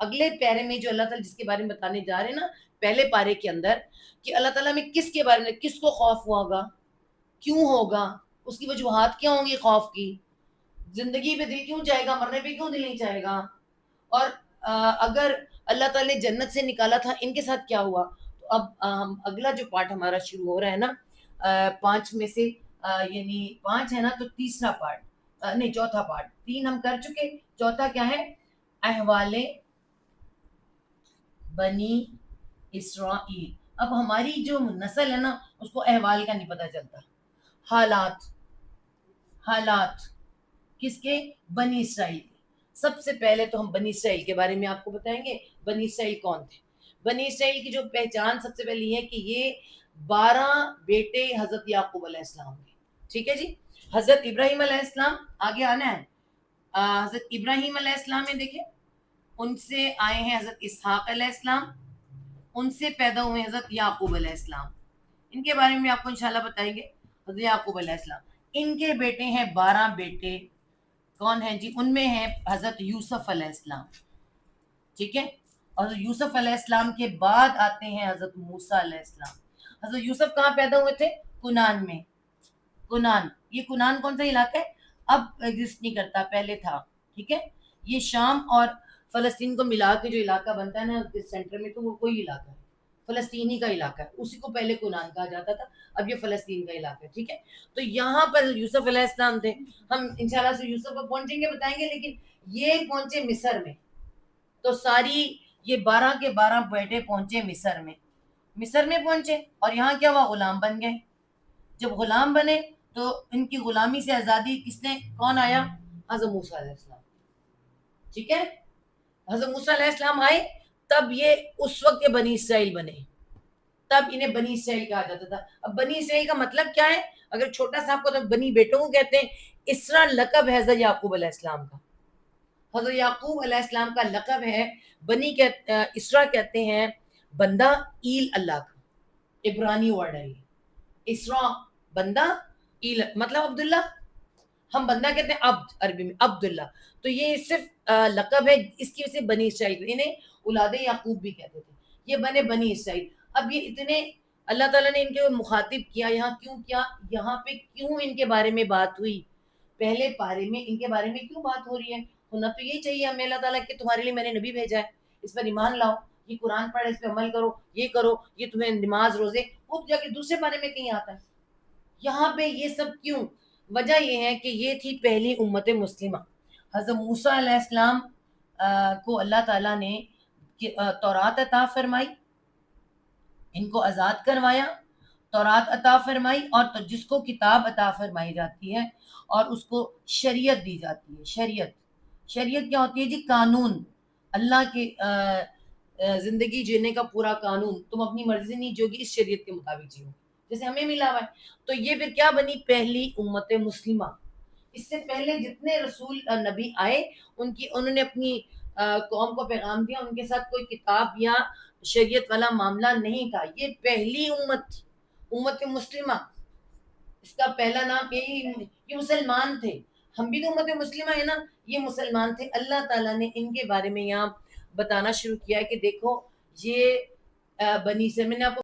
اگلے پیرے میں جو اللہ تعالیٰ جس کے بارے میں بتانے جا رہے ہیں نا پہلے پارے کے اندر کہ اللہ تعالیٰ میں کس کے بارے میں کس کو خوف ہوگا, کیوں ہوگا, اس کی وجوہات کیا ہوں گی خوف کی, زندگی پہ دل کیوں چاہے گا, مرنے پہ کیوں دل نہیں چاہے گا, اور اگر اللہ تعالیٰ نے جنت سے نکالا تھا ان کے ساتھ کیا ہوا. تو اب ہم اگلا جو پارٹ ہمارا شروع ہو رہا ہے نا 5 میں سے یعنی 5 ہے نا تو تیسرا پارٹ نہیں چوتھا پارٹ, 3 ہم کر چکے, چوتھا کیا ہے احوال بنی اسرائیل. اب ہماری جو نسل ہے نا اس کو احوال کا نہیں پتہ چلتا, حالات کس کے, بنی اسرائیل کے. سب سے پہلے تو ہم بنی اسرائیل کے بارے میں آپ کو بتائیں گے. بنی اسرائیل کون تھے؟ بنی اسرائیل کی جو پہچان سب سے پہلی ہے کہ یہ 12 بیٹے حضرت یعقوب علیہ السلام کے. ٹھیک ہے جی, حضرت ابراہیم علیہ السلام آگے آنا ہے. حضرت ابراہیم علیہ السلام میں دیکھیں ان سے آئے ہیں حضرت اسحاق علیہ السلام, ان سے پیدا ہوئے حضرت یعقوب علیہ السلام. ان کے بارے میں آپ کو انشاءاللہ بتائیں گے. حضرت یعقوب علیہ السلام ان کے بیٹے ہیں 12 بیٹے. کون ہیں جی؟ ان میں ہے حضرت یوسف علیہ السلام. ٹھیک ہے, اور یوسف علیہ السلام کے بعد آتے ہیں حضرت موسیٰ علیہ السلام. حضرت یوسف کہاں پیدا ہوئے تھے؟ کنان میں. کنان, یہ کنان کون سا علاقہ ہے؟ اب ایگزسٹ نہیں کرتا, پہلے تھا. ٹھیک ہے, یہ شام اور فلسطین کو ملا کے جو علاقہ بنتا ہے نا سینٹر میں, تو وہ کوئی علاقہ ہے فلسطینی کا علاقہ ہے, اسی کو پہلے کنان کہا جاتا تھا, اب یہ فلسطین کا علاقہ ہے. ٹھیک ہے, تو یہاں پر یوسف علیہ السلام تھے. ہم انشاءاللہ سے یوسف پر پہنچیں گے, بتائیں گے, لیکن یہ پہنچے مصر میں. تو ساری یہ 12 کے 12 بیٹے پہنچے مصر میں. مصر میں پہنچے اور یہاں کیا ہوا, غلام بن گئے. جب غلام بنے تو ان کی غلامی سے آزادی کس نے, کون آیا؟ حضرت موسیٰ علیہ السلام. ٹھیک ہے, حضرت موسیٰ علیہ السلام آئے, تب یہ اس وقت کے بنی اسرائیل بنے, تب انہیں بنی اسرائیل کہا جاتا تھا. اب بنی اسرائیل کا مطلب کیا ہے؟ اگر چھوٹا سا آپ کو تو بنی بیٹوں کو کہتے ہیں. اسرا لقب ہے حضرت یعقوب علیہ السلام کا. حضرت یعقوب علیہ السلام کا لقب ہے بنی. اسرا کہتے ہیں بندہ ایل اللہ کا, عبرانی ورڈ ہے یہ. اسرا بندہ, ایل مطلب عبداللہ. ہم بندہ کہتے ہیں عبد عربی میں, عبداللہ. تو یہ صرف لقب ہے, اس کی وجہ سے بنی اسرائیل, انہیں اولاد یعقوب بھی کہتے تھے. یہ بنے بنی اسرائیل. اب یہ اتنے اللہ تعالیٰ نے ان کے مخاطب کیا, یہاں کیوں کیا, یہاں پہ کیوں ان کے بارے میں بات ہوئی, پہلے پارے میں ان کے بارے میں کیوں بات ہو رہی ہے؟ ہونا تو یہی چاہیے ہمیں اللہ تعالیٰ کہ تمہارے لیے میں نے نبی بھیجا ہے, اس پر ایمان لاؤ, یہ قرآن پڑھے, اس پہ عمل کرو, یہ کرو, یہ تمہیں نماز روزے. وہ جا کے دوسرے بارے میں کہیں آتا ہے. یہاں پہ یہ سب کیوں؟ وجہ یہ ہے کہ یہ تھی پہلی امت مسلمہ. حضرت موسیٰ علیہ السلام کو اللہ تعالیٰ نے تورات عطا فرمائی, ان کو آزاد کروایا, تورات عطا فرمائی, اور جس کو کتاب عطا فرمائی جاتی ہے اور اس کو شریعت دی جاتی ہے. شریعت کیا ہوتی ہے جی؟ قانون, اللہ کی زندگی جینے کا پورا قانون. تم اپنی مرضی نہیں جو گی, اس شریعت کے مطابق جیو جیسے ہمیں ملا ہوا ہے. تو یہ پھر کیا بنی؟ پہلی امت مسلمہ. اس سے پہلے جتنے رسول نبی آئے انہوں نے اپنی قوم کو پیغام دیا, ان کے ساتھ کوئی کتاب یا شریعت والا معاملہ نہیں تھا. یہ پہلی امت تھی, امت مسلمہ. اس کا پہلا نام یہی, یہ مسلمان تھے. ہم بھی تو امت مسلمہ ہے نا, یہ مسلمان تھے. اللہ تعالیٰ نے ان کے بارے میں یہاں بتانا شروع کیا ہے کہ دیکھو یہ بنی سے, میں نے آپ کو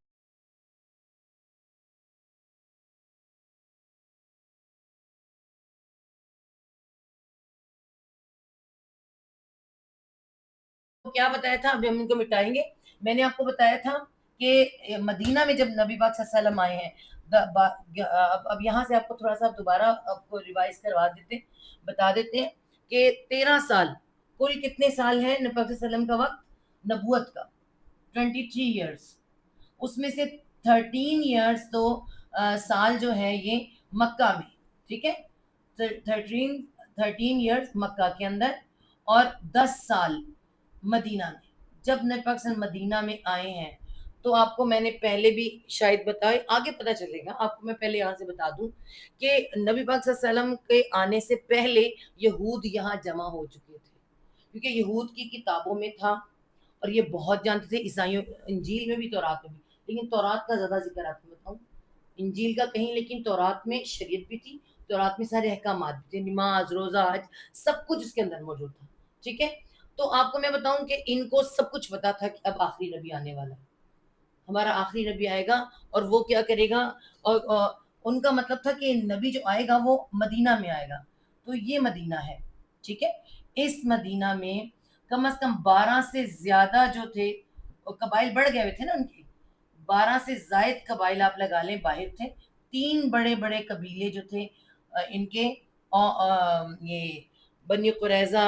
کیا بتایا تھا, ابھی ہم ان کو مٹائیں گے. میں نے آپ کو بتایا تھا کہ مدینہ میں جب نبی پاک صلی اللہ علیہ وسلم آئے ہیں, اب یہاں سے آپ کو تھوڑا سا دوبارہ آپ کو ریوائز کروا دیتے, بتا دیتے ہیں کہ 13 سال, کل کتنے سال ہیں نبی پاک صلی اللہ علیہ وسلم کا وقت نبوت کا؟ 23 ایئرس. اس میں سے 13 ایئرس تو سال جو ہے یہ مکہ میں. ٹھیک ہے, 13 ایئرس مکہ کے اندر, اور 10 سال مدینہ میں. جب نبی پاک صلی اللہ علیہ وسلم مدینہ میں آئے ہیں تو آپ کو میں نے پہلے بھی شاید بتایا, آگے پتہ چلے گا آپ کو, میں پہلے یہاں سے بتا دوں کہ نبی پاک صلی اللہ علیہ وسلم کے آنے سے پہلے یہود یہاں جمع ہو چکے تھے, کیونکہ یہود کی کتابوں میں تھا اور یہ بہت جانتے تھے. عیسائیوں انجیل میں بھی, تورات میں بھی, لیکن تورات کا زیادہ ذکر آپ کو بتاؤں, انجیل کا کہیں, لیکن تورات میں شریعت بھی تھی, تورات میں سارے احکامات بھی تھے, نماز روزہ حج سب کچھ اس کے اندر موجود تھا. ٹھیک ہے, تو آپ کو میں بتاؤں کہ ان کو سب کچھ پتا تھا کہ اب آخری نبی آنے والا ہے، ہمارا آخری نبی آئے گا اور وہ کیا کرے گا، اور ان کا مطلب تھا کہ نبی جو آئے گا وہ مدینہ میں آئے گا. تو یہ مدینہ ہے، ٹھیک ہے. اس مدینہ میں کم از کم 12 سے زیادہ جو تھے قبائل بڑھ گئے ہوئے تھے نا ان کے، 12 سے زائد قبائل آپ لگا لیں باہر تھے. 3 بڑے بڑے قبیلے جو تھے ان کے، یہ بنی قریظہ،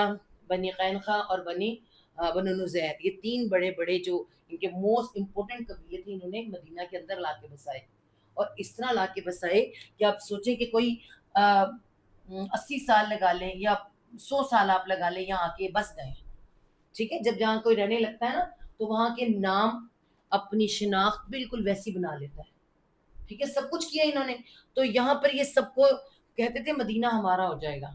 بنی قینقاع اور بنو نذیر، یہ 3 بڑے بڑے جو ان کے موسٹ امپورٹنٹ قبیلے تھے، انہوں نے مدینہ کے اندر لا کے بسائے. اور اس طرح لا کے بسائے کہ آپ سوچیں کہ کوئی 80 سال لگا لیں یا 100 سال آپ لگا لیں یہاں آ کے بس گئے. ٹھیک ہے، جب جہاں کوئی رہنے لگتا ہے نا تو وہاں کے نام اپنی شناخت بالکل ویسی بنا لیتا ہے. ٹھیک ہے، سب کچھ کیا انہوں نے. تو یہاں پر یہ سب کو کہتے تھے مدینہ ہمارا ہو جائے گا.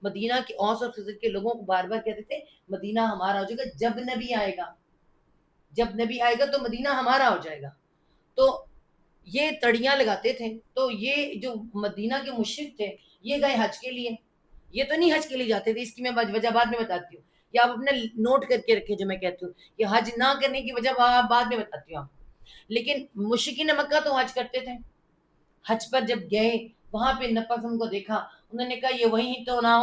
مدینہ کے اوس اور خزرج کے لوگوں کو بار بار کہتے تھے مدینہ ہمارا ہو جائے گا، جب نبی آئے گا، جب نبی آئے گا تو مدینہ ہمارا ہو جائے گا. تو یہ تڑیاں لگاتے تھے. تو یہ جو مدینہ کے مشرک تھے یہ گئے حج کے لیے. یہ تو نہیں حج کے لیے جاتے تھے، اس کی میں وجہ بعد میں بتاتی ہوں، یا آپ اپنے نوٹ کر کے رکھیں جو میں کہتی ہوں. یہ حج نہ کرنے کی وجہ بعد میں بتاتی ہوں. لیکن مشرکین مکہ تو حج کرتے تھے. حج پر جب گئے وہاں پہ نبی کو دیکھا، انہوں نے کہا یہ وہی تو نہ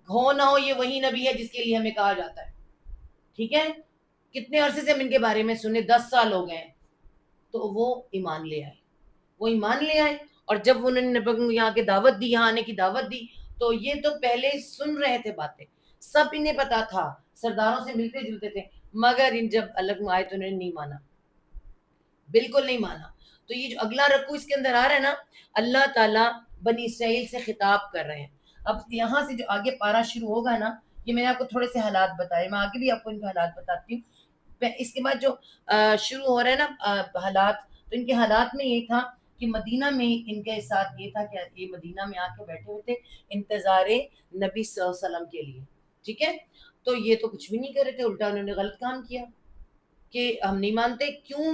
ہو یہ وہی نبی ہے جس کے لیے ہمیں کہا جاتا ہے. ٹھیک ہے، کتنے عرصے سے ہم ان کے بارے میں سنے، 10 سال ہو گئے. تو وہ ایمان لے آئے، وہ ایمان لے آئے. اور جب انہوں نے نبی کو یہاں کی دعوت دی، یہاں آنے کی دعوت دی، تو یہ تو پہلے سن رہے تھے باتیں، سب انہیں پتا تھا، سرداروں سے ملتے جلتے تھے، مگر ان جب الگ میں آئے تو انہوں نے نہیں مانا، بالکل نہیں مانا. تو یہ جو اگلا رکوع اس کے اندر آ رہا ہے نا، اللہ تعالیٰ بنی اسرائیل سے خطاب کر رہے ہیں. اب یہاں سے جو آگے پارا شروع ہوگا نا، یہ میں نے آپ کو تھوڑے سے حالات بتائے، میں آگے بھی آپ کو ان کے حالات بتاتی ہوں. اس کے بعد جو شروع ہو رہا ہے نا حالات، تو ان کے حالات میں یہ تھا کہ مدینہ میں ان کے ساتھ یہ تھا کہ یہ مدینہ میں آ کے بیٹھے ہوئے تھے انتظار نبی صلی اللہ علیہ وسلم کے لیے. ٹھیک ہے، تو یہ تو کچھ بھی نہیں کر رہے تھے، الٹا انہوں نے غلط کام کیا کہ ہم نہیں مانتے.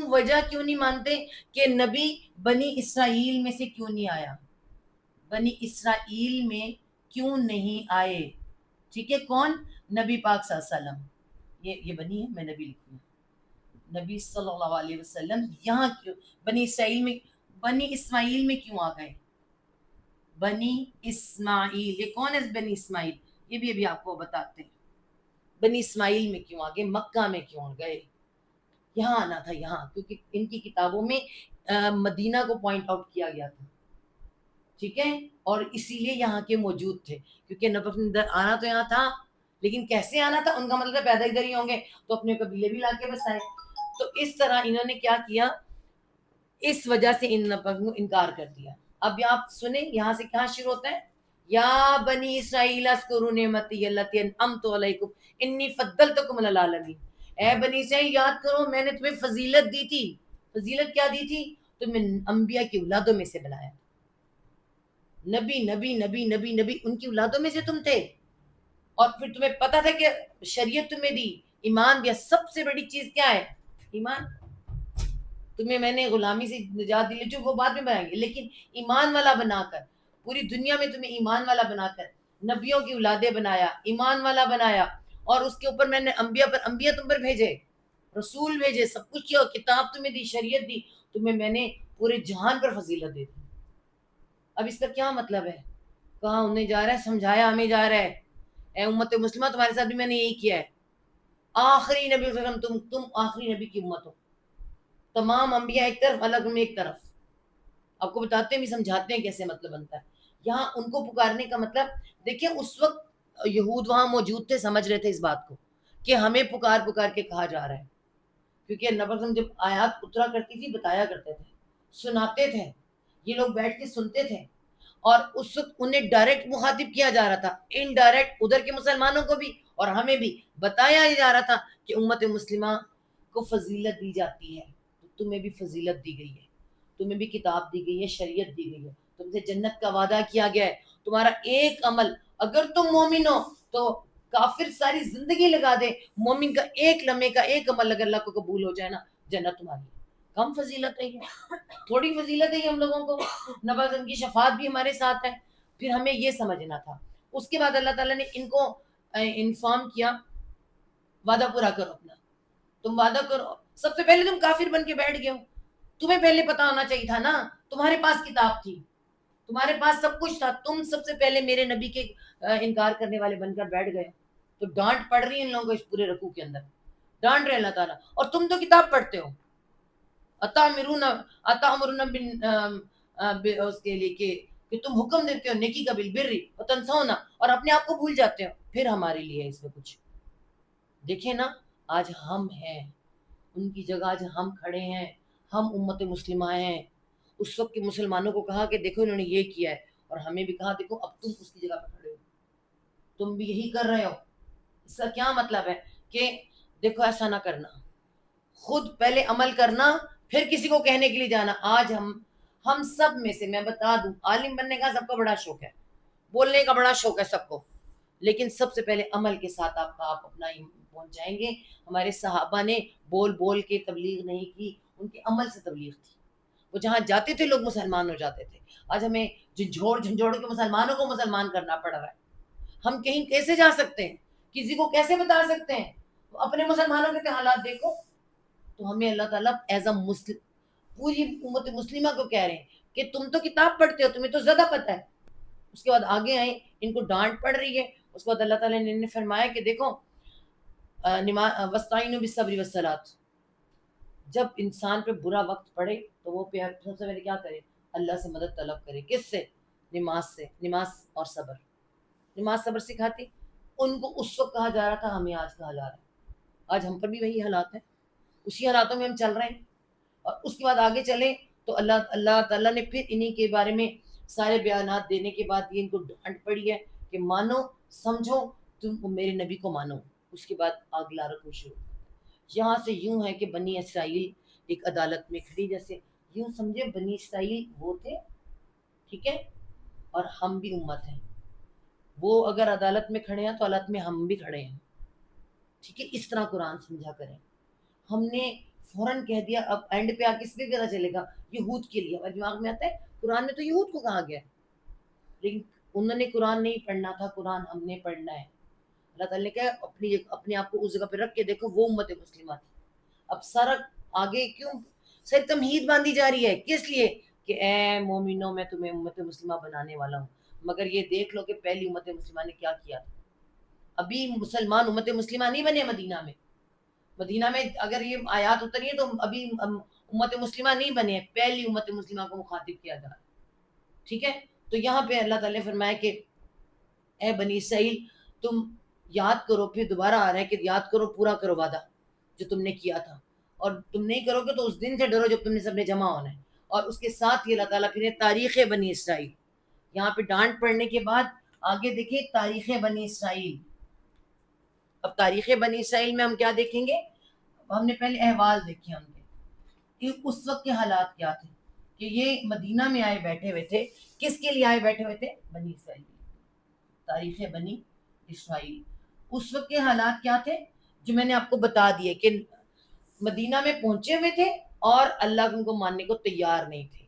وجہ کیوں نہیں مانتے کہ نبی بنی اسرائیل میں سے کیوں نہیں آیا، بنی اسرائیل میں کیوں نہیں آئے. ٹھیک ہے، کون؟ نبی پاک صلی اللہ علیہ وسلم. یہ بنی ہے، میں نبی لکھوں، نبی صلی اللہ علیہ وسلم یہاں کیوں بنی اسماعیل میں کیوں آ گئے. بنی اسماعیل، یہ کون ہے بنی اسماعیل؟ یہ بھی ابھی آپ کو بتاتے ہیں. بنی اسماعیل میں کیوں آ گئے، مکہ میں کیوں آ گئے. یہاں آنا تھا، یہاں، کیونکہ ان کی کتابوں میں مدینہ کو پوائنٹ آؤٹ کیا گیا تھا. ٹھیک ہے، اور اسی لیے یہاں کے موجود تھے، کیونکہ نبی آنا تو یہاں تھا، لیکن کیسے آنا تھا، ان کا مطلب پیدا ادھر ہی ہوں گے تو اپنے قبیلے بھی لا کے بسائے. تو اس طرح انہوں نے کیا کیا، اس وجہ سے ان نبی کو انکار کر دیا. اب آپ سنیں یہاں سے کہاں شروع ہوتا ہے، یا بنی اسرائیل اذکروا نعمتی التی انعمت علیکم انی فضلتکم علی العالمین. اے بنی اسرائیل یاد کرو میں نے تمہیں فضیلت دی تھی. فضیلت کیا دی تھی؟ تمہیں انبیاء کی اولادوں میں سے بنایا. نبی نبی نبی نبی نبی ان کی اولادوں میں سے تم تھے، اور پھر تمہیں پتا تھا کہ شریعت تمہیں دی، ایمان دیا. سب سے بڑی چیز کیا ہے؟ ایمان. تمہیں میں نے غلامی سے نجات دی، جو وہ بعد میں بنائیں گے، لیکن ایمان والا بنا کر، پوری دنیا میں تمہیں ایمان والا بنا کر نبیوں کی اولادیں بنایا، ایمان والا بنایا. اور اس کے اوپر میں نے انبیاء تم پر بھیجے، رسول بھیجے، سب کچھ کیا، کتاب تمہیں دی، شریعت دی، تمہیں میں نے پورے جہان پر فضیلت دے دی. اب اس کا کیا مطلب ہے؟ کہاں انہیں جا رہا ہے، سمجھایا ہمیں جا رہا ہے، اے امت مسلمہ تمہارے ساتھ بھی میں نے یہی کیا ہے. آخری نبی صلی اللہ علیہ وسلم، تم آخری نبی کی امت ہو. تمام انبیاء ایک طرف، الگ میں ایک طرف. آپ کو بتاتے ہیں بھی، سمجھاتے ہیں کیسے مطلب بنتا ہے. یہاں ان کو پکارنے کا مطلب دیکھیں، اس وقت یہود وہاں موجود تھے، سمجھ رہے تھے اس بات کو کہ ہمیں پکار پکار کے کہا جا رہا ہے. کیونکہ نبی صلی اللہ علیہ وسلم جب آیات اترا کرتی تھی بتایا کرتے تھے، سناتے تھے، یہ لوگ بیٹھ کے سنتے تھے. اور اس وقت انہیں ڈائریکٹ مخاطب کیا جا رہا تھا، انڈائریکٹ ادھر کے مسلمانوں کو بھی اور ہمیں بھی بتایا جا رہا تھا کہ امت مسلمہ کو فضیلت دی جاتی ہے. تمہیں بھی فضیلت دی گئی ہے، تمہیں بھی کتاب دی گئی ہے، شریعت دی گئی ہے، تم سے جنت کا وعدہ کیا گیا ہے. تمہارا ایک عمل، اگر تم مومن ہو تو کافر ساری زندگی لگا دے، مومن کا ایک لمحے کا ایک عمل اگر اللہ کو قبول ہو جائے نا، جنت تمہاری. کم فضیلت ہے یہ، تھوڑی فضیلت ہے یہ ہم لوگوں کو. نبی کی شفاعت بھی ہمارے ساتھ ہے. پھر ہمیں یہ سمجھنا تھا. اس کے بعد اللہ تعالیٰ نے ان کو انفارم کیا وعدہ پورا کرو اپنا. تم وعدہ کرو. سب سے پہلے تم کافر بن کے بیٹھ گئے ہو. تمہیں پہلے پتا ہونا چاہیے تھا نا, تمہارے پاس کتاب تھی, تمہارے پاس سب کچھ تھا, تم سب سے پہلے میرے نبی کے انکار کرنے والے بن کر بیٹھ گئے. تو ڈانٹ پڑ رہی ہے ان لوگوں کو اس پورے رکوع کے اندر, ڈانٹ رہے اللہ تعالیٰ. اور تم تو کتاب پڑھتے ہو, اس کے لیے کہ تم حکم دیتے ہو نیکی کا بالبر وتنسون, اور اپنے آپ کو بھول جاتے ہو. پھر ہمارے لیے اس میں کچھ دیکھیں نا, آج ہم ہیں ان کی جگہ, آج ہم کھڑے ہیں, ہم امت مسلمہ ہیں. اس وقت کے مسلمانوں کو کہا کہ دیکھو انہوں نے یہ کیا ہے, اور ہمیں بھی کہا دیکھو اب تم اس کی جگہ پہ کھڑے ہو, تم بھی یہی کر رہے ہو. اس کا کیا مطلب ہے کہ دیکھو ایسا نہ کرنا, خود پہلے عمل کرنا پھر کسی کو کہنے کے لیے جانا. آج ہم سب میں سے, میں بتا دوں, عالم بننے کا سب کا بڑا شوق ہے, بولنے کا بڑا شوق ہے سب کو, لیکن سب سے پہلے عمل کے ساتھ آپ اپنا پہنچ جائیں گے. ہمارے صحابہ نے بول بول کے تبلیغ نہیں کی, ان کے عمل سے تبلیغ تھی. وہ جہاں جاتے تھے لوگ مسلمان ہو جاتے تھے. آج ہمیں جھنجھوڑ کے مسلمانوں کو مسلمان کرنا پڑ رہا ہے. ہم کہیں کیسے جا سکتے ہیں, کسی کو کیسے بتا سکتے ہیں؟ اپنے مسلمانوں کے حالات دیکھو. تو ہمیں اللہ تعالیٰ ایز اے مسلم پوری امت مسلمہ کو کہہ رہے ہیں کہ تم تو کتاب پڑھتے ہو, تمہیں تو زیادہ پتہ ہے. اس کے بعد آگے آئیں, ان کو ڈانٹ پڑ رہی ہے. اس کے بعد اللہ تعالیٰ نے فرمایا کہ دیکھو وَاسْتَعِینُوا بِالصَّبْرِ وَالصَّلَاةِ, جب انسان پہ برا وقت پڑے تو وہ سب سے پہلے کیا کرے, اللہ سے مدد طلب کرے. کس سے؟ نماز سے. نماز اور صبر. نماز صبر سکھاتی. ان کو اس وقت کہا جا رہا تھا, ہمیں آج کہا جا رہا ہے. آج ہم پر بھی وہی حالات ہیں, اسی حالاتوں میں ہم چل رہے ہیں. اور اس کے بعد آگے چلیں تو اللہ تعالیٰ نے پھر انہی کے بارے میں سارے بیانات دینے کے بعد یہ ان کو ڈانٹ پڑی ہے کہ مانو, سمجھو, تم میرے نبی کو مانو. اس کے بعد اگلا رکوع شروع. یہاں سے یوں ہے کہ بنی اسرائیل ایک عدالت میں کھڑی, جیسے یوں سمجھے بنی اسرائیل وہ تھے, ٹھیک ہے, اور ہم بھی امت ہیں. وہ اگر عدالت میں کھڑے ہیں تو عدالت میں ہم بھی کھڑے ہیں, ٹھیک ہے. اس طرح قرآن سمجھا کریں. ہم نے فوراً کہہ دیا, اب اینڈ پہ کس پہ پتہ چلے گا, یہود کے لیے. ہمارے دماغ میں آتا ہے قرآن میں تو یہود کو کہا گیا, لیکن انہوں نے قرآن نہیں پڑھنا تھا, قرآن ہم نے پڑھنا ہے. اللہ تعالیٰ نے کہا اپنے آپ کو اس جگہ پہ رکھ کے دیکھو, وہ امت مسلمہ تھی. اب سارا آگے کیوں سر تمہید باندھی جا رہی ہے, کس لیے کہ اے مومنوں میں تمہیں امت مسلمہ بنانے والا ہوں. مگر یہ دیکھ لو کہ پہلی امت مسلمہ نے کیا کیا تھا. ابھی مسلمان امت مسلمہ نہیں بنے مدینہ میں. مدینہ میں اگر یہ آیات اتری ہے تو ابھی امت مسلمہ نہیں بنے, پہلی امت مسلمہ کو مخاطب کیا جا رہا ہے, ٹھیک ہے. تو یہاں پہ اللہ تعالیٰ نے فرمایا کہ اے بنی اسرائیل تم یاد کرو. پھر دوبارہ آ رہا ہے کہ یاد کرو, پورا کرو وعدہ جو تم نے کیا تھا, اور تم نہیں کرو گے تو اس دن سے ڈرو جب تم نے سب نے جمع ہونا ہے. اور اس کے ساتھ ہی اللہ تعالیٰ پھر تاریخ بنی اسرائیل, یہاں پہ ڈانٹ پڑنے کے بعد آگے دیکھیں تاریخ بنی اسرائیل. اب تاریخ بنی اسرائیل میں ہم کیا دیکھیں گے, ہم نے پہلے احوال دیکھے ان کے کہ اس وقت کے حالات کیا تھے, کہ یہ مدینہ میں آئے بیٹھے ہوئے تھے. کس کے لیے آئے بیٹھے ہوئے تھے؟ بنی اسرائیل. تاریخ بنی اسرائیل. اس وقت کے حالات کیا تھے جو میں نے آپ کو بتا دیے, کہ مدینہ میں پہنچے ہوئے تھے اور اللہ ان کو ماننے کو تیار نہیں تھے.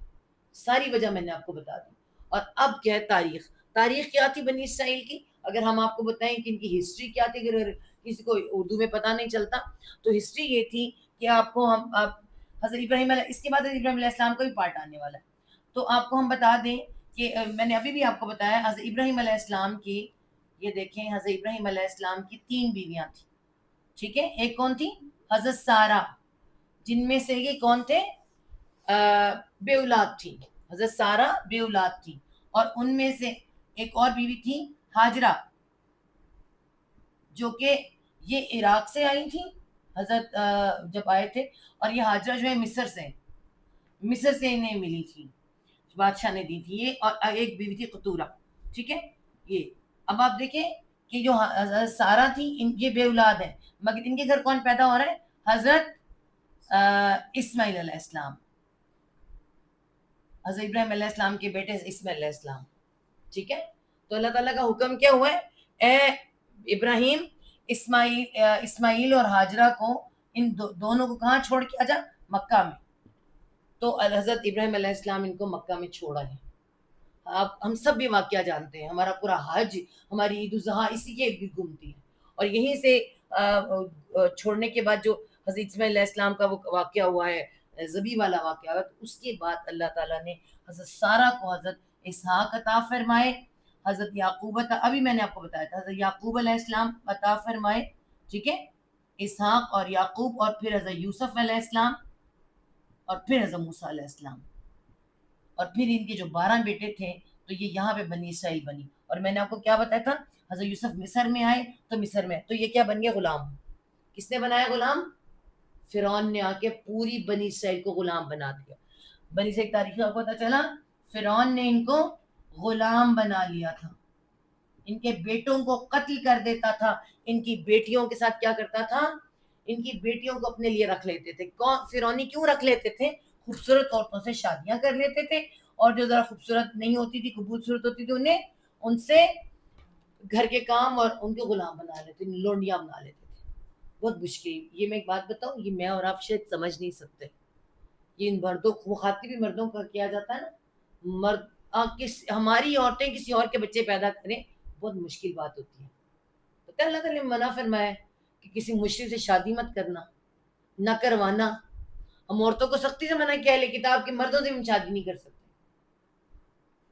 ساری وجہ میں نے آپ کو بتا دی. اور اب کیا ہے تاریخ. تاریخ کیا تھی بنی اسرائیل کی؟ اگر ہم آپ کو بتائیں کہ ان کی ہسٹری کیا تھی, اگر کسی کو اردو میں پتہ نہیں چلتا تو ہسٹری یہ تھی کہ آپ کو حضرت ابراہیم اس کے بعد حضرت ابراہیم علیہ السلام کا بھی پارٹ آنے والا ہے. تو آپ کو ہم بتا دیں کہ میں نے ابھی بھی آپ کو بتایا حضرت ابراہیم علیہ السلام کی, یہ دیکھیں حضرت ابراہیم علیہ السلام کی 3 بیویاں تھیں, ٹھیک ہے. ایک کون تھی؟ حضرت سارہ, جن میں سے یہ کون تھے, بے اولاد تھی. حضرت سارہ بے اولاد تھی. اور ان میں سے ایک اور بیوی تھی ہاجرہ, جو کہ یہ عراق سے آئی تھی حضرت جب آئے تھے. اور یہ ہاجرہ جو ہے مصر سے انہیں ملی تھی, بادشاہ نے دی تھی یہ. اور ایک بیوی تھی قطورہ, ٹھیک ہے. یہ اب آپ دیکھیں کہ جو حضرت سارہ تھی یہ بے اولاد ہے, مگر ان کے گھر کون پیدا ہو رہا ہے؟ حضرت اسماعیل علیہ السلام, حضرت ابراہیم علیہ السلام کے بیٹے اسماعیل علیہ السلام, ٹھیک ہے. تو اللہ تعالیٰ کا حکم کیا ہوا ہے, اے ابراہیم اسماعیل اور ہاجرہ کو, ان دونوں کو کہاں چھوڑ کے آجا؟ مکہ میں. تو حضرت ابراہیم علیہ السلام ان کو مکہ میں چھوڑا ہے. ہم سب بھی واقعہ جانتے ہیں, ہمارا پورا حج, ہماری عید الاضحیٰ اسی کے گھومتی ہے. اور یہیں سے چھوڑنے کے بعد جو حضرت اسماعیل علیہ السلام کا وہ واقعہ ہوا ہے، ذبی والا واقعہ ہوا، تو اس کے بعد اللہ تعالیٰ نے حضرت سارہ کو حضرت اسحاق عطا فرمائے، حضرت یعقوب ابھی میں نے آپ کو بتایا تھا، حضرت یعقوب علیہ السلام عطا فرمائے، ٹھیک ہے، اسحاق اور یعقوب، اور پھر حضرت یوسف علیہ السلام، اور پھر حضرت موسیٰ علیہ السلام، اور پھر ان کے جو 12 بیٹے تھے، تو یہ یہاں پہ بنی اسرائیل بنی. اور میں نے آپ کو کیا بتایا تھا، حضرت یوسف مصر میں آئے تو مصر میں، تو یہ کیا بن گیا، غلام. کس نے بنایا غلام؟ فرعون نے آ کے پوری بنی اسرائیل کو غلام بنا دیا. بنی اسرائیل تاریخ میں آپ کو پتا چلا فرعون نے ان کو غلام بنا لیا تھا، ان کے بیٹوں کو قتل کر دیتا تھا، ان کی بیٹیوں کے ساتھ کیا کرتا تھا، ان کی بیٹیوں کو اپنے لیے رکھ لیتے تھے. فرعونی کیوں رکھ لیتے تھے؟ خوبصورت عورتوں سے شادیاں کر لیتے تھے، اور جو ذرا خوبصورت نہیں ہوتی تھی، خوبصورت ہوتی تھی، انہیں ان سے گھر کے کام اور ان کے غلام بنا لیتے، لونڈیاں بنا لیتے تھے. بہت مشکل. یہ میں ایک بات بتاؤں، یہ میں اور آپ شاید سمجھ نہیں سکتے. یہ ان مردوں کو مخاطب بھی مردوں کا کیا جاتا ہے نا، مرد ہماری عورتیں کسی اور کے بچے پیدا کریں، بہت مشکل بات ہوتی ہے. تو اللہ تعالیٰ نے منع فرمایا کہ کسی مشرک سے شادی مت کرنا، نہ کروانا. ہم عورتوں کو سختی سے منع کیا ہے، لیکن کتاب کے مردوں سے ہم شادی نہیں کر سکتے.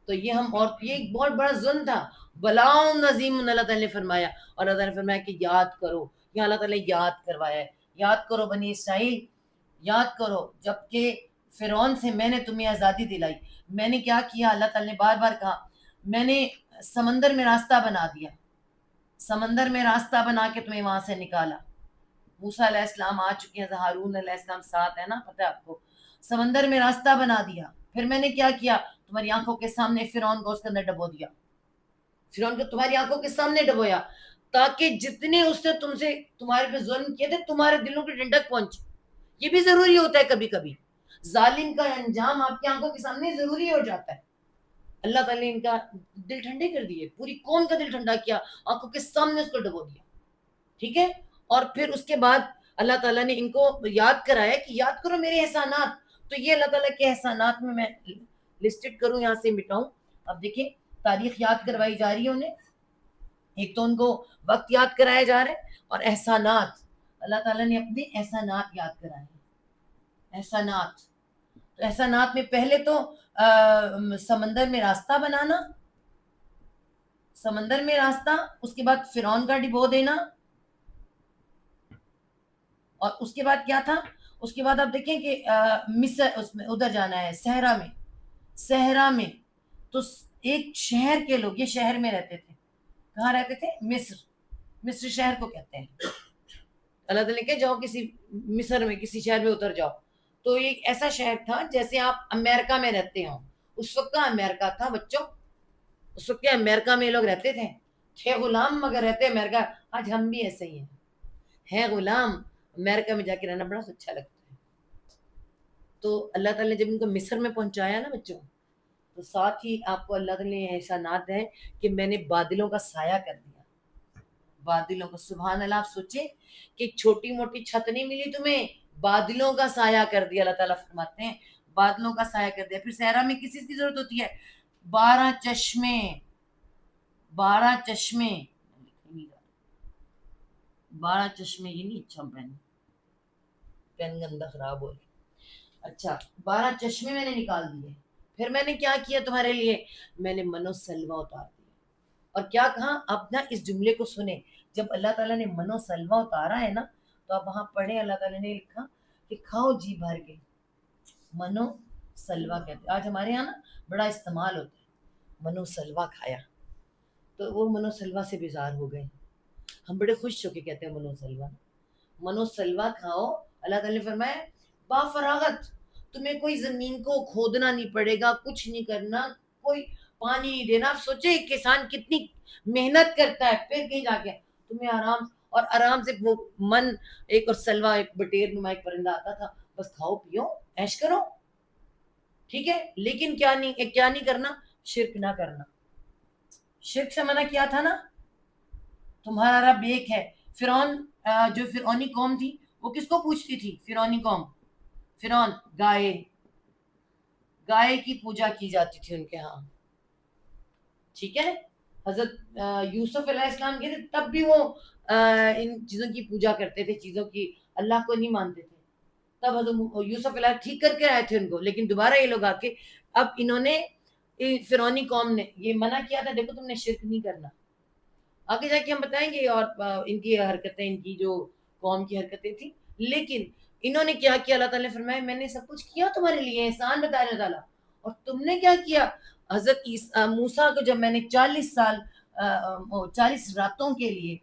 تو یہ یہ ایک بہت بڑا ظلم تھا، بلاؤں عظیم اللہ تعالیٰ نے فرمایا. اور اللہ تعالیٰ نے فرمایا کہ یاد کرو، یہ اللہ تعالیٰ نے یاد کروایا ہے، یاد کرو بنی اسرائیل، یاد کرو جب کہ فرعون سے میں نے تمہیں آزادی دلائی. میں نے کیا کیا، اللہ تعالیٰ نے بار بار کہا، میں نے سمندر میں راستہ بنا دیا، سمندر میں راستہ بنا کے تمہیں وہاں سے نکالا. موسیٰ علیہ السلام آ چکے ہیں، ہارون علیہ السلام ساتھ ہے نا، پتہ ہے آپ کو. سمندر میں راستہ بنا دیا. پھر میں نے کیا کیا، تمہاری آنکھوں کے سامنے فرعون کو اس کے اندر ڈبو دیا. فرعون کو تمہاری آنکھوں کے سامنے ڈبویا، تاکہ جتنے اس نے تم سے تمہارے پہ ظلم کیے تھے تمہارے دلوں کی ٹھنڈک پہنچے. یہ بھی ضروری ہوتا ہے کبھی کبھی، ظالم کا انجام آپ کی آنکھوں کے سامنے ضروری ہو جاتا ہے. اللہ تعالیٰ نے ان کا دل ٹھنڈے کر دیے، پوری قوم کا دل ٹھنڈا کیا، آنکھوں کے سامنے اس کو ڈبو دیا. ٹھیک ہے. اور پھر اس کے بعد اللہ تعالیٰ نے ان کو یاد کرایا کہ یاد کرو میرے احسانات. تو یہ اللہ تعالیٰ کے احسانات میں لسٹڈ کروں، یہاں سے مٹاؤں. اب دیکھیں تاریخ یاد کروائی جا رہی ہے انہیں. ایک تو ان کو وقت یاد کرایا جا رہا ہے، اور احسانات، اللہ تعالیٰ نے اپنے احسانات یاد کرائے ہیں. احسانات، تو احسانات میں پہلے تو سمندر میں راستہ بنانا، سمندر میں راستہ، اس کے بعد فرعون کا ڈبو دینا، اور اس کے بعد کیا تھا، اس کے بعد آپ دیکھیں کہ مصر، اس میں ادھر جانا ہے صحرا میں. صحرا میں تو ایک شہر کے لوگ، یہ شہر میں رہتے تھے. کہاں رہتے تھے؟ مصر. مصر شہر کو کہتے ہیں. اللہ تعالیٰ نے کہ جاؤ کسی مصر میں کسی شہر میں اتر جاؤ. تو یہ ایسا شہر تھا جیسے آپ امریکہ میں رہتے ہوں. اس وقت کا امریکہ تھا بچوں، اس وقت کے امریکہ میں لوگ رہتے تھے غلام مگر رہتے امریکہ. آج ہم بھی ایسے ہی ہیں غلام. امریکہ میں جا کے رہنا بڑا اچھا لگتا ہے. تو اللہ تعالیٰ نے جب ان کو مصر میں پہنچایا نا بچوں، تو ساتھ ہی آپ کو اللہ تعالیٰ نے احسانات ہیں کہ میں نے بادلوں کا سایہ کر دیا. بادلوں کا، سبحان اللہ. آپ سوچیں کہ چھوٹی موٹی چھت نہیں ملی تمہیں، بادلوں کا سایہ کر دیا. اللہ تعالیٰ فرماتے ہیں بادلوں کا سایہ کر دیا. پھر صحرا میں کس چیز کی ضرورت ہوتی ہے؟ 12 چشمے. 12 چشمے، 12 چشمے. یہ نہیں اچھا پین گندا خراب ہو رہی. اچھا 12 چشمے میں نے نکال دیے. پھر میں نے کیا کیا تمہارے لیے؟ میں نے من و سلوہ اتار دیا. اور کیا کہا؟ اب نا اس جملے کو سنیں. جب اللہ تعالیٰ نے من و سلوہ اتارا ہے نا، تو آپ وہاں پڑھیں، اللہ تعالیٰ نے لکھا کہ کھاؤ جی بھر کے. من و سلوہ کہتے ہیں. آج ہمارے یہاں نا بڑا استعمال ہوتا ہے، من و سلوہ کھایا. تو وہ من و سلوہ سے بیزار ہو گئے. ہم بڑے خوش ہو کے کہتے ہیں من و سلوہ. من و سلوہ کھاؤ. اللہ تعالیٰ نے فرمایا با فراغت، تمہیں کوئی زمین کو کھودنا نہیں پڑے گا، کچھ نہیں کرنا، کوئی پانی نہیں دینا. آپ سوچے ایک کسان کتنی محنت کرتا ہے، پھر کہیں جا کے تمہیں آرام، اور آرام سے وہ من. ایک اور سلوہ، ایک بٹیر نما ایک پرندہ آتا تھا، بس کھاؤ پیو عیش کرو. ٹھیک ہے. لیکن کیا نہیں کرنا؟ شرک نہ کرنا. شرک سے منع کیا تھا نا. تمہارا رب ایک ہے. فرعون، جو فرعونی قوم تھی، وہ کس کو پوچھتی تھی؟ فرعونی قوم، فرعون گائے کی پوجا کی جاتی تھی ان کے ہاں. ٹھیک ہے. حضرت یوسف علیہ السلام کے تب بھی وہ ان چیزوں کی پوجا کرتے تھے، چیزوں کی، اللہ کو نہیں مانتے تھے. تب حضرت یوسف علیہ ٹھیک کر کے آئے تھے ان کو، لیکن دوبارہ یہ لوگ آ کے اب انہوں نے فرعونی قوم نے یہ منع کیا تھا، دیکھو تم نے شرک نہیں کرنا. آگے جا کے ہم بتائیں گے اور ان کی حرکتیں، ان کی جو قوم کی حرکتیں تھیں. لیکن انہوں نے کیا کیا، اللہ تعالیٰ نے فرمایا میں نے سب کچھ کیا تمہارے لیے، احسان بتایا اللہ تعالیٰ، اور تم نے کیا کیا. حضرت موسیٰ کو جب میں نے 40 راتوں کے لیے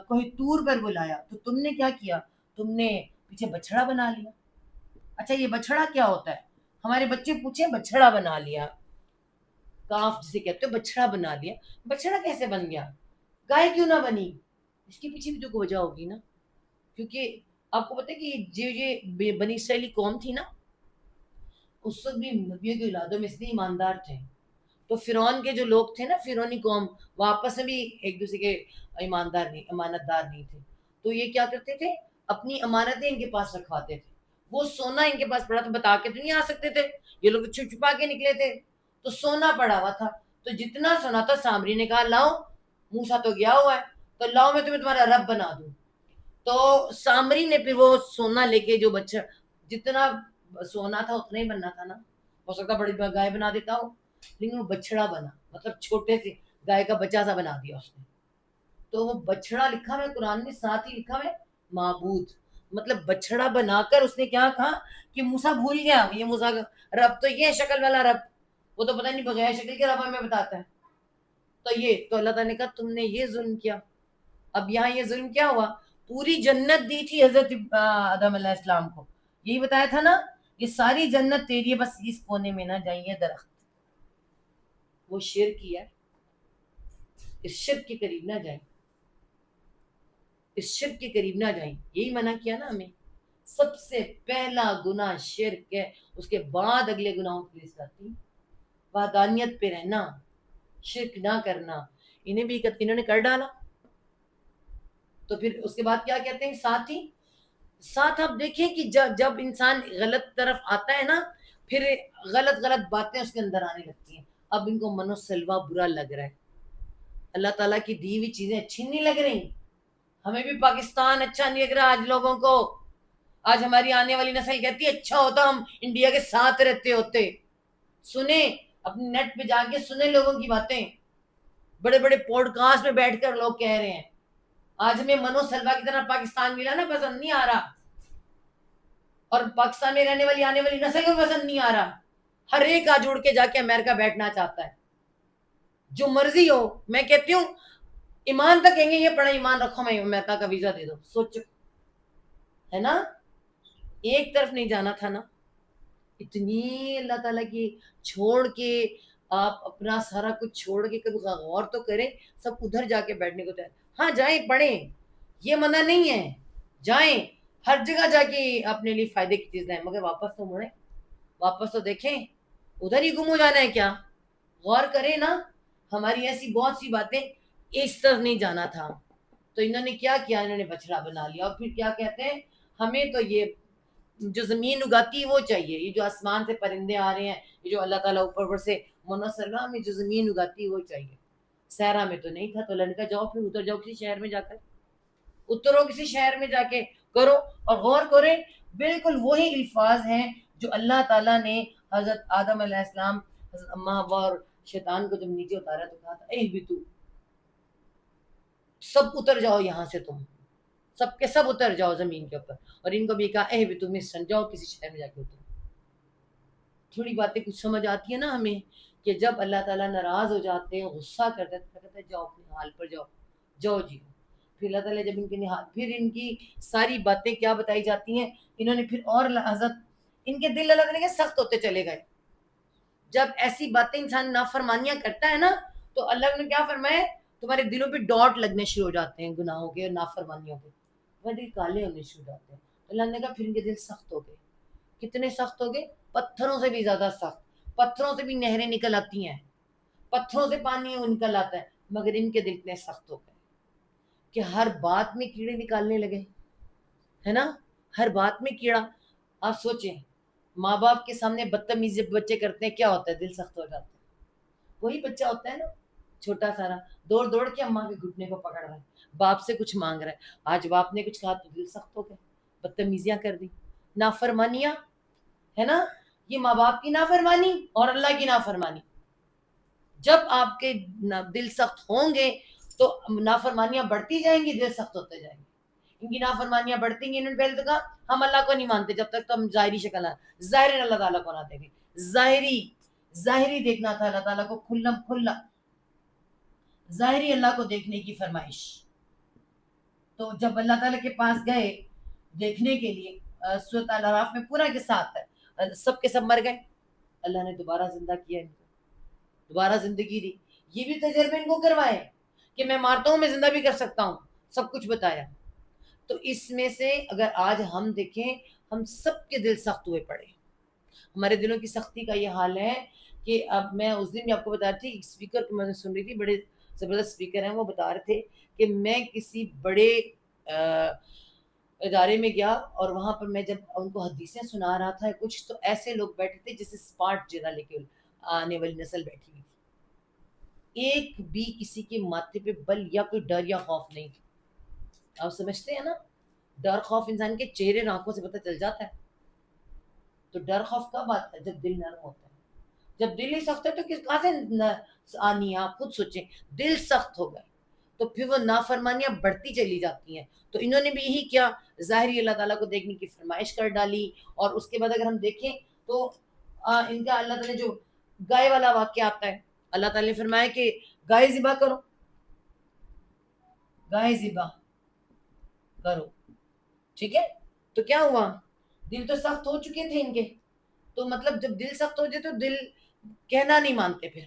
کوئی طور پر بلایا تو تم نے کیا کیا، تم نے پیچھے بچڑا بنا لیا. اچھا یہ بچڑا کیا ہوتا ہے؟ ہمارے بچے پوچھیں بچڑا بنا لیا، کاف جسے کہتے ہو، بچڑا بنا لیا. بچڑا کیسے بن گیا؟ گائے کیوں نہ بنی؟ اس کے پیچھے بھی تو کوئی وجہ ہوگی نا. کیونکہ آپ کو پتہ ہے کہ جو یہ بنی اسرائیلی قوم تھی نا، اس وقت بھی نبیوں کی اولادوں میں اتنے ایماندار تھے. تو فرعون کے جو لوگ تھے نا، فرعونی قوم، وہ آپس میں بھی ایک دوسرے کے ایماندار نہیں، امانت دار نہیں تھے. تو یہ کیا کرتے تھے، اپنی امانتیں ان کے پاس رکھواتے تھے. وہ سونا ان کے پاس پڑا تھا، بتا کے تو نہیں آ سکتے تھے، یہ لوگ چھپ چھپا کے نکلے تھے. تو سونا پڑا ہوا تھا، تو جتنا سونا تھا سامری نے کہا لاؤ، موسیٰ تو گیا ہوا ہے تو لاؤ میں تمہیں تمہارا رب بنا دوں. تو سامری نے پھر وہ سونا لے کے، جو بچہ جتنا سونا تھا اتنا ہی بننا تھا نا، ہو سکتا بڑی گائے بنا دیتا ہو، لیکن وہ بچڑا بنا، مطلب چھوٹے سے گائے کا بچہ سا بنا دیا اس نے. تو وہ بچڑا لکھا ہے قرآن میں، ساتھ ہی لکھا ہے معبود، مطلب بچڑا بنا کر اس نے کیا کہا کہ موسیٰ بھول گیا، یہ موسیٰ کا رب تو یہ شکل والا رب، وہ تو پتہ نہیں بغیر شکل کے رب ہمیں بتاتا ہے. تو اللہ تعالیٰ نے کہا تم نے یہ ظلم کیا. اب یہاں یہ ظلم کیا ہوا، پوری جنت دی تھی حضرت آدم علیہ السلام کو، یہی بتایا تھا نا، یہ ساری جنت تیری ہے، بس اس کونے میں نہ جائیں. یہ درخت، وہ شرک کیا، اس شرک کے قریب نہ جائیں، اس شرک کے قریب نہ جائیں، یہی منع کیا نا ہمیں. سب سے پہلا گناہ شرک ہے، اس کے بعد اگلے گناہوں کی لسٹ آتی. وحدانیت پہ رہنا، شرک نہ کرنا، انہوں نے کر ڈالا. تو پھر اس کے بعد کیا کہتے ہیں، ساتھ آپ دیکھیں کہ جب انسان غلط طرف آتا ہے نا، پھر غلط باتیں اس کے اندر آنے لگتی ہیں. اب ان کو منو سلوا برا لگ رہا ہے، اللہ تعالیٰ کی دی ہوئی چیزیں اچھی نہیں لگ رہی. ہمیں بھی پاکستان اچھا نہیں لگ رہا آج لوگوں کو. آج ہماری آنے والی نسل کہتی ہے اچھا ہوتا ہم انڈیا کے ساتھ رہتے ہوتے. سنیں اپنے نیٹ پہ جا کے سنیں لوگوں کی باتیں، بڑے بڑے پوڈ کاسٹ میں بیٹھ کر لوگ کہہ رہے ہیں آج ہمیں منو سلوا کی طرح پاکستان ملا نا، پسند نہیں آ رہا، اور پاکستان میں رہنے والی آنے والی نسل کو پسند نہیں آ رہا. ہر ایک آج اڑ کے جا کے امریکہ بیٹھنا چاہتا ہے. جو مرضی ہو، میں کہتی ہوں ایمان تک کہیں گے یہ پڑھا ایمان رکھو میں امریکہ کا ویزا دے دو. سوچو، ہے نا، ایک طرف نہیں جانا تھا نا. اتنی اللہ تعالیٰ کی چھوڑ کے، آپ اپنا سارا کچھ چھوڑ کے کبھی غور تو کریں، سب ادھر جا کے بیٹھنے کو تیار. ہاں جائیں پڑھیں، یہ منع نہیں ہے، جائیں ہر جگہ جا کے اپنے لیے فائدے کی چیز لائیں، مگر واپس تو مڑیں، واپس تو دیکھیں ادھر ہی گم ہو جانا ہے کیا. غور کریں نا، ہماری ایسی بہت سی باتیں، اس طرف نہیں جانا تھا. تو انہوں نے کیا کیا، انہوں نے بچڑا بنا لیا. اور پھر کیا کہتے ہیں، ہمیں تو یہ جو زمین اگاتی ہے وہ چاہیے، یہ جو آسمان سے پرندے آ رہے ہیں، یہ جو اللہ تعالیٰ اوپر سے منحصر، ہمیں جو زمین اگاتی ہے وہ چاہیے. صحرا میں تو نہیں تھا، تو اللہ نے کہا جاؤ پھر اتر جاؤ کسی شہر میں جا کر، اترو کسی شہر میں جا کے کرو. اور غور کریں، بالکل وہی الفاظ ہیں جو اللہ تعالیٰ نے حضرت آدم علیہ السلام، حضرت اما حوا اور شیطان کو جب نیچے اتارا تو کہا تھا اے بھی تو سب اتر جاؤ یہاں سے، تم سب کے سب اتر جاؤ زمین کے اوپر. اور ان کو بھی کہا اے بھی تم مصر جاؤ کسی شہر میں جا کے اترو. تھوڑی باتیں کچھ سمجھ آتی ہیں نا ہمیں، کہ جب اللہ تعالیٰ ناراض ہو جاتے ہیں، غصہ کرتے ہیں، تو کہتے ہیں جاؤ اپنے حال پر جاؤ، جاؤ جی. پھر اللہ تعالیٰ جب ان کے نہاد، پھر ان کی ساری باتیں کیا بتائی جاتی ہیں، انہوں نے پھر اور حضرت ان کے دل اللہ تعالیٰ کے سخت ہوتے چلے گئے. جب ایسی باتیں انسان نافرمانیاں کرتا ہے نا، تو اللہ نے کیا فرمایا، تمہارے دلوں پہ ڈاٹ لگنے شروع ہو جاتے ہیں گناہوں کے اور نافرمانیوں کے، تمہارے دل کالے ہونے شروع ہو جاتے ہیں. اللہ نے کہا پھر ان کے دل سخت ہو گئے. کتنے سخت ہو گئے؟ پتھروں سے بھی زیادہ سخت. پتھروں سے بھی نہریں نکل آتی ہیں، پتھروں سے پانی نکل آتا ہے، مگر ان کے دل اتنے سخت ہو گئے کہ ہر بات میں کیڑے نکالنے لگے، ہے نا، ہر بات میں کیڑا. آپ سوچیں، ماں باپ کے سامنے بدتمیزی بچے کرتے ہیں، کیا ہوتا ہے، دل سخت ہو جاتا ہے. وہی بچہ ہوتا ہے نا چھوٹا سارا، دوڑ دوڑ کے اماں کے گھٹنے کو پکڑ رہا ہے، باپ سے کچھ مانگ رہا ہے، آج باپ نے کچھ کہا تو دل سخت ہو گیا، بدتمیزیاں کر دی، نافرمانیاں، ہے نا، یہ ماں باپ کی نافرمانی اور اللہ کی نافرمانی. جب آپ کے دل سخت ہوں گے تو نافرمانیاں بڑھتی جائیں گی، دل سخت ہوتے جائیں گے. ان کی نافرمانیاں بڑھتی گی. انہوں نے پہلے تو کہا ہم اللہ کو نہیں مانتے جب تک تو ہم ظاہری شکل ظاہر اللہ تعالیٰ کو نہ دیکھیں. ظاہری دیکھنا تھا اللہ تعالیٰ کو، کھلم کھلا ظاہری اللہ کو دیکھنے کی فرمائش. تو جب اللہ تعالیٰ کے پاس گئے دیکھنے کے لیے، سورۃ الاعراف میں پورا کے ساتھ ہے، سب کے سب مر گئے، اللہ نے دوبارہ زندہ کیا ان کو، دوبارہ زندگی دی. یہ بھی تجربے ان کو کروائے کہ میں مارتا ہوں، میں زندہ بھی کر سکتا ہوں، سب کچھ بتایا. تو اس میں سے اگر آج ہم دیکھیں، ہم سب کے دل سخت ہوئے پڑے. ہمارے دلوں کی سختی کا یہ حال ہے کہ اب میں اس دن بھی آپ کو بتا رہی تھی، اسپیکر کو میں نے سن رہی تھی، بڑے زبردست اسپیکر ہیں، وہ بتا رہے تھے کہ میں کسی بڑے ادارے میں گیا اور وہاں پر میں جب ان کو حدیثیں سنا رہا تھا کچھ، تو ایسے لوگ بیٹھے تھے جیسے اسپاٹ جرا لے کے آنے والی نسل بیٹھی ہوئی تھی. ایک بھی کسی کے ماتھے پہ بل یا کوئی ڈر یا خوف نہیں تھی. آپ سمجھتے ہیں نا، ڈر خوف انسان کے چہرے آنکھوں سے پتہ چل جاتا ہے. تو ڈر خوف کب آتا ہے؟ جب دل نرم ہوتا ہے. جب دل ہی سخت ہے تو کس کہاں سے آنی ہے؟ آپ خود سوچیں، دل سخت ہو گئے تو پھر وہ نافرمانیاں بڑھتی چلی جاتی ہیں. تو انہوں نے بھی یہی کیا، ظاہری اللہ تعالیٰ کو دیکھنے کی فرمائش کر ڈالی. اور اس کے بعد اگر ہم دیکھیں تو ان کا اللہ تعالیٰ جو گائے والا واقعہ آتا ہے، اللہ تعالیٰ نے فرمایا کہ گائے ذبح کرو، گائے ذبح کرو. ٹھیک ہے، تو کیا ہوا؟ دل تو سخت ہو چکے تھے ان کے. تو مطلب جب دل سخت ہو جائے تو دل کہنا نہیں مانتے پھر،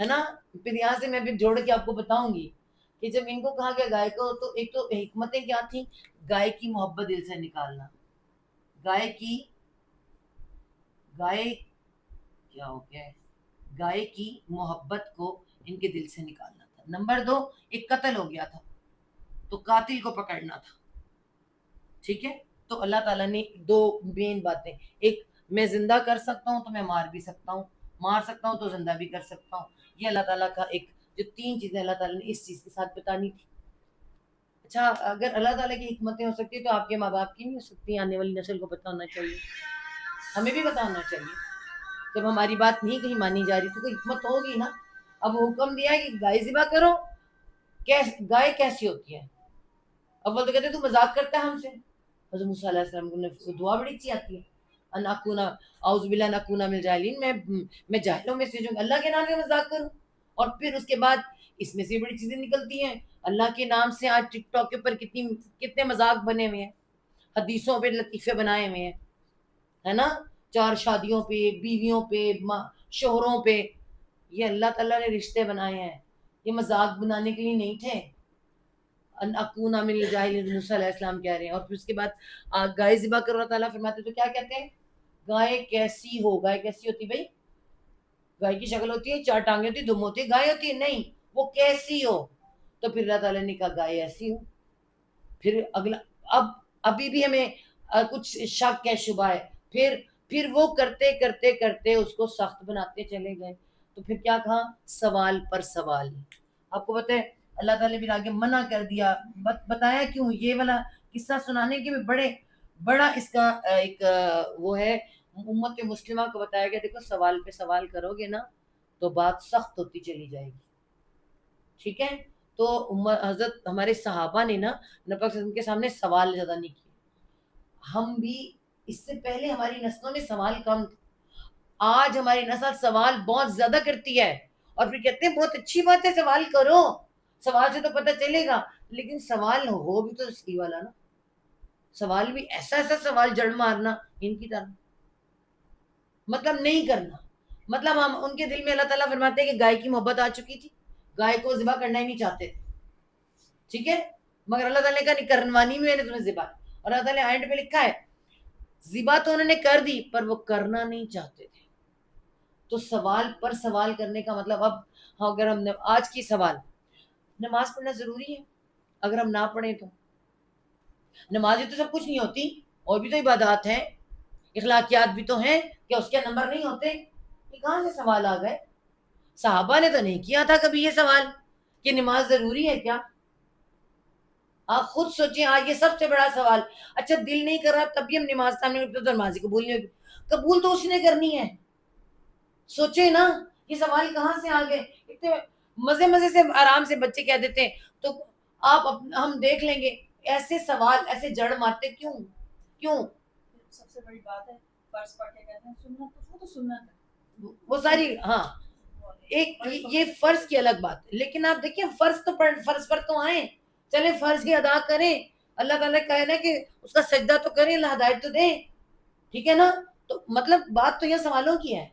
ہے نا. پھر یہاں سے میں بھی جوڑ کے آپ کو بتاؤں گی کہ جب ان کو کہا گیا گائے کو، تو ایک تو حکمتیں کیا تھیں؟ گائے کی محبت دل سے نکالنا. گائے کیا ہو گیا ہے؟ گائے کی محبت کو ان کے دل سے نکالنا تھا. نمبر 2، ایک قتل ہو گیا تھا تو قاتل کو پکڑنا تھا. ٹھیک ہے، تو اللہ تعالیٰ نے دو مین باتیں، ایک میں زندہ کر سکتا ہوں تو میں مار بھی سکتا ہوں، مار سکتا ہوں تو زندہ بھی کر سکتا ہوں. یہ اللہ تعالیٰ کا ایک جو 3 چیزیں اللہ تعالیٰ نے اس چیز کے ساتھ بتانی تھی. اچھا، اگر اللہ تعالیٰ کی حکمتیں ہو سکتی تو آپ کے ماں باپ کی نہیں ہو سکتی؟ آنے والی نسل کو پتہ ہونا چاہیے، ہمیں بھی پتہ ہونا چاہیے. جب ہماری بات نہیں کہیں مانی جا رہی تو کوئی حکمت ہوگی نا. اب حکم دیا ہے کہ گائے ذبح کرو. گائے کیسی ہوتی ہے؟ اول تو کہتے تو مذاق کرتا ہے ہم سے. حضرت موسیٰ علیہ السلام کو دعا بڑی اچھی آتی ہے، ان اکونا اعوذ باللہ ان اکونا من الجاہلین، میں جاہلوں میں سے جو اللہ کے نام میں مذاق کروں. اور پھر اس کے بعد اس میں سے بڑی چیزیں نکلتی ہیں. اللہ کے نام سے آج ٹک ٹاک کے اوپر کتنے مذاق بنے ہوئے ہیں، حدیثوں پہ لطیفے بنائے ہوئے ہیں، ہے نا. 4 شادیوں پہ، بیویوں پہ، شوہروں پہ. یہ اللہ تعالیٰ نے رشتے بنائے ہیں، یہ مذاق بنانے کے لیے نہیں تھے. ان اکونا من الجاہلین موسیٰ علیہ السلام کہہ رہے ہیں. اور پھر اس کے بعد گائے ذبح کرو، اللہ تعالیٰ فرماتے تو کیا کہتے ہیں؟ گائے کیسی ہو؟ گائے کیسی ہوتی بھائی؟ گائے کی شکل ہوتی ہے، 4 ٹانگیں ہوتی، دم ہوتی ہے، گائے ہوتی ہے؟ نہیں، وہ کیسی ہو؟ تو پھر اللہ تعالیٰ نے کہا گائے ایسی ہو. پھر اگلا ابھی بھی ہمیں کچھ شک ہے، شبہ ہے. پھر وہ کرتے کرتے کرتے اس کو سخت بناتے چلے گئے. تو پھر کیا کہا؟ سوال پر سوال. آپ کو پتہ ہے اللہ تعالیٰ نے بھی آگے منع کر دیا، بتایا کیوں. یہ والا قصہ سنانے کے بھی بڑا اس کا ایک وہ ہے. امت مسلمہ کو بتایا گیا دیکھو سوال پہ سوال کرو گے نا تو بات سخت ہوتی چلی جائے گی. ٹھیک ہے، تو حضرت ہمارے صحابہ نے نا نبی صلی اللہ علیہ وسلم کے سامنے سوال زیادہ نہیں کیے. ہم بھی اس سے پہلے ہماری نسلوں میں سوال کم تھے. آج ہماری نسل سوال بہت زیادہ کرتی ہے اور پھر کہتے ہیں بہت اچھی بات ہے سوال کرو، سوال سے تو پتہ چلے گا. لیکن سوال ہو بھی تو صحیح والا نا. سوال بھی ایسا سوال جڑ مارنا ان کی طرح مطلب نہیں کرنا. مطلب ہم ان کے دل میں اللہ تعالیٰ فرماتے ہیں کہ گائے کی محبت آ چکی تھی، گائے کو ذبح کرنا ہی نہیں چاہتے تھے. ٹھیک ہے، مگر اللہ تعالیٰ نے کہا نہیں کرنوانی میں نے تمہیں ذبح. اور اللہ تعالیٰ نے اینڈ پہ لکھا ہے ذبح تو انہوں نے کر دی پر وہ کرنا نہیں چاہتے تھے. تو سوال پر سوال کرنے کا مطلب اب اگر ہم آج کی سوال، نماز پڑھنا ضروری ہے. اگر ہم نہ پڑھیں تو نماز تو سب کچھ نہیں ہوتی، اور بھی تو عبادات ہیں، اخلاقیات بھی تو ہیں، کیا اس کے نمبر نہیں ہوتے؟ یہ کہاں سے سوال آ گئے؟ صحابہ نے تو نہیں کیا تھا کبھی یہ سوال کہ نماز ضروری ہے کیا. آپ خود سوچیں آج یہ سب سے بڑا سوال. اچھا دل نہیں کر رہا تب بھی ہم نماز سامنے تو نمازی قبول نہیں ہوگی. قبول تو اس نے کرنی ہے. سوچے نا یہ سوال کہاں سے آ گئے. اتنے مزے مزے سے آرام سے بچے کہہ دیتے ہیں تو آپ ہم دیکھ لیں گے. ایسے سوال ایسے جڑ مارتے کیوں کیوں؟ سب سے بڑی بات ہے فرض پڑھ کے کہتے ہیں سنت تو وہ تو سنت ہے وہ ساری. ہاں ایک یہ فرض کی الگ بات ہے لیکن آپ دیکھیں فرض تو فرض پر تو آئیں. چلے فرض کی ادا کریں. اللہ تعالیٰ کہے نا کہ اس کا سجدہ تو کریں, اللہ ہدایت تو دیں. ٹھیک ہے نا. تو مطلب بات تو یہ سوالوں کی ہے.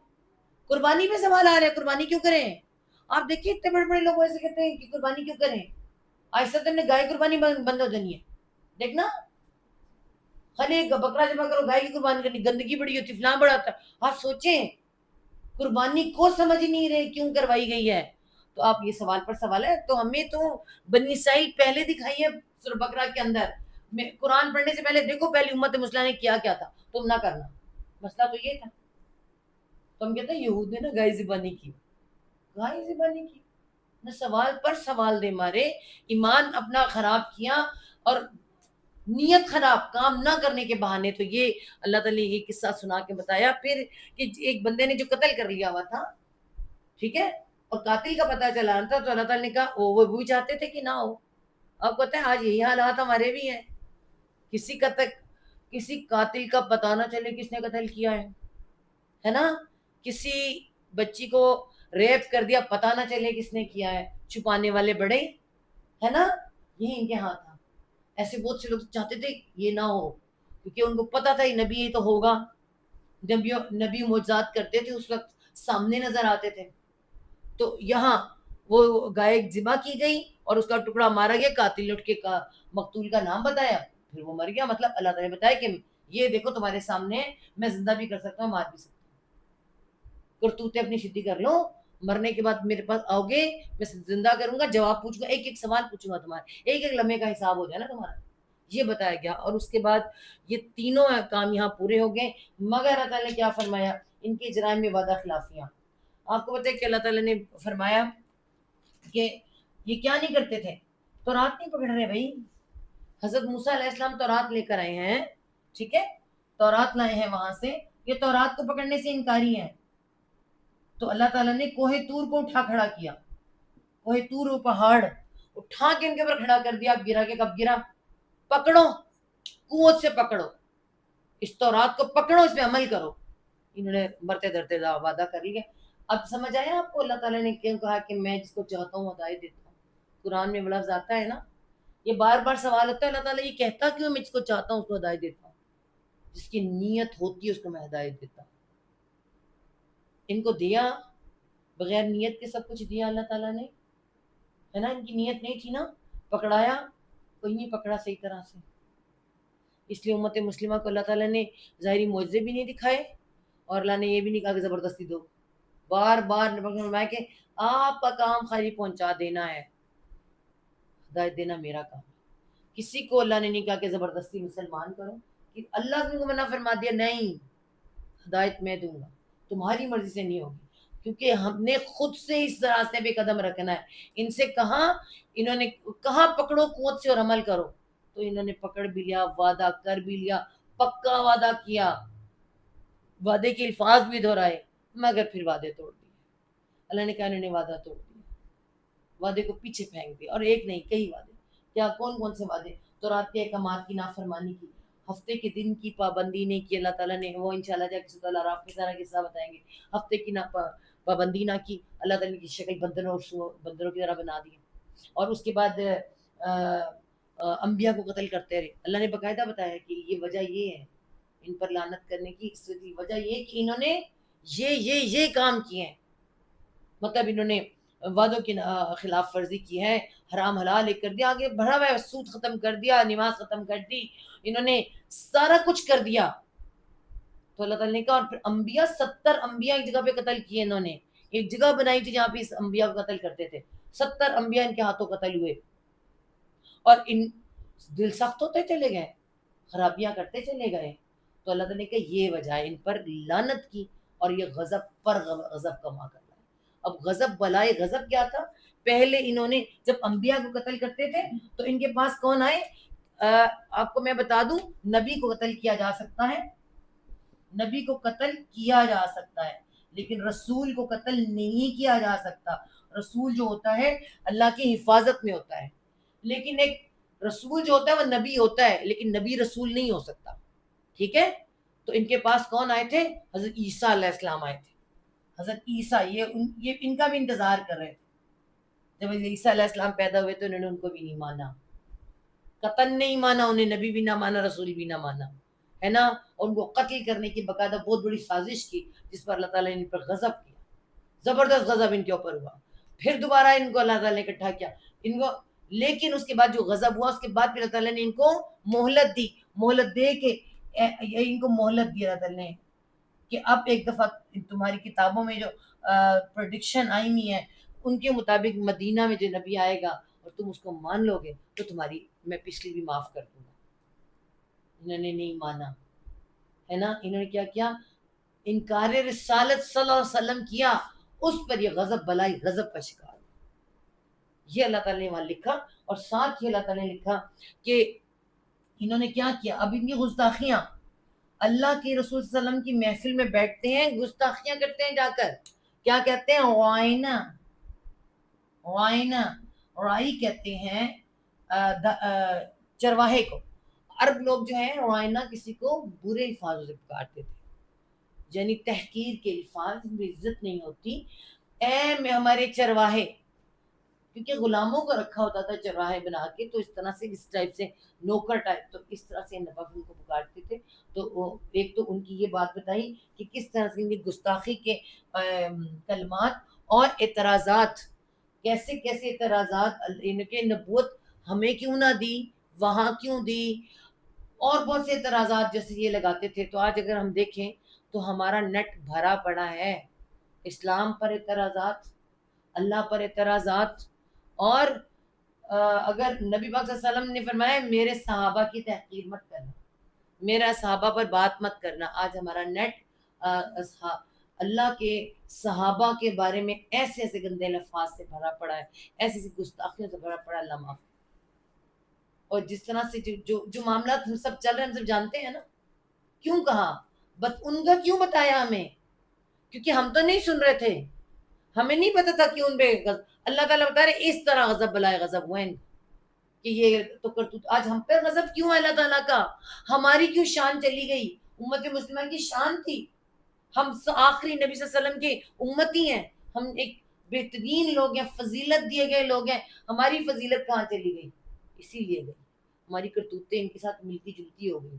قربانی پہ سوال آ رہے ہیں قربانی کیوں کریں. آپ دیکھیے اتنے بڑے بڑے لوگ ایسے کہتے ہیں کہ قربانی کیوں کریں. آج تک نے گائے قربانی بند ہو جانی ہے. دیکھنا خالی بکرا جب کرو گائے کی قربانی کرنی, گندگی بڑی ہوتی, فلاں بڑا ہوتا ہے. آپ سوچیں قربانی کو سمجھ نہیں رہے کیوں کروائی گئی ہے. تو آپ یہ سوال پر سوال ہے. تو ہمیں تو بنی اسرائیل پہلے دکھائی ہے سورہ بقرہ کے اندر. قرآن پڑھنے سے پہلے دیکھو پہلی امت مسلمہ نے کیا کیا تھا, تم نہ کرنا. مسئلہ تو یہ تھا. تو ہم کہتے ہیں یہود نے نا گائے ذبح کی, گائے ذبح کی نہ سوال پر سوال دے مارے ایمان اپنا خراب کیا اور نیت خراب کام نہ کرنے کے بہانے. تو یہ اللہ تعالیٰ یہ قصہ سنا کے بتایا پھر کہ ایک بندے نے جو قتل کر لیا ہوا تھا, ٹھیک ہے, اور قاتل کا پتہ چلا تھا, تو اللہ تعالیٰ نے کہا وہ بھی چاہتے تھے کہ نہ ہو. آپ کو پتہ ہے آج یہی حالات ہمارے بھی ہیں. کسی قاتل کا پتہ نہ چلے کس نے قتل کیا ہے نا. کسی بچی کو ریپ کر دیا, پتہ نہ چلے کس نے کیا ہے. چھپانے والے بڑے ہے نا, یہ ان کے ہاتھ تھا. ایسے بہت سے لوگ چاہتے تھے یہ نہ ہو کیونکہ ان کو پتا تھا یہ نبی یہ تو ہوگا. نبی معجزات کرتے تھے اس وقت سامنے نظر آتے تھے. تو یہاں وہ گائے ذبح کی گئی اور اس کا ٹکڑا مارا گیا. قاتل نے اٹھ کے مقتول کا نام بتایا, پھر وہ مر گیا. مطلب اللہ تعالیٰ نے بتایا کہ یہ دیکھو تمہارے سامنے میں زندہ بھی کر سکتا ہوں, مار بھی سکتا ہوں. کرتوتے اپنی شدی کر لو, مرنے کے بعد میرے پاس آؤ گے, میں زندہ کروں گا, جواب پوچھوں گا, ایک ایک سوال پوچھوں گا تمہارے, ایک ایک لمحے کا حساب ہو جائے نا تمہارا. یہ بتایا گیا. اور اس کے بعد یہ تینوں کام یہاں پورے ہو گئے. مگر اللہ تعالیٰ نے کیا فرمایا, ان کے جرائم میں وعدہ خلافیاں. آپ کو پتہ ہے کہ اللہ تعالیٰ نے فرمایا کہ یہ کیا نہیں کرتے تھے, تورات نہیں پکڑ رہے بھائی. حضرت موسیٰ علیہ السلام تورات لے کر آئے ہیں, ٹھیک ہے, تورات لائے ہیں وہاں سے, یہ تورات کو پکڑنے سے انکاری ہیں. تو اللہ تعالیٰ نے کوہ طور کو اٹھا کھڑا کیا. کوہ طور وہ پہاڑ اٹھا کے ان کے اوپر کھڑا کر دیا. گرا کے کب گرا, پکڑو, قوت سے پکڑو, اس تورات کو پکڑو, اس پہ عمل کرو. انہوں نے مرتے درتے وعدہ کر لیا. اب سمجھ آیا آپ کو اللہ تعالیٰ نے کیوں کہا کہ میں جس کو چاہتا ہوں ہدایت دیتا ہوں. قرآن میں لفظ آتا ہے نا, یہ بار بار سوال ہوتا ہے اللہ تعالیٰ یہ کہتا کیوں میں جس کو چاہتا ہوں اس کو ہدایت دیتا ہوں. جس کی نیت ہوتی ہے اس کو میں ہدایت دیتا ہوں. ان کو دیا بغیر نیت کے سب کچھ دیا اللہ تعالیٰ نے, ہے نا. ان کی نیت نہیں تھی نا, پکڑایا, کوئی نہیں پکڑا صحیح طرح سے. اس لیے امت مسلمہ کو اللہ تعالیٰ نے ظاہری معجزے بھی نہیں دکھائے اور اللہ نے یہ بھی نہیں کہا کہ زبردستی دو. بار بار فرمایا کہ آپ کا کام خالی پہنچا دینا ہے, ہدایت دینا میرا کام. کسی کو اللہ نے نہیں کہا کہ زبردستی مسلمان کرو, کہ اللہ کو منع فرما دیا نہیں, ہدایت میں دوں گا, تمہاری مرضی سے نہیں ہوگی. کیونکہ ہم نے خود سے اس راستے پہ قدم رکھنا ہے. ان سے کہا, انہوں نے کہا پکڑو قوت سے اور عمل کرو, تو انہوں نے پکڑ بھی لیا, وعدہ کر بھی لیا, پکا وعدہ کیا, وعدے کے الفاظ بھی دہرائے, مگر پھر وعدے توڑ دیے. اللہ نے کہا انہوں نے وعدہ توڑ دیا, وعدے کو پیچھے پھینک دیا. اور ایک نہیں کئی وعدے. کیا کون کون سے وعدے, تو رات کے احکامات کی نافرمانی کی, ہفتے کے دن کی پابندی نہیں کی اللہ تعالیٰ نے. وہ انشاءاللہ جا کے سورۃ الاعراف میں سارا قصہ بتائیں گے. ہفتے کی پابندی نہ کی, اللہ تعالیٰ کی شکل بندروں کی طرح بنا دی. اور اس کے بعد انبیاء کو قتل کرتے رہے. اللہ نے باقاعدہ بتایا کہ یہ وجہ یہ ہے, ان پر لعنت کرنے کی وجہ یہ کہ انہوں نے یہ کام کیے ہیں. مطلب انہوں نے وعدوں کی خلاف ورزی کی ہے, حرام حلال ایک کر دیا, آگے بڑھا ہوا ہے, سود ختم کر دیا, نماز ختم کر دی, انہوں نے سارا کچھ کر دیا. تو اللہ تعالیٰ نے کہا, اور پھر انبیاء 70 انبیاء ایک جگہ پہ قتل کیے. انہوں نے ایک جگہ بنائی تھی جہاں پہ اس انبیاء کو قتل کرتے تھے. 70 انبیاء ان کے ہاتھوں قتل ہوئے. اور ان دل سخت ہوتے چلے گئے, خرابیاں کرتے چلے گئے. تو اللہ تعالیٰ نے کہا یہ وجہ ہے ان پر لعنت کی, اور یہ غضب پر غضب کما کر. اب غضب بلائے غضب کیا تھا پہلے انہوں نے جب انبیاء کو قتل کرتے تھے تو ان کے پاس کون آئے؟ آپ کو میں بتا دوں، نبی کو قتل کیا جا سکتا ہے، نبی کو قتل کیا جا سکتا ہے، لیکن رسول کو قتل نہیں کیا جا سکتا۔ رسول جو ہوتا ہے اللہ کی حفاظت میں ہوتا ہے، لیکن ایک رسول جو ہوتا ہے وہ نبی ہوتا ہے، لیکن نبی رسول نہیں ہو سکتا، ٹھیک ہے؟ تو ان کے پاس کون آئے تھے؟ حضرت عیسیٰ علیہ السلام آئے تھے۔ حضرت عیسیٰ یہ ان کا بھی انتظار کر رہے تھے۔ جب عیسیٰ علیہ السلام پیدا ہوئے تو انہوں نے ان کو بھی نہیں مانا، قطعاً نہیں مانا، انہیں نبی بھی نہ مانا، رسول بھی نہ مانا، ہے نا؟ ان کو قتل کرنے کی باقاعدہ بہت بڑی سازش کی، جس پر اللہ تعالیٰ نے ان پر غضب کیا، زبردست غضب ان کے اوپر ہوا۔ پھر دوبارہ ان کو اللہ تعالیٰ نے اکٹھا کیا ان کو، لیکن اس کے بعد جو غضب ہوا اس کے بعد پھر اللہ تعالیٰ نے ان کو مہلت دی، مہلت دے کے ان کو مہلت دی اللہ تعالیٰ نے کہ اب ایک دفعہ تمہاری کتابوں میں جو پریڈکشن آئی ہوئی ہے ان کے مطابق مدینہ میں جو نبی آئے گا اور تم اس کو مان لو گے تو تمہاری میں پچھلی بھی معاف کر دوں گا۔ انہوں نے نہیں مانا، ہے نا؟ انہوں نے کیا کیا؟ انکار رسالت صلی اللہ علیہ وسلم کیا، اس پر یہ غضب بلائی غضب کا شکار، یہ اللہ تعالیٰ نے وہاں لکھا۔ اور ساتھ ہی اللہ تعالیٰ نے لکھا کہ انہوں نے کیا کیا، اب ان کی گستاخیاں، اللہ کے رسول صلی اللہ علیہ وسلم کی محفل میں بیٹھتے ہیں، گستاخیاں کرتے ہیں، جا کر کیا کہتے ہیں؟ وائنا، وائنا، رائی کہتے ہیں چرواہے کو۔ عرب لوگ جو ہیں وائنا کسی کو برے الفاظوں سے پکارتے تھے، یعنی تحقیر کے الفاظ میں عزت نہیں ہوتی، اے میں ہمارے چرواہے، کیونکہ غلاموں کو رکھا ہوتا تھا چرواہے بنا کے، تو اس طرح سے اس ٹائپ سے نوکر ٹائپ، تو اس طرح سے نبی ان کو پکارتے تھے۔ تو وہ ایک تو ان کی یہ بات بتائی کہ کس طرح سے ان کی گستاخی کے کلمات اور اعتراضات، کیسے کیسے اعتراضات، ان کے نبوت ہمیں کیوں نہ دی، وہاں کیوں دی، اور بہت سے اعتراضات جیسے یہ لگاتے تھے۔ تو آج اگر ہم دیکھیں تو ہمارا نیٹ بھرا پڑا ہے اسلام پر اعتراضات، اللہ پر اعتراضات، اور اگر نبی پاک صلی اللہ علیہ وسلم نے فرمایا میرے صحابہ کی تحقیر مت کرنا، میرا صحابہ پر بات مت کرنا، آج ہمارا نیٹ اللہ کے صحابہ کے بارے میں ایسے ایسے گندے الفاظ سے بھرا پڑا ہے، ایسی ایسی گستاخیوں سے بھرا پڑا ہے، اللہ معاف۔ اور جس طرح سے جو معاملات ہم سب چل رہے ہیں ہم سب جانتے ہیں نا، کیوں کہا، بس ان کا کیوں بتایا ہمیں، کیونکہ ہم تو نہیں سن رہے تھے، ہمیں نہیں پتا تھا کہ ان پہ اللہ تعالیٰ بتا رہے اس طرح غضب بلائے غضب ہوئے کہ یہ تو کرتوت۔ آج ہم پہ غضب کیوں ہے اللہ تعالیٰ کا؟ ہماری کیوں شان چلی گئی؟ امت مسلمہ کی شان تھی، ہم آخری نبی صلی اللہ علیہ وسلم کے امتی ہیں، ہم ایک بہترین لوگ ہیں، فضیلت دیے گئے لوگ ہیں، ہماری فضیلت کہاں چلی گئی؟ اسی لیے گئی، ہماری کرتوتیں ان کے ساتھ ملتی جلتی ہو گئی۔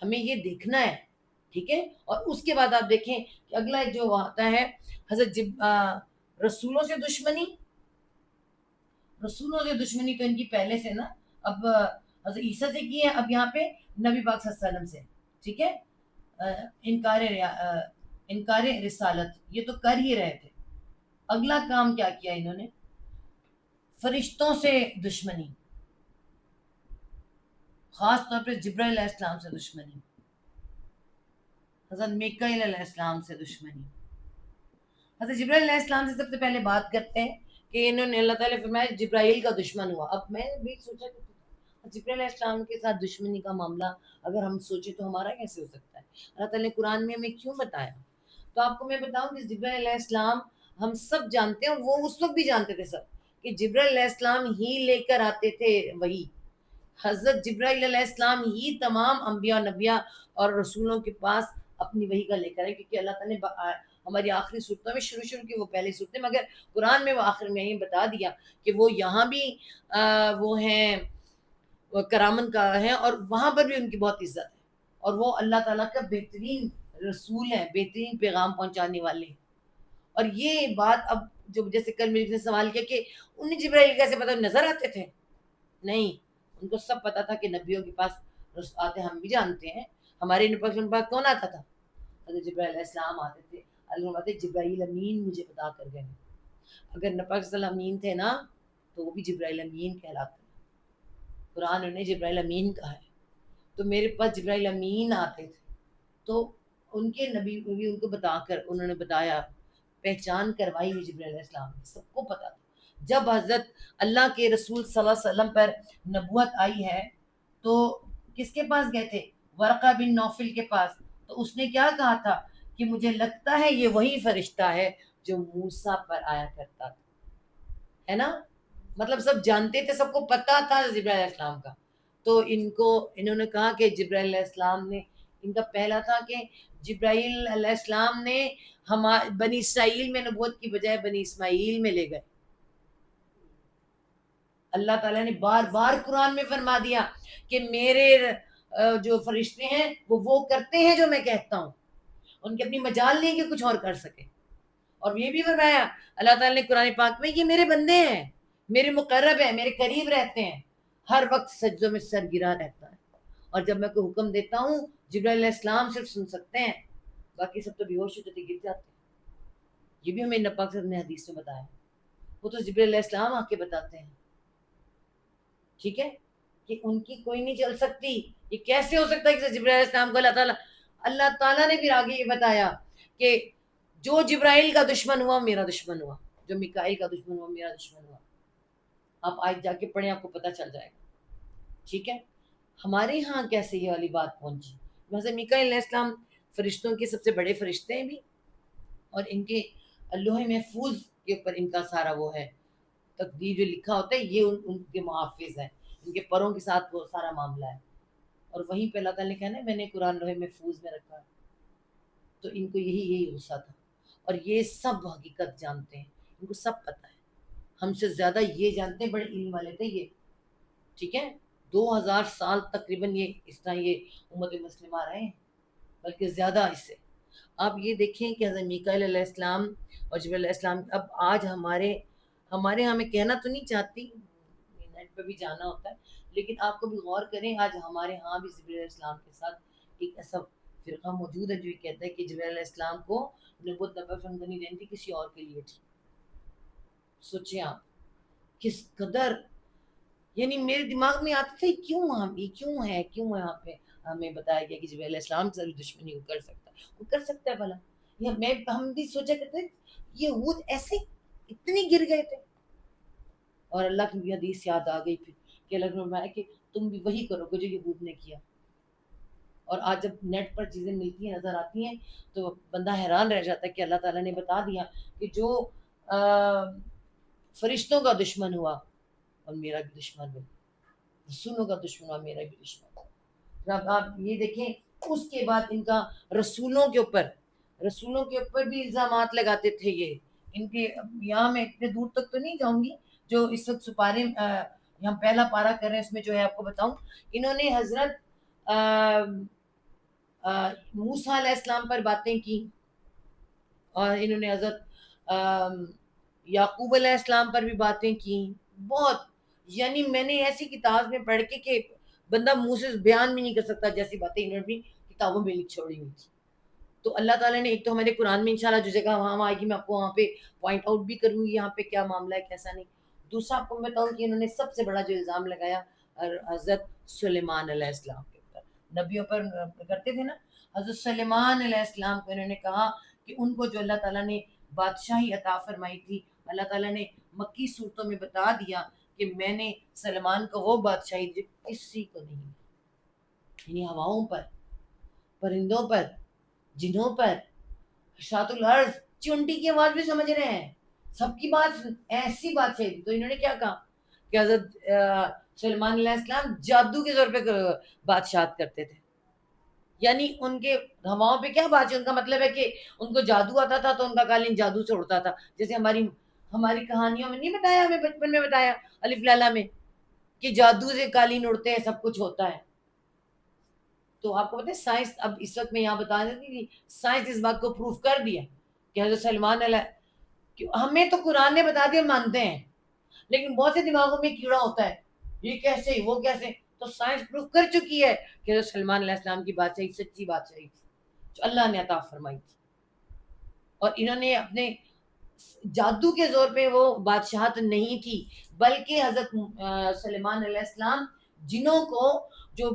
ہمیں یہ دیکھنا ہے، ٹھیک ہے؟ اور اس کے بعد آپ دیکھیں کہ اگلا جو آتا ہے حضرت رسولوں سے دشمنی، رسولوں سے دشمنی تو ان کی پہلے سے نا، اب حضرت عیسیٰ سے کی ہے، اب یہاں پہ نبی پاک صلی اللہ علیہ وسلم سے، ٹھیک ہے؟ انکار رسالت یہ تو کر ہی رہے تھے، اگلا کام کیا کیا انہوں نے؟ فرشتوں سے دشمنی، خاص طور پہ جبرائیل علیہ السلام سے دشمنی، حضرت میکائیل علیہ السلام سے دشمنی۔ حضرت جبرائیل علیہ السلام سے سب سے پہلے بات کرتے ہیں کہ انہوں نے اللہ تعالیٰ فرمایا جبرائیل کا دشمن ہوا۔ اب میں بھی سوچا کہ جبرائیل علیہ السلام کے ساتھ دشمنی کا معاملہ اگر ہم سوچیں تو ہمارا کیسے ہو سکتا ہے؟ اللہ تعالیٰ نے قرآن میں ہمیں کیوں بتایا؟ تو آپ کو میں بتاؤں کہ جبرائیل علیہ السلام ہم سب جانتے ہیں، وہ اس وقت بھی جانتے تھے سب کہ جبرائیل علیہ السلام ہی لے کر آتے تھے وہی، حضرت جبرائیل علیہ السلام ہی تمام انبیاء نبیاء اور رسولوں کے پاس اپنی وحی کا لے کر ہے، کیونکہ اللہ تعالیٰ نے ہماری آخری صورتوں میں شروع کی وہ پہلی صورتیں، مگر قرآن میں وہ آخر میں یہ بتا دیا کہ وہ یہاں بھی وہ ہیں، وہ کرامن کا ہے، اور وہاں پر بھی ان کی بہت عزت ہے، اور وہ اللہ تعالیٰ کا بہترین رسول ہے، بہترین پیغام پہنچانے والے ہیں۔ اور یہ بات اب جو جیسے کل میرے نے سوال کیا کہ انہیں جبرائیل کیسے پتا نظر آتے تھے؟ نہیں، ان کو سب پتا تھا کہ نبیوں کے پاس آتے، ہم بھی جانتے ہیں ہمارے نبی کے پاس کون آتا تھا؟ حضرت جبرائیل علیہ السلام آتے تھے، اللہ کہتے جبرائیل امین مجھے بتا کر گئے۔ اگر نبی صلی اللہ علیہ وسلم امین تھے نا تو وہ بھی جبرائیل امین کہلاتے ہیں، قرآن انہیں جبرائیل امین کہا ہے۔ تو میرے پاس جبرائیل امین آتے تھے، تو ان کے نبی بھی ان کو بتا کر انہوں نے بتایا، پہچان کروائی ہوئی جبرائیل علیہ السلام، سب کو پتا تھا جب حضرت اللہ کے رسول صلی اللہ علیہ وسلم پر نبوت آئی ہے تو کس کے پاس گئے تھے؟ ورقہ بن نوفل کے پاس. تو اس نے کیا کہا تھا کہ مجھے لگتا ہے یہ وہی فرشتہ ہے جو موسیٰ پر آیا کرتا تھا. ہے نا؟ مطلب سب جانتے تھے, سب کو پتا تھا جبرائیل علیہ السلام کا. تو انہوں نے کہا کہ جبرائیل علیہ السلام نے, ان کا پہلا تھا کہ جبرائیل علیہ السلام نے بنی اسرائیل میں نبوت کی بجائے بنی اسماعیل میں لے گئے. اللہ تعالیٰ نے بار بار قرآن میں فرما دیا کہ میرے جو فرشتے ہیں وہ کرتے ہیں جو میں کہتا ہوں, ان کی اپنی مجال نہیں کہ کچھ اور کر سکے. اور یہ بھی فرمایا اللہ تعالیٰ نے قرآن پاک میں, یہ میرے بندے ہیں, میرے مقرب ہیں, میرے قریب رہتے ہیں, ہر وقت سجدوں میں سر گرا رہتا ہے. اور جب میں کوئی حکم دیتا ہوں جبرائیل علیہ السلام صرف سن سکتے ہیں, باقی سب تو بے ہوش ہوتے گر جاتے ہیں. یہ بھی ہمیں نبی پاک صلی اللہ علیہ وسلم نے حدیث میں بتایا. وہ تو جبرائیل علیہ السلام آ کے بتاتے ہیں, ٹھیک ہے, کہ ان کی کوئی نہیں چل سکتی. یہ کیسے ہو سکتا ہے کہ جبرائیل علیہ السلام کو اللہ تعالیٰ نے پھر آگے یہ بتایا کہ جو جبرائیل کا دشمن ہوا میرا دشمن ہوا, جو میکائیل کا دشمن ہوا میرا دشمن ہوا. آپ آج جا کے پڑھیں, آپ کو پتہ چل جائے گا. ٹھیک ہے, ہمارے ہاں کیسے یہ والی بات پہنچی؟ مثلا میکائیل علیہ السلام فرشتوں کے سب سے بڑے فرشتے ہیں بھی, اور ان کے لوح محفوظ کے اوپر ان کا سارا وہ ہے تقدیر جو لکھا ہوتا ہے, یہ ان کے محافظ ہیں, ان کے پروں کے ساتھ وہ سارا معاملہ ہے. اور وہیں پہ اللہ تعالیٰ نے کہا نا میں نے قرآن لوح محفوظ میں رکھا. تو ان کو یہی غصہ تھا, اور یہ سب حقیقت جانتے ہیں, ان کو سب پتہ ہے, ہم سے زیادہ یہ جانتے ہیں, بڑے علم والے تھے یہ. ٹھیک ہے, 2000 سال تقریباً یہ اس طرح یہ امت مسلمہ رہے ہیں, بلکہ زیادہ اس سے. آپ یہ دیکھیں کہ حضرت میکائیل علیہ السلام اور جبرائیل علیہ السلام, اب آج ہمارے ہاں, میں کہنا تو نہیں چاہتی, نیٹ پہ بھی جانا ہوتا ہے, لیکن آپ کو بھی غور کریں, آج ہمارے ہاں بھی جبرائیل علیہ السلام کے ساتھ ایک ایسا فرقہ موجود ہے جو یہ کہتا ہے کہ جبرائیل علیہ السلام کو نبوت نہیں دینی تھی, کسی اور کے لیے تھی. سوچیں آپ کس قدر, یعنی میرے دماغ میں آتا تھا کیوں ہے یہاں پہ ہمیں بتایا گیا کہ جبرائیل علیہ السلام سے دشمنی وہ کر سکتا ہے بھلا. ہم بھی سوچا کرتے یہود ایسے اتنے گر گئے تھے, اور اللہ کی حدیث یاد آ گئی پھر کہ اللہ نے فرمایا کہ تم بھی وہی کرو گے جو یہود نے کیا. اور آج جب نیٹ پر چیزیں ملتی ہیں, نظر آتی ہیں, تو بندہ حیران رہ جاتا ہے کہ اللہ تعالیٰ نے بتا دیا کہ جو فرشتوں کا دشمن ہوا اور میرا بھی دشمن ہوا, رسولوں کا دشمن ہوا میرا بھی دشمن ہوا. آپ یہ دیکھیں, اس کے بعد ان کا رسولوں کے اوپر بھی الزامات لگاتے تھے. یہ ان کے یہاں میں اتنے دور تک تو نہیں جاؤں گی, جو اس وقت سپارے ہم پہلا پارا کر رہے ہیں اس میں جو ہے آپ کو بتاؤں, انہوں نے حضرت موسیٰ علیہ السلام پر باتیں کی, اور انہوں نے حضرت یعقوب علیہ السلام پر بھی باتیں کی. بہت, یعنی میں نے ایسی کتاب میں پڑھ کے کہ بندہ منہ سے بیان بھی نہیں کر سکتا جیسی باتیں انہوں نے بھی کتابوں میں لکھ چھوڑی ہوئی تھی. تو اللہ تعالیٰ نے ایک تو ہمارے قرآن میں انشاءاللہ جو جگہ وہاں آئے گی میں آپ کو وہاں پہ پوائنٹ آؤٹ بھی کروں گی یہاں پہ کیا معاملہ ہے کیسا نہیں. دوسرا آپ کو میں بتاؤں کہ انہوں نے سب سے بڑا جو الزام لگایا حضرت سلیمان علیہ السلام کے اوپر, نبیوں پر کرتے تھے نا. حضرت سلیمان علیہ السلام کو انہوں نے کہا کہ ان کو جو اللہ تعالیٰ نے بادشاہی عطا فرمائی تھی, اللہ تعالیٰ نے مکی صورتوں میں بتا دیا کہ میں نے سلیمان کو وہ بادشاہی جو کسی کو نہیں, یعنی ہواؤں پر, پرندوں پر, جنوں پر, حشرات الارض, چونٹی کی آواز بھی سمجھ رہے ہیں, سب کی بات ایسی بادشاہی تھی. تو انہوں نے کیا کہا کہ حضرت سلیمان علیہ السلام جادو کے زور پہ بادشاہت کرتے تھے. یعنی ان کے ہواؤں پہ کیا بات ہے, ان کا مطلب ہے کہ ان کو جادو آتا تھا تو ان کا قالین جادو سے اڑتا تھا, جیسے ہماری کہانیوں میں نہیں بتایا, ہمیں بچپن میں بتایا الف لالا میں کہ جادو سے قالین اڑتے ہیں, سب کچھ ہوتا ہے. تو آپ کو پتہ ہے سائنس, اب اس وقت میں یہاں بتا دیتی کہ سائنس اس بات کو پروف کر دیا کہ حضرت سلیمان علیہ, ہمیں تو قرآن نے بتا دیا مانتے ہیں, لیکن بہت سے دماغوں میں کیڑا ہوتا ہے یہ کیسے وہ کیسے. تو سائنس پروف کر چکی ہے کہ حضرت سلیمان علیہ السلام کی بادشاہی سچی بادشاہی تھی جو اللہ نے عطا فرمائی تھی, اور انہوں نے اپنے جادو کے زور پہ وہ بادشاہت نہیں تھی, بلکہ حضرت سلیمان علیہ السلام جنوں کو جو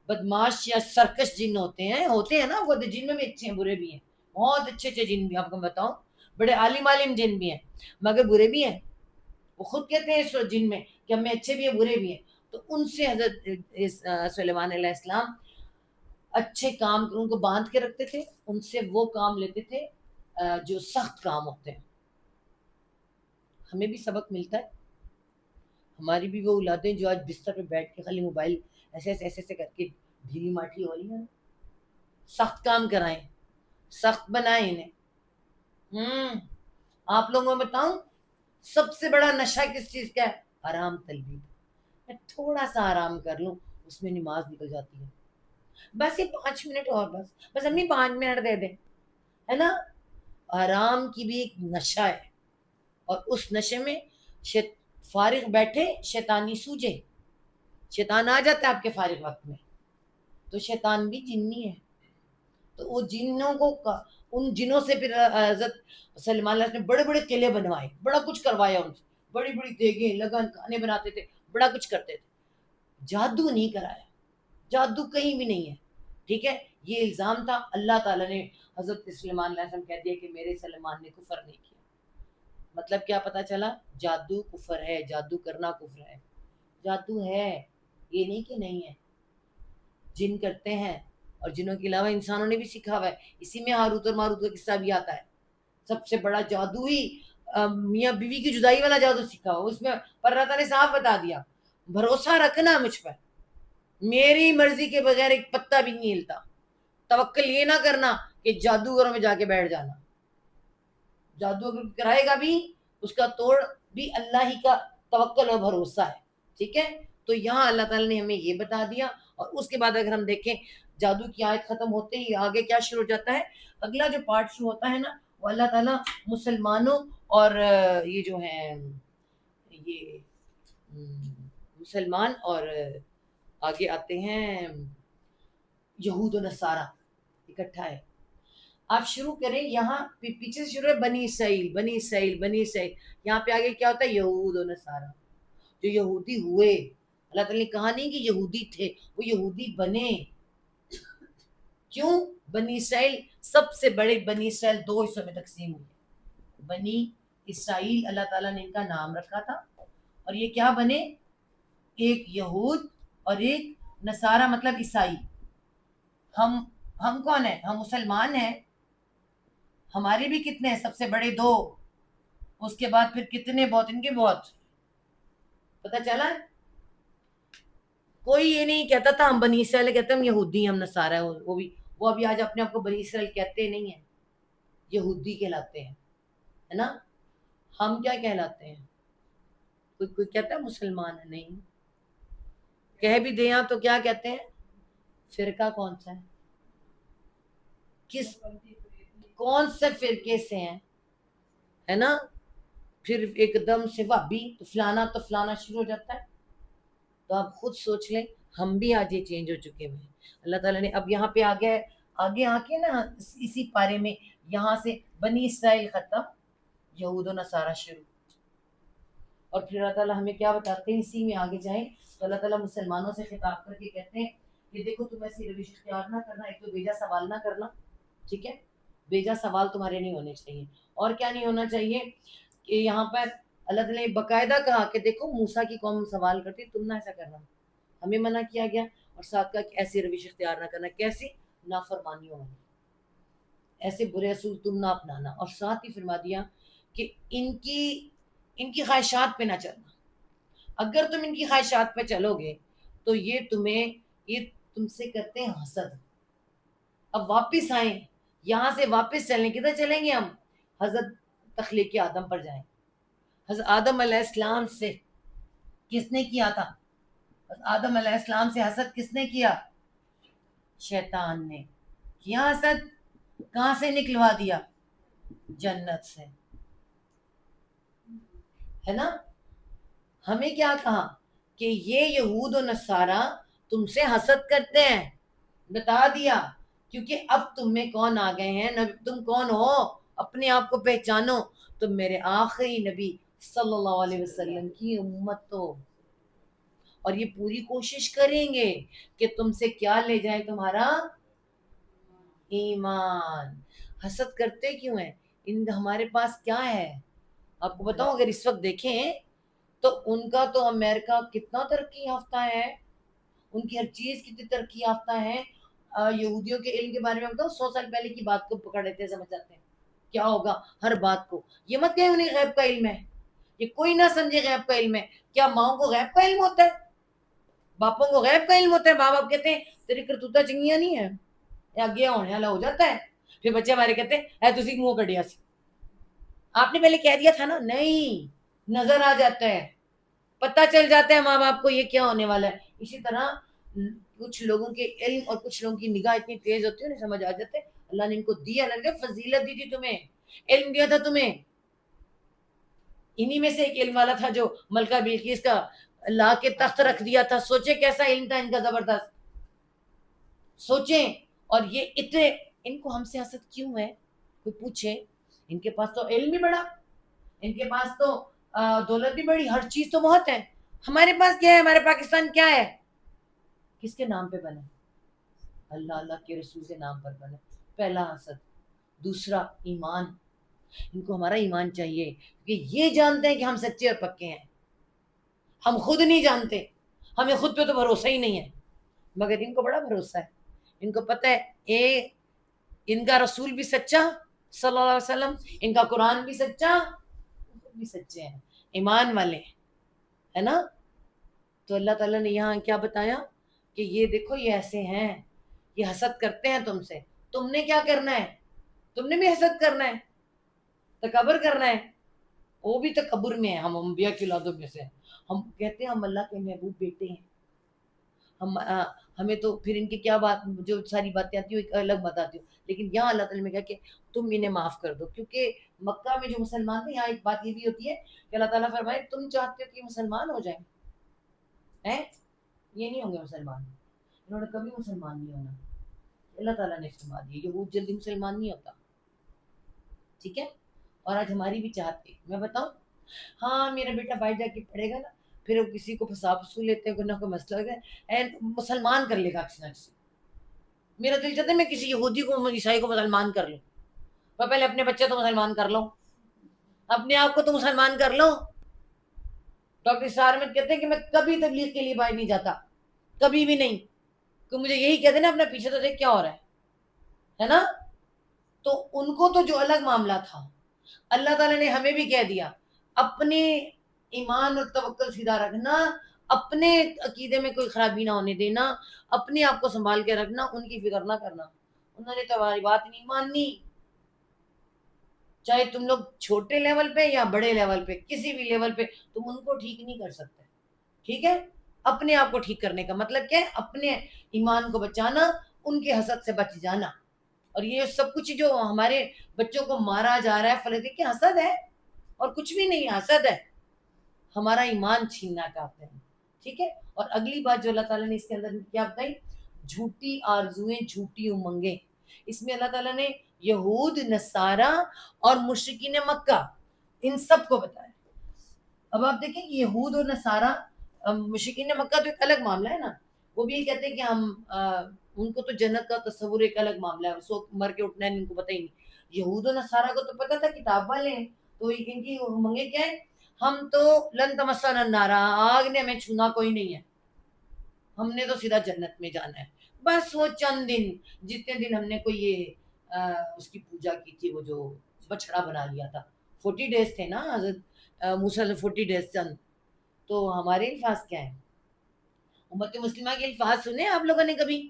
بدماش یا سرکش جن ہوتے ہیں نا, وہ جن میں بھی اچھے ہیں برے بھی ہیں, بہت اچھے جن بھی آپ کو بتاؤں, بڑے عالم جن بھی ہیں مگر برے بھی ہیں. وہ خود کہتے ہیں اس جن میں کہ ہم میں اچھے بھی ہیں برے بھی ہیں. تو ان سے حضرت سلیمان علیہ السلام اچھے کام ان کو باندھ کے رکھتے تھے، ان سے وہ کام لیتے تھے جو سخت کام ہوتے ہیں. ہمیں بھی سبق ملتا ہے. ہماری بھی وہ اولادیں جو آج بستر پہ بیٹھ کے خالی موبائل ایسے ایسے ایسے کر کے ڈھیلی ماٹھی ہو رہی ہیں. سخت کام کرائیں، سخت بنائیں انہیں. آپ لوگوں میں بتاؤں سب سے بڑا نشہ کس چیز کا ہے؟ آرام طلبی. میں تھوڑا سا آرام کر لوں اس میں نماز نکل جاتی ہے. بس یہ 5 منٹ اور بس امی 5 منٹ دے دیں، ہے نا. آرام کی بھی ایک نشہ ہے، اور اس نشے میں فارغ بیٹھے شیطانی سوجے. شیطان آ جاتا ہے آپ کے فارغ وقت میں، تو شیطان بھی جنی ہے. تو وہ جنوں کو ان جنوں سے پھر حضرت سلیمان علیہ نے بڑے بڑے قلعے بنوائے، بڑا کچھ کروایا ان سے، بڑی بڑی دیگیں لگن کھانے بناتے تھے، بڑا کچھ کرتے تھے. جادو نہیں کرایا، جادو کہیں بھی نہیں ہے. ٹھیک ہے، یہ الزام تھا. اللہ تعالیٰ نے حضرت سلیمان علیہ السلام کہہ دیا کہ میرے سلیمان نے کفر نہیں کیا. مطلب کیا پتا چلا؟ جادو کفر ہے، جادو کرنا کفر ہے. جادو ہے، یہ نہیں کہ نہیں ہے. جن کرتے ہیں، اور جنوں کے علاوہ انسانوں نے بھی سیکھا ہوا ہے. اسی میں ہاروت اور ماروت کا قصہ بھی آتا ہے. سب سے بڑا جادو ہی میاں بیوی کی جدائی والا جادو سیکھا ہوا. اس میں پر اللہ تعالیٰ نے صاف بتا دیا بھروسہ رکھنا مجھ پر، میری مرضی کے بغیر ایک پتا بھی نہیں ہلتا. توکل یہ نہ کرنا کہ جادوگروں میں جا کے بیٹھ جانا. جادو اگر کرائے گا بھی اس کا توڑ بھی اللہ ہی کا توکل اور بھروسہ ہے. ٹھیک ہے، تو یہاں اللہ تعالیٰ نے ہمیں یہ بتا دیا. اور اس کے بعد اگر ہم دیکھیں جادو کی آیت ختم ہوتے ہی آگے کیا شروع ہو جاتا ہے؟ اگلا جو پارٹ شروع ہوتا ہے نا، وہ اللہ تعالیٰ مسلمانوں اور یہ جو ہیں یہ مسلمان اور آگے آتے ہیں یہود و نصارہ اکٹھا ہے. آپ شروع کریں یہاں پیچھے سے شروع ہے بنی اسرائیل بنی اسرائیل بنی اسرائیل. یہاں پہ آگے کیا ہوتا ہے؟ یہود و نصارہ. جو یہودی ہوئے، اللہ تعالیٰ نے کہا نہیں کہ یہودی تھے، وہ یہودی بنے. کیوں؟ بنی اسرائیل سب سے بڑے بنی اسرائیل 2 حصوں میں تقسیم ہوئے. بنی اسرائیل اللہ تعالیٰ نے ان کا نام رکھا تھا، اور یہ کیا بنے؟ ایک یہود اور ایک نصارہ، مطلب عیسائی. ہم کون ہیں؟ ہم مسلمان ہیں. ہمارے بھی کتنے ہیں؟ سب سے بڑے 2. اس کے بعد پھر کتنے بہت ان کے بہت. پتہ چلا؟ کوئی یہ نہیں کہتا تھا ہم بنی اسرائیل، کہتے ہم یہودی، ہم نصارہ. وہ ابھی آج اپنے آپ کو بنی اسرائیل کہتے نہیں ہیں، یہودی کہلاتے ہیں، ہے نا. ہم کیا کہلاتے ہیں؟ کوئی کہتا ہے مسلمان ہے؟ نہیں. کہہ بھی دیں تو کیا کہتے ہیں؟ فرقہ کون سا ہے؟ کون سے فرقے سے ہیں، ہے نا. پھر ایک دم سے وہابی تو فلانا شروع ہو جاتا ہے. تو آپ خود سوچ لیں ہم بھی آج یہ چینج ہو چکے ہیں. اللہ تعالیٰ نے اب یہاں پہ آگے آ کے نا اسی پارے میں یہاں سے بنی اسرائیل ختم، یہود و نصارہ شروع. اور پھر اللہ تعالیٰ ہمیں کیا بتاتے ہیں؟ اسی میں آگے جائیں تو اللہ تعالیٰ مسلمانوں سے خطاب کر کے کہتے ہیں کہ دیکھو تم ایسی روش اختیار نہ کرنا. ایک تو بیجا سوال نہ کرنا. ٹھیک ہے، بیجا سوال تمہارے نہیں ہونے چاہیے. اور کیا نہیں ہونا چاہیے کہ یہاں پر اللہ تعالیٰ نے باقاعدہ کہا کہ دیکھو موسیٰ کی قوم سوال کرتی، تم نہ ایسا کرنا. ہمیں منع کیا گیا. اور ساتھ کہا کہ ایسی روش اختیار نہ کرنا. کیسی؟ نافرمانیوں والی. ایسے برے اصول تم نہ اپنانا. اور ساتھ ہی فرما دیا کہ ان کی خواہشات پہ نہ چلنا. اگر تم ان کی خواہشات پہ چلو گے تو یہ تم سے کرتے ہیں حسد. اب واپس آئیں، یہاں سے واپس چلیں. کدھر چلیں گے ہم؟ حضرت تخلیق آدم پر جائیں. حضرت آدم علیہ السلام سے کس نے کیا تھا؟ آدم علیہ السلام سے حسد کس نے کیا؟ شیطان نے کیا. حسد کہاں سے نکلوا دیا؟ جنت سے، ہے نا. ہمیں کیا کہا کہ یہ یہود و نصارہ تم سے حسد کرتے ہیں. بتا دیا کیونکہ اب تم میں کون آ گئے ہیں. تم کون ہو؟ اپنے آپ کو پہچانو. تم میرے آخری نبی صلی اللہ علیہ وسلم کی امت ہو. اور یہ پوری کوشش کریں گے کہ تم سے کیا لے جائیں؟ تمہارا ایمان. حسد کرتے کیوں ہیں؟ ہمارے پاس کیا ہے؟ آپ کو بتاؤں، اگر اس وقت دیکھیں تو ان کا تو امریکہ کتنا ترقی یافتہ ہے، ان کی ہر چیز کتنی ترقی یافتہ ہے. یہودیوں کے علم کے بارے میں بتاؤ، 100 سال پہلے کی بات کو پکڑ لیتے ہیں، سمجھ جاتے ہیں کیا ہوگا ہر بات کو. یہ مت کہ انہیں غیب کا علم ہے، یہ کوئی نہ سمجھے غیب کا علم ہے. کیا ماؤں کو غیب کا علم ہوتا ہے؟ باپوں کو غیب کا علم ہوتا ہے؟ ماں باپ کہتے ہیں تیری کرتوتا چنگیاں نہیں ہے یا گیا ہونے والا ہو جاتا ہے. پھر بچے ہمارے کہتے ہیں اے تسی منہ کڈیا سی، آپ نے پہلے کہہ دیا تھا نا. نہیں، نظر آ جاتا ہے، پتہ چل جاتا ہے ماں باپ کو یہ کیا ہونے والا ہے. اسی طرح کچھ لوگوں کے علم اور کچھ لوگوں کی نگاہ اتنی تیز ہوتی ہے، انہیں سمجھ آ جاتے ہیں اللہ نے ان کو دیا، اللہ نے فضیلت دی تھی تمہیں، علم دیا تھا تمہیں. انہی میں سے ایک علم والا تھا جو ملکہ بلقیس کا لا کے تخت رکھ دیا تھا. سوچیں کیسا علم تھا ان کا زبردست، سوچیں. اور یہ اتنے، ان کو ہم سے حسد کیوں ہے؟ کوئی پوچھے؟ ان کے پاس تو علم بھی بڑا، ان کے پاس تو دولت بھی بڑی، ہر چیز تو بہت ہے. ہمارے پاس کیا ہے؟ ہمارے پاکستان کیا ہے؟ کس کے نام پہ بنے؟ اللہ اللہ کے رسول کے نام پر بنے. پہلا حسد. دوسرا ایمان. ان کو ہمارا ایمان چاہیے کیونکہ یہ جانتے ہیں کہ ہم سچے اور پکے ہیں. ہم خود نہیں جانتے، ہمیں خود پہ تو بھروسہ ہی نہیں ہے، مگر ان کو بڑا بھروسہ ہے. ان کو پتہ ہے ان کا رسول بھی سچا صلی اللہ علیہ وسلم، ان کا قرآن بھی سچا، خود بھی سچے ہیں، ایمان والے ہے نا. تو اللہ تعالیٰ نے یہاں کیا بتایا کہ یہ دیکھو یہ ایسے ہیں، یہ حسد کرتے ہیں تم سے. تم نے کیا کرنا ہے؟ تم نے بھی حسد کرنا ہے، تکبر کرنا ہے. وہ بھی تکبر میں ہے. ہم انبیاء کی اولادوں میں سے ہم کہتے ہیں ہم اللہ کے محبوب بیٹے ہیں. ہمیں تو پھر ان کی کیا بات، جو ساری باتیں آتی ہیں ایک الگ بتاتی ہوں. لیکن یہاں اللہ تعالیٰ نے کہا کہ تم انہیں معاف کر دو، کیونکہ مکہ میں جو مسلمان تھے، یہاں ایک بات یہ بھی ہوتی ہے کہ اللہ تعالیٰ فرمائے تم چاہتے ہو کہ مسلمان ہو جائیں، ہیں یہ نہیں ہوں گے مسلمان، انہوں نے کبھی مسلمان نہیں ہونا. اللہ تعالیٰ نے فرما دیا یہود جلدی مسلمان نہیں ہوتا. ٹھیک ہے. اور آج ہماری بھی چاہتے، میں بتاؤں، ہاں میرا بیٹا باہر جا کے پڑھے گا نا، پھر وہ کسی کو پھنسا پھسو لیتے ہیں، کوئی نہ کوئی مسئلہ ہو گیا مسلمان کر لے گا کسی نہ کسی. میرا دل چاہتا ہے میں کسی یہودی کو عیسائی کو مسلمان کر لوں. اور پہلے اپنے بچے تو مسلمان کر لو، اپنے آپ کو تو مسلمان کر لو. ڈاکٹر اسرار احمد کہتے ہیں کہ میں کبھی تبلیغ کے لیے باہر نہیں جاتا، کبھی بھی نہیں، کہ مجھے یہی کہتے نا اپنا پیچھے تو دیکھ کیا ہو رہا ہے نا. تو ان کو تو جو الگ معاملہ تھا، اللہ تعالیٰ نے ہمیں بھی کہہ دیا اپنے ایمان اور توکل سیدھا رکھنا، اپنے عقیدے میں کوئی خرابی نہ ہونے دینا، اپنے آپ کو سنبھال کے رکھنا، ان کی فکر نہ کرنا. انہوں نے تمہاری بات نہیں ماننی، چاہے تم لوگ چھوٹے لیول پہ یا بڑے لیول پہ، کسی بھی لیول پہ تم ان کو ٹھیک نہیں کر سکتے. ٹھیک ہے. اپنے آپ کو ٹھیک کرنے کا مطلب کیا ہے؟ اپنے ایمان کو بچانا، ان کے حسد سے بچ جانا. اور یہ سب کچھ جو ہمارے بچوں کو مارا جا رہا ہے فلسطین کی حسد ہے، اور کچھ بھی نہیں، حسد ہے، ہمارا ایمان چھیننا چاہتے ہیں. ٹھیک ہے. اور اگلی بات جو اللہ تعالیٰ نے اس کے اندر کیا بتائی، جھوٹی آرزویں، جھوٹی امنگیں. اس میں اللہ تعالیٰ نے یہود، نصارہ اور مشرکین مکہ ان سب کو بتایا. اب آپ دیکھیں کہ یہود اور نصارہ، مشرکین مکہ تو ایک الگ معاملہ ہے نا، وہ بھی یہ کہتے ہیں کہ ہم ان کو تو جنت کا تصور ایک الگ معاملہ ہے، اس وقت مر کے اٹھنا ہے ان کو پتہ ہی نہیں. یہود و نصارہ کو تو پتہ تھا کتاب والے ہیں، تو ان کی امنگیں کیا ہے؟ ہم تو لن تمسنا النار، آگ نے ہمیں چھونا کوئی نہیں ہے، ہم نے تو سیدھا جنت میں جانا ہے. بس وہ چند دن، جتنے دن ہم نے کوئی یہ اس کی پوجا کی تھی، وہ جو بچڑا بنا لیا تھا، 40 ڈیز تھے نا حضرت موسیٰ 40 ڈیز چند. تو ہمارے الفاظ کیا ہیں؟ امت مسلمہ کے الفاظ سنے آپ لوگوں نے کبھی؟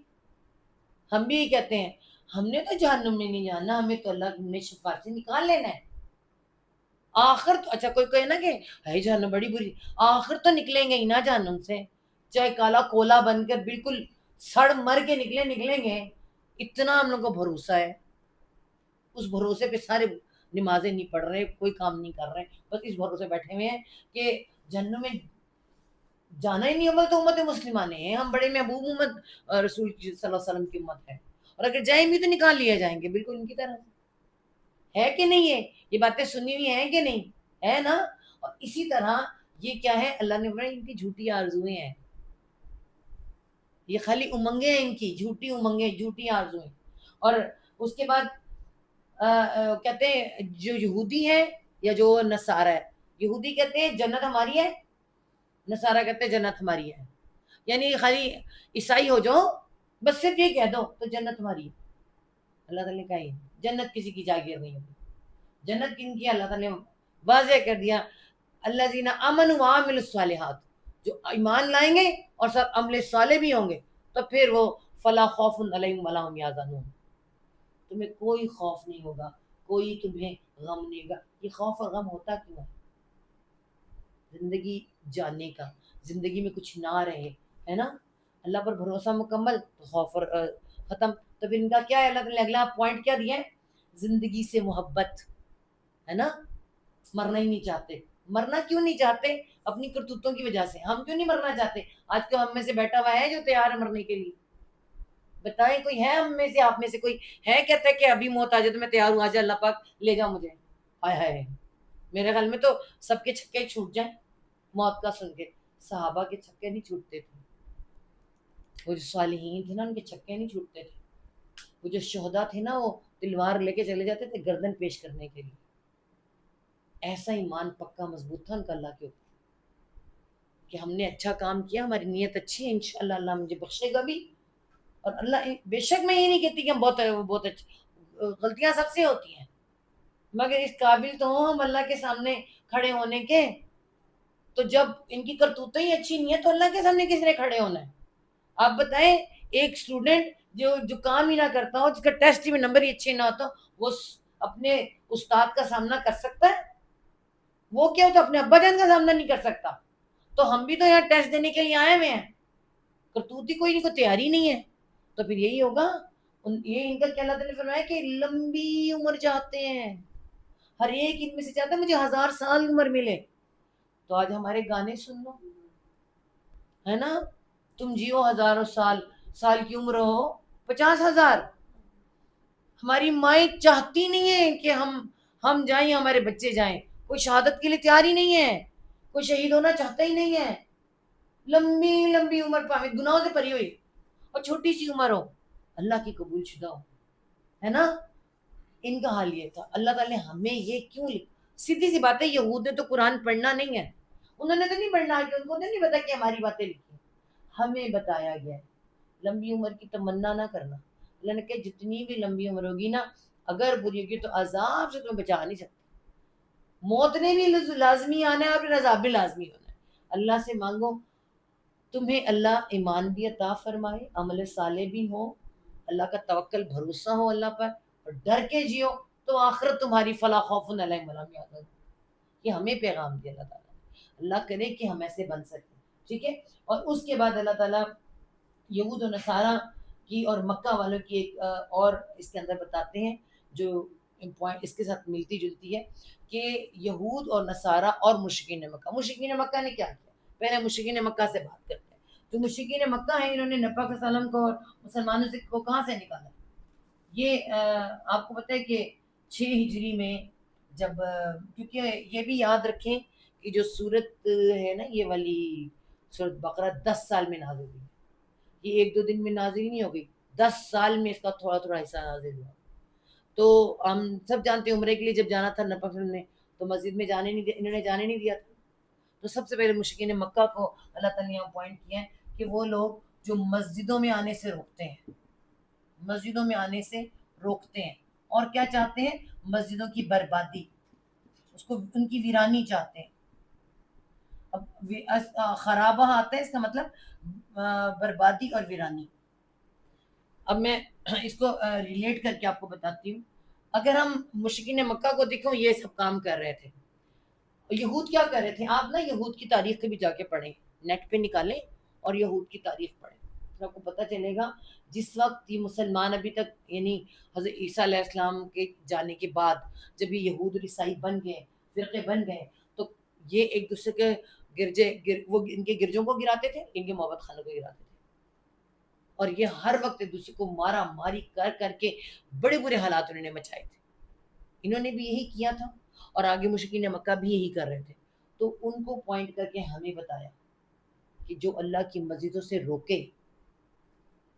ہم بھی یہ کہتے ہیں ہم نے تو جہنم میں نہیں جانا، ہمیں تو اللہ نے شفاعت سے نکال لینا ہے. آخر تو اچھا کوئی کہے نا کہ ہے جہنم بڑی بری، آخر تو نکلیں گے ہی نا جہنم سے، چاہے کالا کولا بن کر بالکل سڑ مر کے نکلیں گے. اتنا ہم لوگ کو بھروسہ ہے، اس بھروسے پہ سارے نمازیں نہیں پڑھ رہے، کوئی کام نہیں کر رہے، بس اس بھروسے بیٹھے ہوئے ہیں کہ جہنم میں جانا ہی نہیں ہوگا. تو امت مسلمہ نے، ہم بڑے محبوب امت رسول صلی اللہ علیہ وسلم کی امت ہے، اور اگر جائیں بھی تو نکال لیے جائیں گے بالکل ان کی طرح. ہے کہ نہیں ہے؟ یہ باتیں سنی ہوئی ہیں کہ نہیں ہے نا. اور اسی طرح یہ کیا ہے؟ اللہ نے فرمایا ان کی جھوٹی آرزویں ہیں، یہ خالی امنگیں ہیں ان کی، جھوٹی امنگیں، جھوٹی آرزویں. اور اس کے بعد کہتے ہیں جو یہودی ہیں یا جو نصارہ ہے، یہودی کہتے ہیں جنت ہماری ہے، نصارہ کہتے ہیں جنت ہماری ہے، یعنی خالی عیسائی ہو جاؤ بس صرف یہ کہہ دو تو جنت ہماری ہے. اللہ تعالیٰ نے کہا یہ جنت کسی کی جاگیر نہیں ہوگی. جنت کن کی؟ اللہ تعالیٰ نے واضح کر دیا الذین آمنوا وعملوا الصالحات، جو ایمان لائیں گے اور ساتھ عمل صالح بھی ہوں گے تو پھر وہ فلا خوف علیہم ولا هم یحزنون، تمہیں کوئی خوف نہیں ہوگا، کوئی تمہیں غم نہیں ہوگا. یہ خوف اور غم ہوتا کیوں ہے؟ زندگی جاننے کا، زندگی میں کچھ نہ رہے، ہے نا، اللہ پر بھروسہ مکمل تو خوف اور ختم. تو پھر ان کا کیا ہے؟ اللہ تعالیٰ نے اگلا پوائنٹ کیا دیا ہے؟ زندگی سے محبت، ہے نا، مرنا ہی نہیں چاہتے. مرنا کیوں نہیں چاہتے؟ اپنی کرتوتوں کی وجہ سے. ہم کیوں نہیں مرنا چاہتے؟ آج تو ہم میں سے بیٹھا ہوا ہے جو تیار ہے مرنے کے لیے. بتائیں کوئی ہے ہم میں سے، آپ میں سے کوئی ہے کہتا ہے کہ ابھی موت آ جائے تو میں تیار ہوں، آج اللہ پاک لے جا مجھے؟ ہائے ہائے، میرے خیال میں تو سب کے چھکے ہی چھوٹ جائیں موت کا سن کے. صحابہ کے چھکے نہیں چھوٹتے تھے، وہ جو صالحین تھے نا ان کے چھکے نہیں چھوٹتے تھے. وہ جو شہداء تھے نا وہ تلوار لے کے چلے جاتے تھے گردن پیش کرنے کے لیے. ایسا ایمان پکا مضبوط تھا ان کا اللہ کے اوپر کہ ہم نے اچھا کام کیا، ہماری نیت اچھی ہے، انشاءاللہ اللہ مجھے بخشے گا بھی. اور اللہ بے شک میں یہ نہیں کہتی کہ ہم بہت اچھے، غلطیاں سب سے ہوتی ہیں، مگر اس قابل تو ہوں ہم اللہ کے سامنے کھڑے ہونے کے. تو جب ان کی کرتوتیں ہی اچھی نہیں ہے تو اللہ کے سامنے کس نے کھڑے ہونا ہے؟ آپ بتائیں ایک اسٹوڈنٹ جو کام ہی نہ کرتا ہو، جس کا ٹیسٹ میں نمبر ہی اچھے نہ ہوتا، وہ اپنے استاد کا سامنا کر سکتا ہے؟ وہ کیا ہوتا اپنے ابا جان کا سامنا نہیں کر سکتا؟ تو ہم بھی تو یہاں ٹیسٹ دینے کے لیے آئے ہوئے ہیں، کرتوت ہی کوئی تیاری نہیں ہے. تو پھر یہی ہوگا. یہ ان کا کیا اللہ تعالیٰ نے فرمایا کہ لمبی عمر چاہتے ہیں، ہر ایک ان میں سے چاہتا ہے مجھے 1000 سال عمر ملے. تو آج ہمارے گانے سن لو، ہے نا، تم جیو 1000 سال، سال کی عمر ہو 50,000. ہماری مائیں چاہتی نہیں ہے کہ ہم جائیں، ہمارے بچے جائیں. کوئی شہادت کے لیے تیار ہی نہیں ہے، کوئی شہید ہونا چاہتا ہی نہیں ہے. لمبی لمبی عمر پاوے گناہوں سے پری ہوئی اور چھوٹی سی عمر ہو، اللہ کی قبول شدہ ہو، ہے نا. ان کا حال یہ تھا. اللہ تعالیٰ نے ہمیں یہ کیوں سیدھی سی بات ہے، یہود نے تو قرآن پڑھنا نہیں ہے، انہوں نے تو نہیں پڑھنا کہ ان کو تو نہیں پتا کہ ہماری باتیں لکھی. ہمیں بتایا گیا ہے لمبی عمر کی تمنا نہ کرنا. اللہ نے کہا جتنی بھی لمبی عمر ہوگی نا، اگر بری ہوگی تو عذاب سے تمہیں بچا نہیں سکتے. موت نے بھی لازمی آنا ہے اور پھر عذاب بھی لازمی ہونا ہے. اللہ سے مانگو تمہیں اللہ ایمان بھی عطا فرمائے، عمل صالح بھی ہو، اللہ کا توکل بھروسہ ہو اللہ پر، اور ڈر کے جیو تو آخرت تمہاری فلا خوف علیہم ولا هم يحزنون. یہ ہمیں پیغام دیا اللہ تعالیٰ نے. اللہ کرے کہ ہم ایسے بن سکیں. ٹھیک ہے. اور اس کے بعد اللہ تعالیٰ یہود و نصارہ کی اور مکہ والوں کی ایک اور اس کے اندر بتاتے ہیں جو پوائنٹ اس کے ساتھ ملتی جلتی ہے کہ یہود اور نصارہ اور مشرکین مکہ نے کیا کیا. پہلے مشرکین مکہ سے بات کرتے ہیں. تو مشرکین مکہ ہیں، انہوں نے نبی صلی اللہ علیہ وسلم کو اور مسلمانوں سے کو کہاں سے نکالا؟ یہ آپ کو پتہ ہے کہ 6 ہجری میں جب کیونکہ یہ بھی یاد رکھیں کہ جو صورت ہے نا یہ والی سورۃ بقرہ 10 سال میں نازل ہوئی. یہ 1-2 دن میں نازل نہیں ہو گئی، 10 سال میں اس کا تھوڑا تھوڑا حصہ نازل ہوا. تو ہم سب جانتے ہیں عمرے کے لیے جب جانا تھا نبی صلی اللہ علیہ وسلم نے تو مسجد میں جانے نہیں دیا، انہوں نے جانے نہیں دیا تھا. تو سب سے پہلے مشرکین مکہ کو اللہ تعالیٰ نے یہاں پوائنٹ کیا ہے کہ وہ لوگ جو مسجدوں میں آنے سے روکتے ہیں، مسجدوں میں آنے سے روکتے ہیں اور کیا چاہتے ہیں؟ مسجدوں کی بربادی، اس کو ان کی ویرانی چاہتے ہیں. اب خرابہ آتا ہے اس کا مطلب بربادی اور ویرانی. اب میں اس کو ریلیٹ کر کے آپ کو بتاتی ہوں. اگر ہم مشرکین مکہ کو دیکھو یہ سب کام کر رہے تھے. یہود کیا کر رہے تھے؟ آپ نا یہود کی تاریخ بھی جا کے پڑھیں، نیٹ پہ نکالیں اور یہود کی تاریخ پڑھیں تو آپ کو پتہ چلے گا. جس وقت یہ مسلمان ابھی تک یعنی حضرت عیسیٰ علیہ السلام کے جانے کے بعد جب یہ یہود اور عیسائی بن گئے، فرقے بن گئے، تو یہ ایک دوسرے کے وہ ان کے گرجوں کو گراتے تھے، ان کے محبت خانوں کو گراتے تھے. اور یہ ہر وقت ایک دوسرے کو مارا ماری کر کر کے بڑے برے حالات انہوں نے مچائے تھے. انہوں نے بھی یہی کیا تھا اور آگے مشرکین مکہ بھی یہی کر رہے تھے. تو ان کو پوائنٹ کر کے ہمیں بتایا کہ جو اللہ کی مسجدوں سے روکے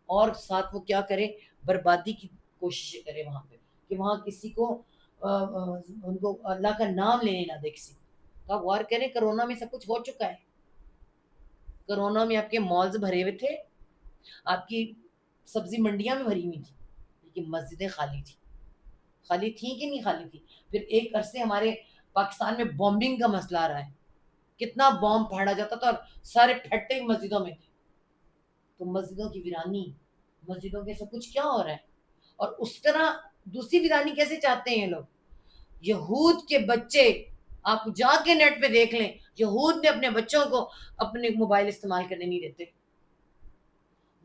اور ساتھ وہ کیا کرے؟ بربادی کی کوشش کرے وہاں پہ، کہ وہاں کسی کو ان کو اللہ کا نام لینے نہ دے کسی کو. تو آپ غور کریں کرونا میں سب کچھ ہو چکا ہے. کورونا میں آپ کے مالز بھرے ہوئے تھے, آپ کی سبزی منڈیاں میں بھری ہوئی تھی, لیکن مسجدیں خالی تھی. خالی تھیں کہ نہیں خالی تھی؟ پھر ایک عرصے ہمارے پاکستان میں بومبنگ کا مسئلہ آ رہا ہے, کتنا بومب پھاڑا جاتا تھا اور سارے پھٹے مسجدوں میں تھے. تو مسجدوں کی ویرانی, مسجدوں کے سب کچھ کیا ہو رہا ہے. اور اس طرح دوسری ویرانی کیسے چاہتے ہیں یہ لوگ؟ یہود کے بچے, آپ جا کے نیٹ پہ دیکھ لیں, یہود نے اپنے بچوں کو اپنے موبائل استعمال کرنے نہیں دیتے.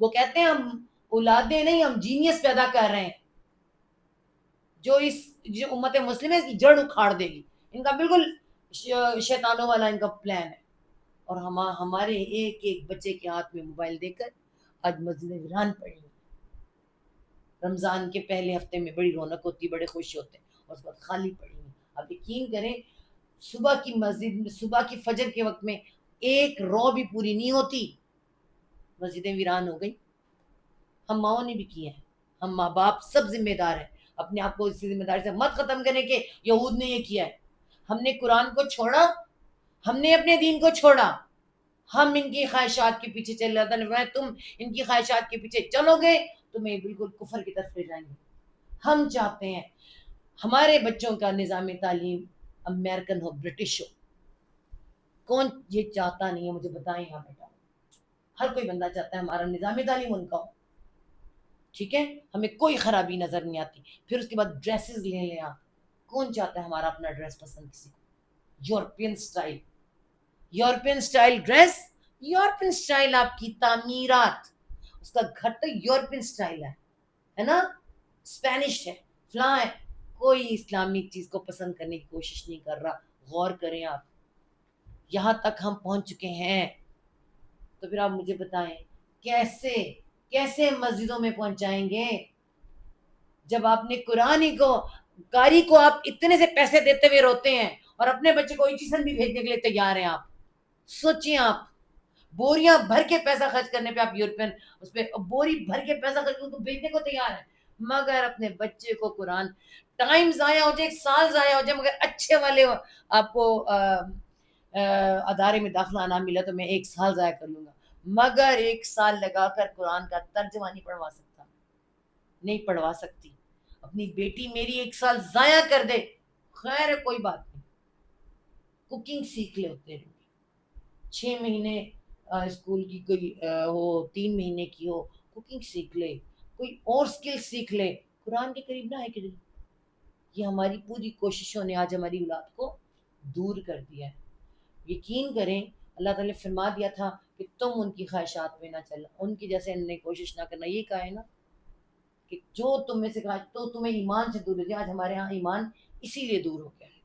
وہ کہتے ہیں ہم اولادیں نہیں, ہم جینیس پیدا کر رہے ہیں جو امت مسلم ہے اس کی جڑ اکھاڑ دے گی. ان کا بالکل شیطانوں والا ان کا پلان ہے. اور ہمارے ایک ایک بچے کے ہاتھ میں موبائل دے کر آج مسجدیں ویران پڑی ہیں. رمضان کے پہلے ہفتے میں بڑی رونق ہوتی, بڑے خوش ہوتے ہیں, اور اس کے بعد خالی پڑی ہیں. آپ یقین کریں صبح کی مسجد, صبح کی فجر کے وقت میں ایک رو بھی پوری نہیں ہوتی, مسجدیں ویران ہو گئی. ہم ماؤں نے بھی کیا ہے, ہم ماں باپ سب ذمہ دار ہیں. اپنے آپ کو اسی ذمہ داری سے مت ختم کریں کہ یہود نے یہ کیا ہے. ہم نے قرآن کو چھوڑا, ہم نے اپنے دین کو چھوڑا, ہم ان کی خواہشات کے پیچھے چل رہا تھا. تم ان کی خواہشات کے پیچھے چلو گے تمہیں بالکل کفر کی طرف لے جائیں گے. ہم چاہتے ہیں ہمارے بچوں کا نظام تعلیم امریکن ہو, برٹش ہو. کون یہ چاہتا نہیں ہے؟ مجھے بتائیں یہاں بیٹا. ہر کوئی بندہ چاہتا ہے ہمارا نظام تعلیم ان کا ہو. ٹھیک ہے, ہمیں کوئی خرابی نظر نہیں آتی. پھر اس کے بعد ڈریسز لے لیں آپ. کون چاہتا ہے ہمارا اپنا ڈریس پسند کسی کو؟ European style, European style dress, European style آپ کی تعمیرات, اس کا گھر تو یورپین سٹائل ہے نا, اسپینش ہے, فلاں ہے. کوئی اسلامی چیز کو پسند کرنے کی کوشش نہیں کر رہا. غور کریں آپ, یہاں تک ہم پہنچ چکے ہیں. تو پھر آپ مجھے بتائیں کیسے مسجدوں میں پہنچائیں گے جب آپ نے قرآن کو قاری کو آپ اتنے سے پیسے دیتے ہوئے روتے ہیں اور اپنے بچے کو ایجوکیشن بھی بھیجنے کے لیے تیار ہیں. آپ سوچیں, آپ بوریاں بھر کے پیسہ خرچ کرنے پہ, آپ یورپین اس پہ بوری بھر کے پیسہ خرچ کو بھیجنے کو تیار ہیں, مگر اپنے بچے کو قرآن ٹائم ضائع ہو جائے, ایک سال ضائع ہو جائے, مگر اچھے والے آپ کو ادارے میں داخلہ نہ ملا تو میں 1 سال ضائع کر لوں گا, مگر 1 سال لگا کر قرآن کا ترجمہ نہیں پڑھوا سکتا, نہیں پڑھوا سکتی. اپنی بیٹی میری 1 سال ضائع کر دے, خیر ہے کوئی بات نہیں, کوکنگ سیکھ لے ہوتے ہیں. 6 مہینے اسکول کی کوئی ہو, 3 مہینے کی ہو, کوکنگ سیکھ لے, کوئی اور سکل سیکھ لے, قرآن کے قریب نہ ہے کہ یہ ہماری پوری کوششوں نے آج ہماری اولاد کو دور کر دیا ہے. یقین کریں اللہ تعالیٰ نے فرما دیا تھا کہ تم ان کی خواہشات میں نہ چلنا, ان کی جیسے ان نے کوشش نہ کرنا. یہ کہا ہے نا کہ جو تم میں سے کہا تو تمہیں ایمان سے دور ہو جائے. آج ہمارے ہاں ایمان اسی لیے دور ہو گیا ہے.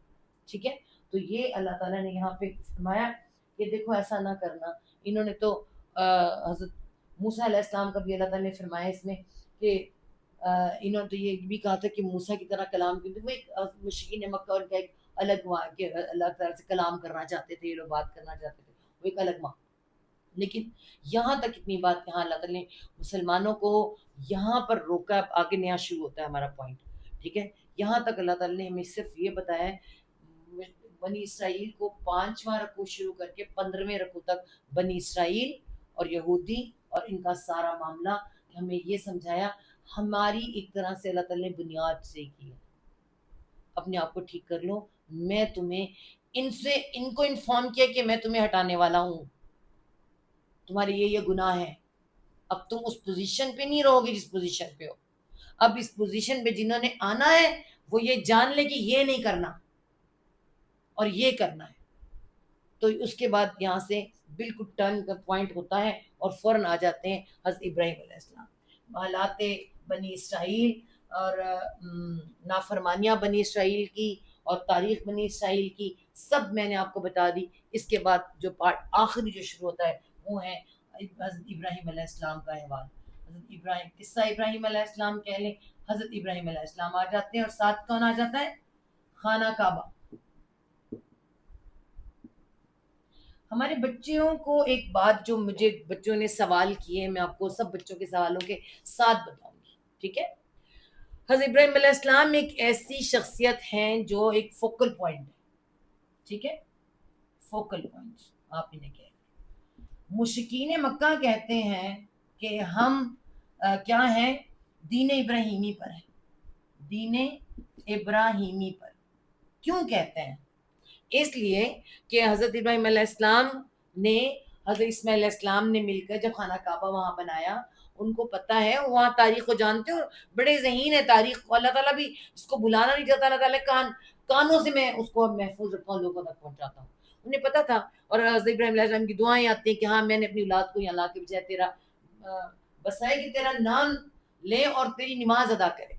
ٹھیک ہے, تو یہ اللہ تعالیٰ نے یہاں پہ فرمایا کہ دیکھو ایسا نہ کرنا. انہوں نے تو حضرت موسیٰ علیہ السلام کا بھی اللہ تعالیٰ نے فرمایا اس میں کہ انہوں نے تو یہ بھی کہا تھا کہ موسیٰ کی طرح کلام کی, وہ ایک مشرکین مکہ اور ایک الگ وہاں کہ اللہ تعالیٰ سے کلام کرنا چاہتے تھے, یہ لوگ بات کرنا چاہتے تھے, وہ ایک الگ وہاں. لیکن یہاں تک اتنی بات یہاں اللہ تعالیٰ نے مسلمانوں کو یہاں پر روکا. آگے نیا شروع ہوتا ہے ہمارا پوائنٹ. ٹھیک ہے, یہاں تک اللہ تعالیٰ نے ہمیں صرف یہ بتایا ہے بنی اسرائیل کو 5واں رکوع شروع کر کے 15ویں رکوع تک بنی اسرائیل اور یہودی اور ان کا سارا معاملہ ہمیں یہ سمجھایا. ہماری ایک طرح سے اللہ تعالیٰ نے بنیاد سے کی ہے. اپنے آپ کو ٹھیک کر لو, میں تمہیں ان کو انفارم کیا کہ میں تمہیں ہٹانے والا ہوں, تمہارے یہ گناہ ہے. اب تم اس پوزیشن پہ نہیں رہو گے جس پوزیشن پہ ہو. اب اس پوزیشن پہ جنہوں نے آنا ہے وہ یہ جان لے کہ یہ نہیں کرنا اور یہ کرنا ہے. تو اس کے بعد یہاں سے بالکل ٹرن کا پوائنٹ ہوتا ہے اور فوراً آ جاتے ہیں حضرت ابراہیم علیہ السلام. حالات بنی اسرائیل اور نافرمانیاں بنی اسرائیل کی اور تاریخ بنی اسرائیل کی سب میں نے آپ کو بتا دی. اس کے بعد جو پارٹ آخری جو شروع ہوتا ہے وہ ہے حضرت ابراہیم علیہ السلام کا احوال. حضرت ابراہیم, قصہ ابراہیم علیہ السلام کہہ لیں. حضرت ابراہیم علیہ السلام آ جاتے ہیں اور ساتھ کون آ جاتا ہے؟ خانہ کعبہ. ہمارے بچوں کو ایک بات جو مجھے بچوں نے سوال کیے, میں آپ کو سب بچوں کے سوالوں کے ساتھ بتاؤں گی. ٹھیک ہے, حضرت ابراہیم علیہ السلام ایک ایسی شخصیت ہیں جو ایک فوکل پوائنٹ ہے. ٹھیک ہے, فوکل پوائنٹ آپ انہیں کہہ رہے ہیں. مشرکین مکہ کہتے ہیں کہ ہم کیا ہیں، دین ابراہیمی پر ہیں، دین ابراہیمی پر. کیوں کہتے ہیں؟ اس لیے کہ حضرت ابراہیم علیہ السلام نے حضرت اسماعیل علیہ السلام نے مل کر جب خانہ کعبہ وہاں بنایا، ان کو پتہ ہے، وہاں تاریخ کو جانتے ہو، بڑے ذہین ہے تاریخ کو. اللہ تعالیٰ بھی اس کو بھلانا نہیں چاہتا. اللہ تعالیٰ کانوں سے میں اس کو محفوظ رکھتا ہوں، لوگوں تک پہنچاتا ہوں. انہیں پتہ تھا. اور حضرت ابراہیم علیہ السلام کی دعائیں آتی ہیں کہ ہاں میں نے اپنی اولاد کو یہاں لا کے بجائے تیرا بسائے کہ تیرا نام لے اور تیری نماز ادا کرے.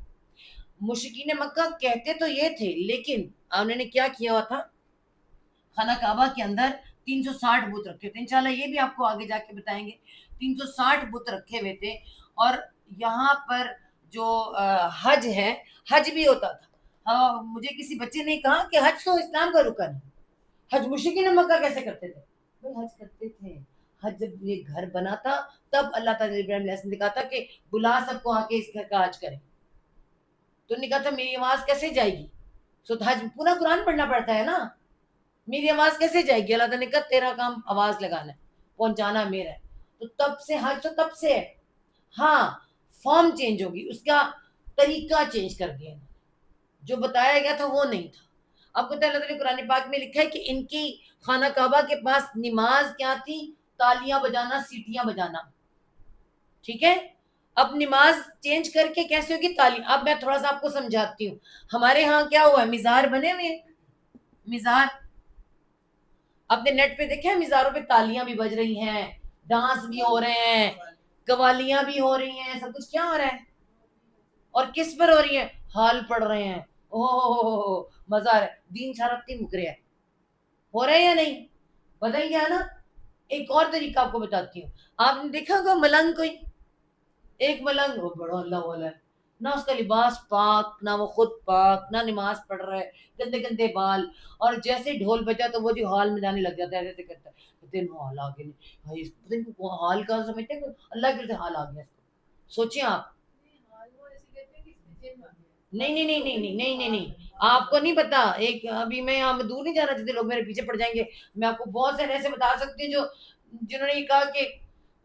مشرکین مکہ کہتے تو یہ تھے، لیکن انہوں نے کیا کیا ہوا تھا، خانہ کعبہ کے اندر 360 بت رکھے تھے. انشاءاللہ یہ بھی آپ کو آگے جا کے بتائیں گے. 360 بت رکھے ہوئے تھے. اور یہاں پر جو حج ہے، حج بھی ہوتا تھا. مجھے کسی بچے نے کہا کہ حج تو اسلام کا رکن ہے، حج مشرکین مکہ کیسے کرتے تھے؟ وہ حج کرتے تھے. حج جب یہ گھر بنا تھا تب اللہ تعالیٰ نے ابراہیم علیہ السلام نے کہا تھا کہ بلا سب کو آ کے اس گھر کا حج کریں. تو نے کہا تھا میری آواز کیسے جائے گی؟ سو حج پورا قرآن پڑھنا پڑتا ہے نا. میری آواز کیسے جائے گی؟ اللہ تعالیٰ نے کہا تیرا کام آواز لگانا ہے، پہنچانا میرا ہے. تو تب سے حج تو تب سے ہے. ہاں فارم چینج ہوگی، اس کا طریقہ چینج کر دیا. جو بتایا گیا تھا وہ نہیں تھا. آپ کو اللہ تعالیٰ نے قرآن پاک میں لکھا ہے کہ ان کی خانہ کعبہ کے پاس نماز کیا تھی؟ تالیاں بجانا، سیٹیاں بجانا. ٹھیک ہے. اب نماز چینج کر کے کیسے ہوگی؟ تالی. اب میں تھوڑا سا آپ کو سمجھاتی ہوں. ہمارے ہاں کیا ہوا ہے، مزار بنے ہوئے ہیں. مزار آپ نے نیٹ پہ دیکھا ہے، مزاروں پہ تالیاں بھی بج رہی ہیں، ڈانس بھی ہو رہے ہیں، قوالیاں بھی ہو رہی ہیں، سب کچھ کیا ہو رہا ہے؟ اور کس پر ہو رہی ہیں؟ حال پڑھ رہے ہیں. اوہ مزہ آ رہا ہے. دین چھارکتی مکرے ہے. ہو رہے ہیں یا نہیں؟ بدل گیا نا. ایک اور طریقہ آپ کو بتاتی ہوں. آپ نے دیکھا ہوگا ملنگ کوئی، ایک ملنگ، وہ بڑا اللہ والا ہے، نہ اس کا لباس پاک، نہ وہ خود پاک، نہ نماز پڑھ رہا ہے، گندے گندے بال. اور جیسے ڈھول بجا تو وہ جو حال میں جانے لگ جاتا ہے، ایسے کرتا ہے. دن حال آ گئے، حال کا سمجھتے ہیں اللہ کے حال آ گیا. سوچیں آپ. نہیں نہیں نہیں نہیں نہیں نہیں نہیں نہیں آپ کو نہیں پتا. ایک ابھی میں یہاں دور نہیں جانا چاہتے، لوگ میرے پیچھے پڑ جائیں گے. میں آپ کو بہت سے ایسے بتا سکتی ہوں جنہوں نے یہ کہا کہ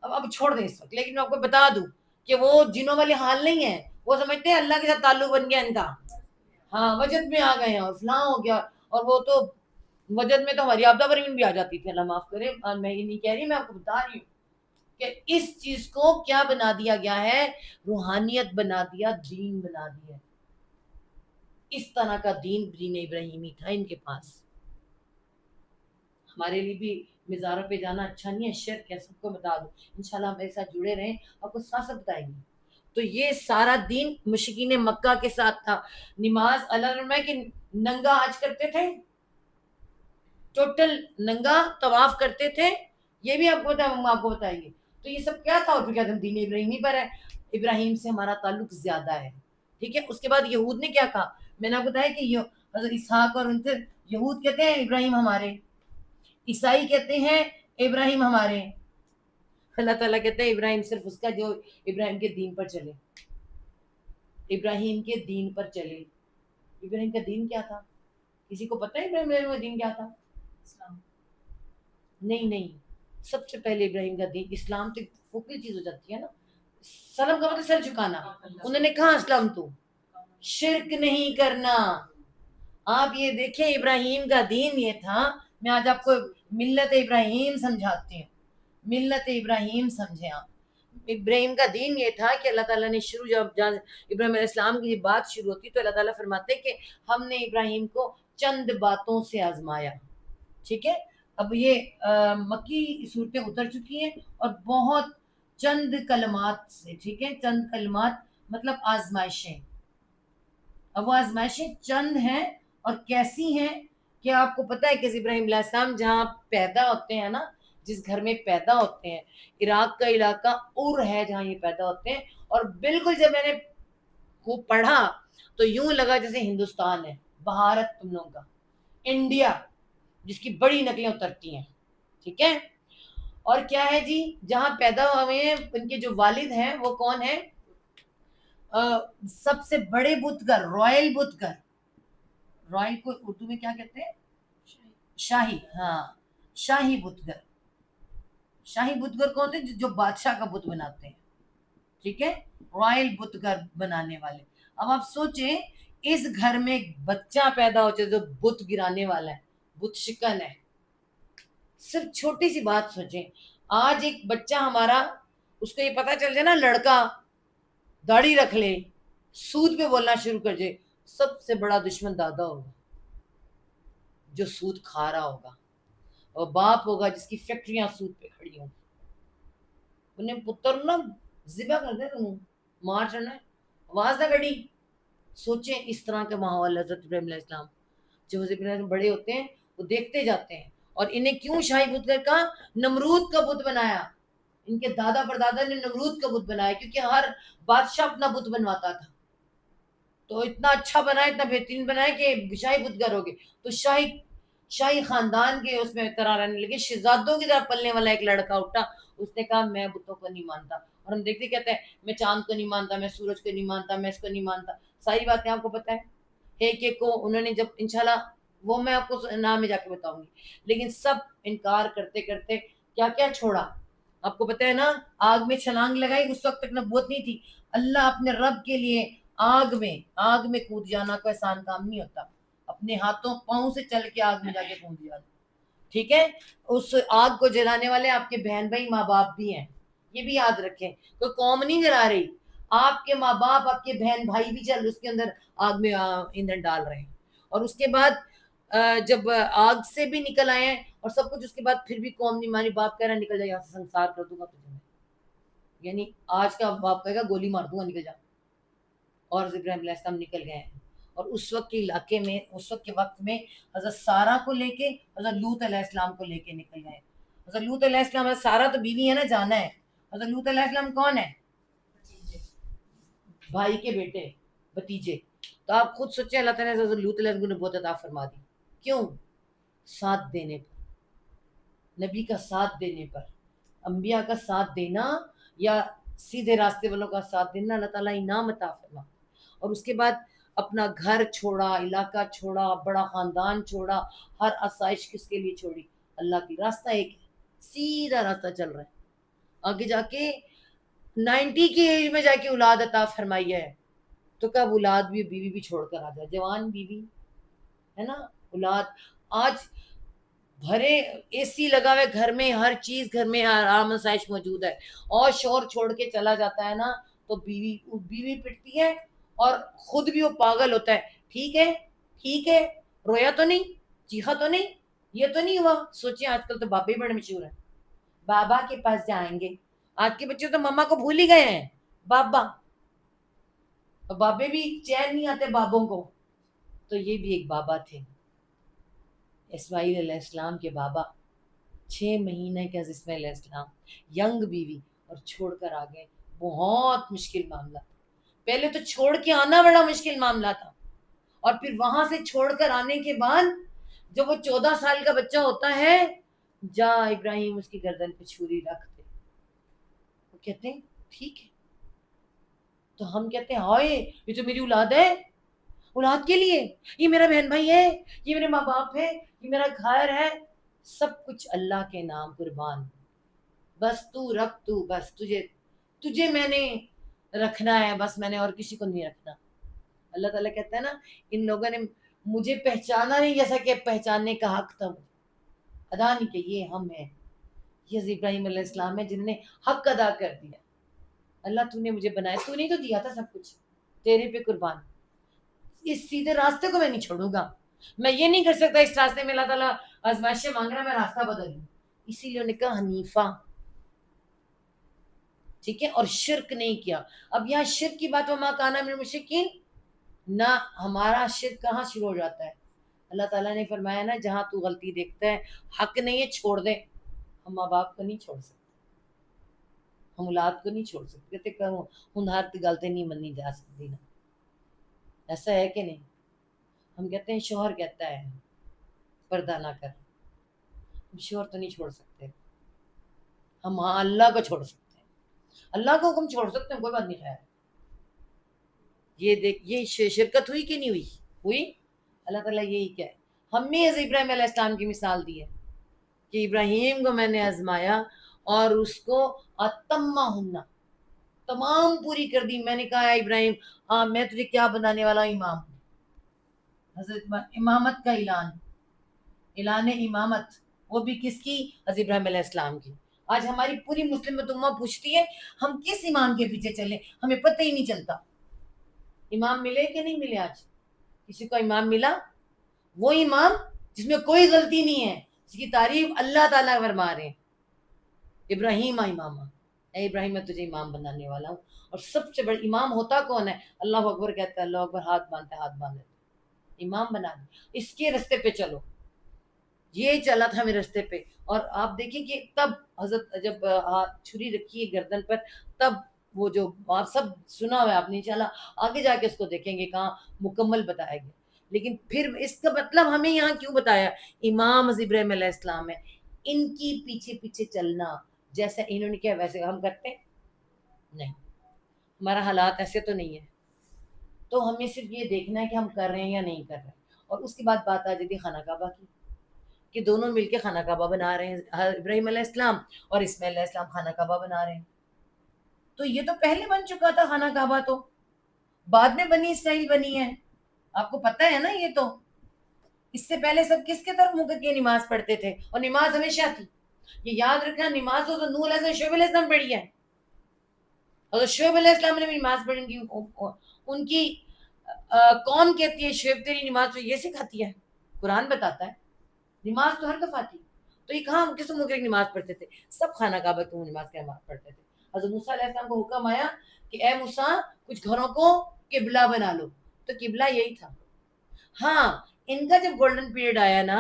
اب چھوڑ دیں اس وقت، لیکن میں آپ کو بتا دوں کہ وہ جنوں والے حال نہیں ہے. وہ سمجھتے ہیں اللہ کے ساتھ تعلق بن گیا ان کا، ہاں وجد میں آ گئے ہیں اور فلاں ہو گیا. اور وہ تو وجد میں تو ہماری آبدہ پروین بھی آ جاتی تھی، اللہ معاف کرے. میں یہ نہیں کہہ رہی، میں آپ کو بتا رہی ہوں کہ اس چیز کو کیا بنا دیا گیا ہے، روحانیت بنا دیا، دین بنا دیا. اس طرح کا دین ابراہیمی تھا ان کے پاس. ہمارے لیے بھی مزاروں پہ جانا اچھا نہیں ہے، شرک ہے، سب کو بتا دو. انشاءاللہ ہمارے ساتھ جڑے رہیں، آپ کو ساتھ بتائیں گے. تو یہ سارا دین مشرکین مکہ کے ساتھ تھا. نماز اللہ نے کہ ننگا حج کرتے تھے، ٹوٹل ننگا طواف کرتے تھے. یہ بھی آپ کو آپ کو بتائیں گے. تو یہ سب کیا تھا؟ اور پھر کیا تھا؟ دین ابراہیمی پر ہے. ابراہیم سے ہمارا تعلق زیادہ ہے. ٹھیک ہے. اس کے بعد یہود نے کیا کہا؟ میں نے آپ کو بتایا کہ حضرت اسحاق اور ان سے یہود کہتے ہیں ابراہیم ہمارے، عیسائی کہتے ہیں ابراہیم ہمارے. اللہ تعالیٰ کہتے ہیں ابراہیم صرف اس کا جو ابراہیم کے دین پر چلے، ابراہیم کے دین پر چلے. ابراہیم کا دین کیا تھا؟ کسی کو پتہ ہے ابراہیم کا دین کیا تھا؟ اسلام. نہیں سب سے پہلے ابراہیم کا دین اسلام تو فوکل چیز ہو جاتی ہے نا. سلام کا مطلب سر جھکانا. انہوں نے کہا اسلام تو شرک نہیں کرنا. آپ یہ دیکھیں ابراہیم کا دین یہ تھا. میں آج آپ کو ملت ابراہیم سمجھاتی ہوں. ملت ابراہیم سمجھیں آپ. ابراہیم کا دین یہ تھا کہ اللہ تعالیٰ نے جب ابراہیم علیہ السلام کی بات شروع ہوتی تو اللہ تعالیٰ فرماتے کہ ہم نے ابراہیم کو چند باتوں سے آزمایا. ٹھیک ہے. اب یہ مکی صورتیں اتر چکی ہیں اور بہت چند کلمات سے. ٹھیک ہے. چند کلمات مطلب آزمائشیں. اب وہ آزمائشیں چند ہیں اور کیسی ہیں کہ آپ کو پتہ ہے کہ ابراہیم علیہ السلام جہاں پیدا ہوتے ہیں نا، جس گھر میں پیدا ہوتے ہیں، عراق کا علاقہ اور ہے جہاں یہ پیدا ہوتے ہیں. اور بالکل جب میں نے وہ پڑھا تو یوں لگا جیسے ہندوستان ہے، بھارت تم لوگوں کا، انڈیا جس کی بڑی نقلیں اترتی ہیں. ٹھیک ہے. اور کیا ہے جی، جہاں پیدا ہوئے ہیں ان کے جو والد ہیں وہ کون ہیں؟ سب سے بڑے بتگر، رائل بتگر. رائل کو اردو میں کیا کہتے ہیں؟ شاہی. ہاں شاہی بتگر. شاہی بتگر کون تھے؟ جو بادشاہ کا بت بناتے ہیں، ٹھیک ہے، رائل بتگر بنانے والے۔ اب آپ سوچیں اس گھر میں ایک بچہ پیدا ہو جائے جو بت گرانے والا ہے، بت شکن ہے۔ صرف چھوٹی سی بات سوچیں، آج ایک بچہ ہمارا، اس کو یہ پتا چل جائے نا، لڑکا داڑھی رکھ لے، سود پہ بولنا شروع کر جائے، سب سے بڑا دشمن دادا ہوگا جو سود کھا رہا ہوگا، اور باپ ہوگا جس کی فیکٹریاں سود پہ کھڑی ہوں، انہیں پتر نا ذبح کر دے، تم مار چڑھنا ہے، آواز نہ کڑی۔ سوچیں اس طرح کے ماحول، حضرت ابراہیم علیہ السلام جو حضرت ابراہیم بڑے ہوتے ہیں وہ دیکھتے جاتے ہیں، اور انہیں کیوں شاہی بتگر کا، نمرود کا بت بنایا، ان کے دادا پردادا نے نمرود کا بت بنایا، کیونکہ ہر بادشاہ اپنا بت بنواتا تھا، تو اتنا اچھا بنایا، اتنا بہترین بنایا کہ شاہی بتگر ہو گئے، تو شاہی خاندان کے اس میں طرح رہنے لگے، شہزادوں کی طرح پلنے والا ایک لڑکا اٹھا، اس نے کہا میں بتوں کو نہیں مانتا، اور ہم دیکھتے کہتے ہیں میں چاند کو نہیں مانتا، میں سورج کو نہیں مانتا، میں اس کو نہیں مانتا، ساری باتیں آپ کو پتہ ہے، ایک ایک کو انہوں نے جب انشاءاللہ وہ میں آپ کو نام میں جا کے بتاؤں گی، لیکن سب انکار کرتے کرتے کیا کیا چھوڑا، آپ کو پتہ ہے نا، آگ میں چھلانگ لگائی، اس وقت تک نبوت نہیں تھی، اللہ اپنے رب کے لیے آگ میں کود جانا کوئی آسان کام نہیں ہوتا، اپنے ہاتھوں پاؤں سے چل کے آگ میں جا کے کود جانا، ٹھیک ہے، اس آگ کو جلانے والے آپ کے بہن بھائی ماں باپ بھی ہیں، یہ بھی یاد رکھیں، کوئی قوم نہیں جلا رہی، آپ کے ماں باپ، آپ کے بہن بھائی بھی جل اس کے اندر آگ میں ایندھن ڈال رہے ہیں، اور اس کے بعد جب آگ سے بھی نکل آئے ہیں اور سب کچھ، اس کے بعد پھر بھی قوم نہیں مانی، باپ کہہ رہا نکل جائے یہاں سے، سنسار کر دوں گا تجھے میں، یعنی آج کا باپ کہے گا گولی مار دوں گا، نکل جا، اور ابراہیم علیہ السلام نکل گئے ہیں، اور اس وقت کے علاقے میں، اس وقت کے وقت میں حضرت سارہ کو لے کے، حضرت لوط علیہ السلام کو لے کے نکل گئے، حضرت لوط علیہ السلام، حضرت سارہ تو بیوی ہے نا، جانا ہے، حضرت لوط علیہ السلام کون ہے؟ بھائی کے بیٹے، بھتیجے، تو آپ خود سوچیں اللہ تعالیٰ نے حضرت لوط علیہ السلام کو نبوت عطا فرما دی، کیوں؟ ساتھ دینے پر، نبی کا ساتھ دینے پر، انبیاء کا ساتھ دینا یا سیدھے راستے والوں کا ساتھ دینا اللہ تعالیٰ انعام عطا فرما، اور اس کے بعد اپنا گھر چھوڑا، علاقہ چھوڑا، بڑا خاندان چھوڑا، ہر آسائش کس کے لیے چھوڑی؟ اللہ کی، راستہ ایک ہے، سیدھا راستہ چل رہا ہے، آگے جا کے 90 کی ایج میں جا کے اولاد عطا فرمائی ہے، تو کب اولاد بھی، بیوی بھی چھوڑ کر آ جائے، جوان بیوی ہے نا، اولاد، آج بھرے اے سی لگا ہوئے گھر میں، ہر چیز گھر میں آرام آسائش موجود ہے، اور شوہر چھوڑ کے چلا جاتا ہے نا، تو بیوی پٹتی ہے، اور خود بھی وہ پاگل ہوتا ہے، ٹھیک ہے، رویا تو نہیں، چیخا تو نہیں، یہ تو نہیں ہوا، سوچیں آج کل تو بابے بڑے مشہور ہیں، بابا کے پاس جائیں گے، آج کے بچے تو ماما کو بھول ہی گئے ہیں، بابا، اور بابے بھی چین نہیں آتے بابوں کو، تو یہ بھی ایک بابا تھے، اسماعیل علیہ السلام کے بابا، 6 مہینے کے اسماعیل علیہ السلام، ینگ بیوی، اور چھوڑ کر آ گئے، بہت مشکل معاملہ تھا، پہلے تو چھوڑ کے آنا بڑا مشکل معاملہ تھا، اور پھر وہاں سے چھوڑ کر آنے کے بعد جب وہ 14 سال کا بچہ ہوتا ہے، جا ابراہیم اس کی گردن پہ چھری رکھ دے، وہ کہتے ہیں ٹھیک ہے، تو ہم کہتے ہیں ہائے یہ تو میری اولاد ہے، اولاد کے لیے یہ میرا بہن بھائی ہے، یہ میرے ماں باپ ہے، یہ میرا گھر ہے، سب کچھ اللہ کے نام قربان، بس تو رکھ، تو بس تجھے میں نے رکھنا ہے، بس میں نے اور کسی کو نہیں رکھنا، اللہ تعالیٰ کہتا ہے نا ان لوگوں نے مجھے پہچانا نہیں جیسا کہ پہچاننے کا حق تھا، ادا نہیں کہ یہ ہم ہیں، یہ حضرت ابراہیم علیہ السلام ہے جن نے حق ادا کر دیا، اللہ تو نے مجھے بنایا، تو نہیں تو دیا تھا سب کچھ، تیرے پہ قربان، اس سیدھے راستے کو میں نہیں چھوڑوں گا، میں یہ نہیں کر سکتا اس راستے میں اللہ تعالیٰ آزمائشیں مانگ رہا ہے میں راستہ بدل لوں، اسی لیے انہوں نے کہا حنیفہ، ٹھیک ہے، اور شرک نہیں کیا، اب یہاں شرک کی بات وما کان من المشرکین، نہ ہمارا شرک کہاں شروع ہو جاتا ہے، اللہ تعالیٰ نے فرمایا نا جہاں تو غلطی دیکھتا ہے حق نہیں ہے چھوڑ دے، ہم ماں باپ کو نہیں چھوڑ سکتے، ہم اولاد کو نہیں چھوڑ سکتے، کہتے کہ ہنہار کی غلطی نہیں مننی جا سکتی نا، ایسا ہے کہ نہیں، ہم کہتے ہیں شوہر کہتا ہے پردہ نہ کر، ہم شوہر تو نہیں چھوڑ سکتے، ہم ہاں اللہ کو چھوڑ سکتے ہیں، اللہ کو حکم چھوڑ سکتے ہیں، کوئی بات نہیں خیر، یہ دیکھ یہ شرکت ہوئی کہ نہیں ہوئی، اللہ تعالیٰ یہی کیا ہے، ہم نے حضرت ابراہیم علیہ السلام کی مثال دی ہے کہ ابراہیم کو میں نے آزمایا اور اس کو اتمہ ہننا تمام پوری کر دی. میں نے کہا اے ابراہیم میں تجھے کیا بنانے والا ہوں؟ امام. حضرت امامت کا اعلان امامت، وہ بھی کس کی؟ حضرت ابراہیم علیہ السلام کی. آج ہماری پوری مسلم امہ پوچھتی ہے ہم کس امام کے پیچھے چلیں، ہمیں پتہ ہی نہیں چلتا. امام ملے کہ نہیں ملے؟ آج کسی کو امام ملا؟ وہ امام جس میں کوئی غلطی نہیں ہے، جس کی تعریف اللہ تعالیٰ فرما رہے ہیں، ابراہیم امامہ. اے ابراہیم میں تجھے امام بنانے والا ہوں. اور سب سے بڑا امام ہوتا کون ہے؟ اللہ اکبر کہتا ہے، اللہ اکبر ہاتھ باندھتا ہے، ہاتھ باندھے امام بنا دے. اس کے رستے پہ چلو. یہ چلا تھا میرے رستے پہ. اور آپ دیکھیں کہ تب حضرت جب چھری رکھی ہے گردن پر، تب وہ جو آپ سب سنا ہوا ہے آپ نے، انشاءاللہ آگے جا کے اس کو دیکھیں گے کہاں مکمل بتایا گیا. لیکن پھر اس کا مطلب ہمیں یہاں کیوں بتایا؟ امام حضرت ابراہیم علیہ السلام ہے، ان کی پیچھے پیچھے چلنا. جیسا انہوں نے کیا ویسے ہم کرتے نہیں. ہمارا حالات ایسے تو نہیں ہے. تو ہمیں صرف یہ دیکھنا ہے کہ ہم کر رہے ہیں یا نہیں کر رہے. اور اس کے بعد بات آ جاتی خانہ کعبہ کی، کہ دونوں مل کے خانہ کعبہ بنا رہے ہیں، ابراہیم علیہ السلام اور اسماعیل علیہ السلام خانہ کعبہ بنا رہے ہیں. تو یہ تو پہلے بن چکا تھا خانہ کعبہ، تو بعد میں بنی اسرائیل بنی ہے. آپ کو پتہ ہے نا یہ تو. اس سے پہلے سب کس کے طرف منہ کر کے نماز پڑھتے تھے؟ اور نماز ہمیشہ تھی. یہ یاد رکھنا، نماز تو نوح علیہ السلام شعیب علیہ السلام پڑھی ہے. اور شعیب علیہ السلام نے بھی نماز پڑھی کی. ان کی قوم کہتی ہے شعیب تیری نماز تو یہ سکھاتی ہے. قرآن بتاتا ہے نماز تو ہر دفعہ تھی. تو یہ کہاں کس منہ کر کے نماز پڑھتے تھے؟ سب خانہ کعبہ کی نماز کے پڑھتے تھے. حضرت موسیٰ علیہ السلام کو حکم آیا کہ اے موسیٰ کچھ گھروں کو قبلہ بنا لو. تو قبلہ یہی تھا. ہاں ان کا جب گولڈن پیریڈ آیا نا،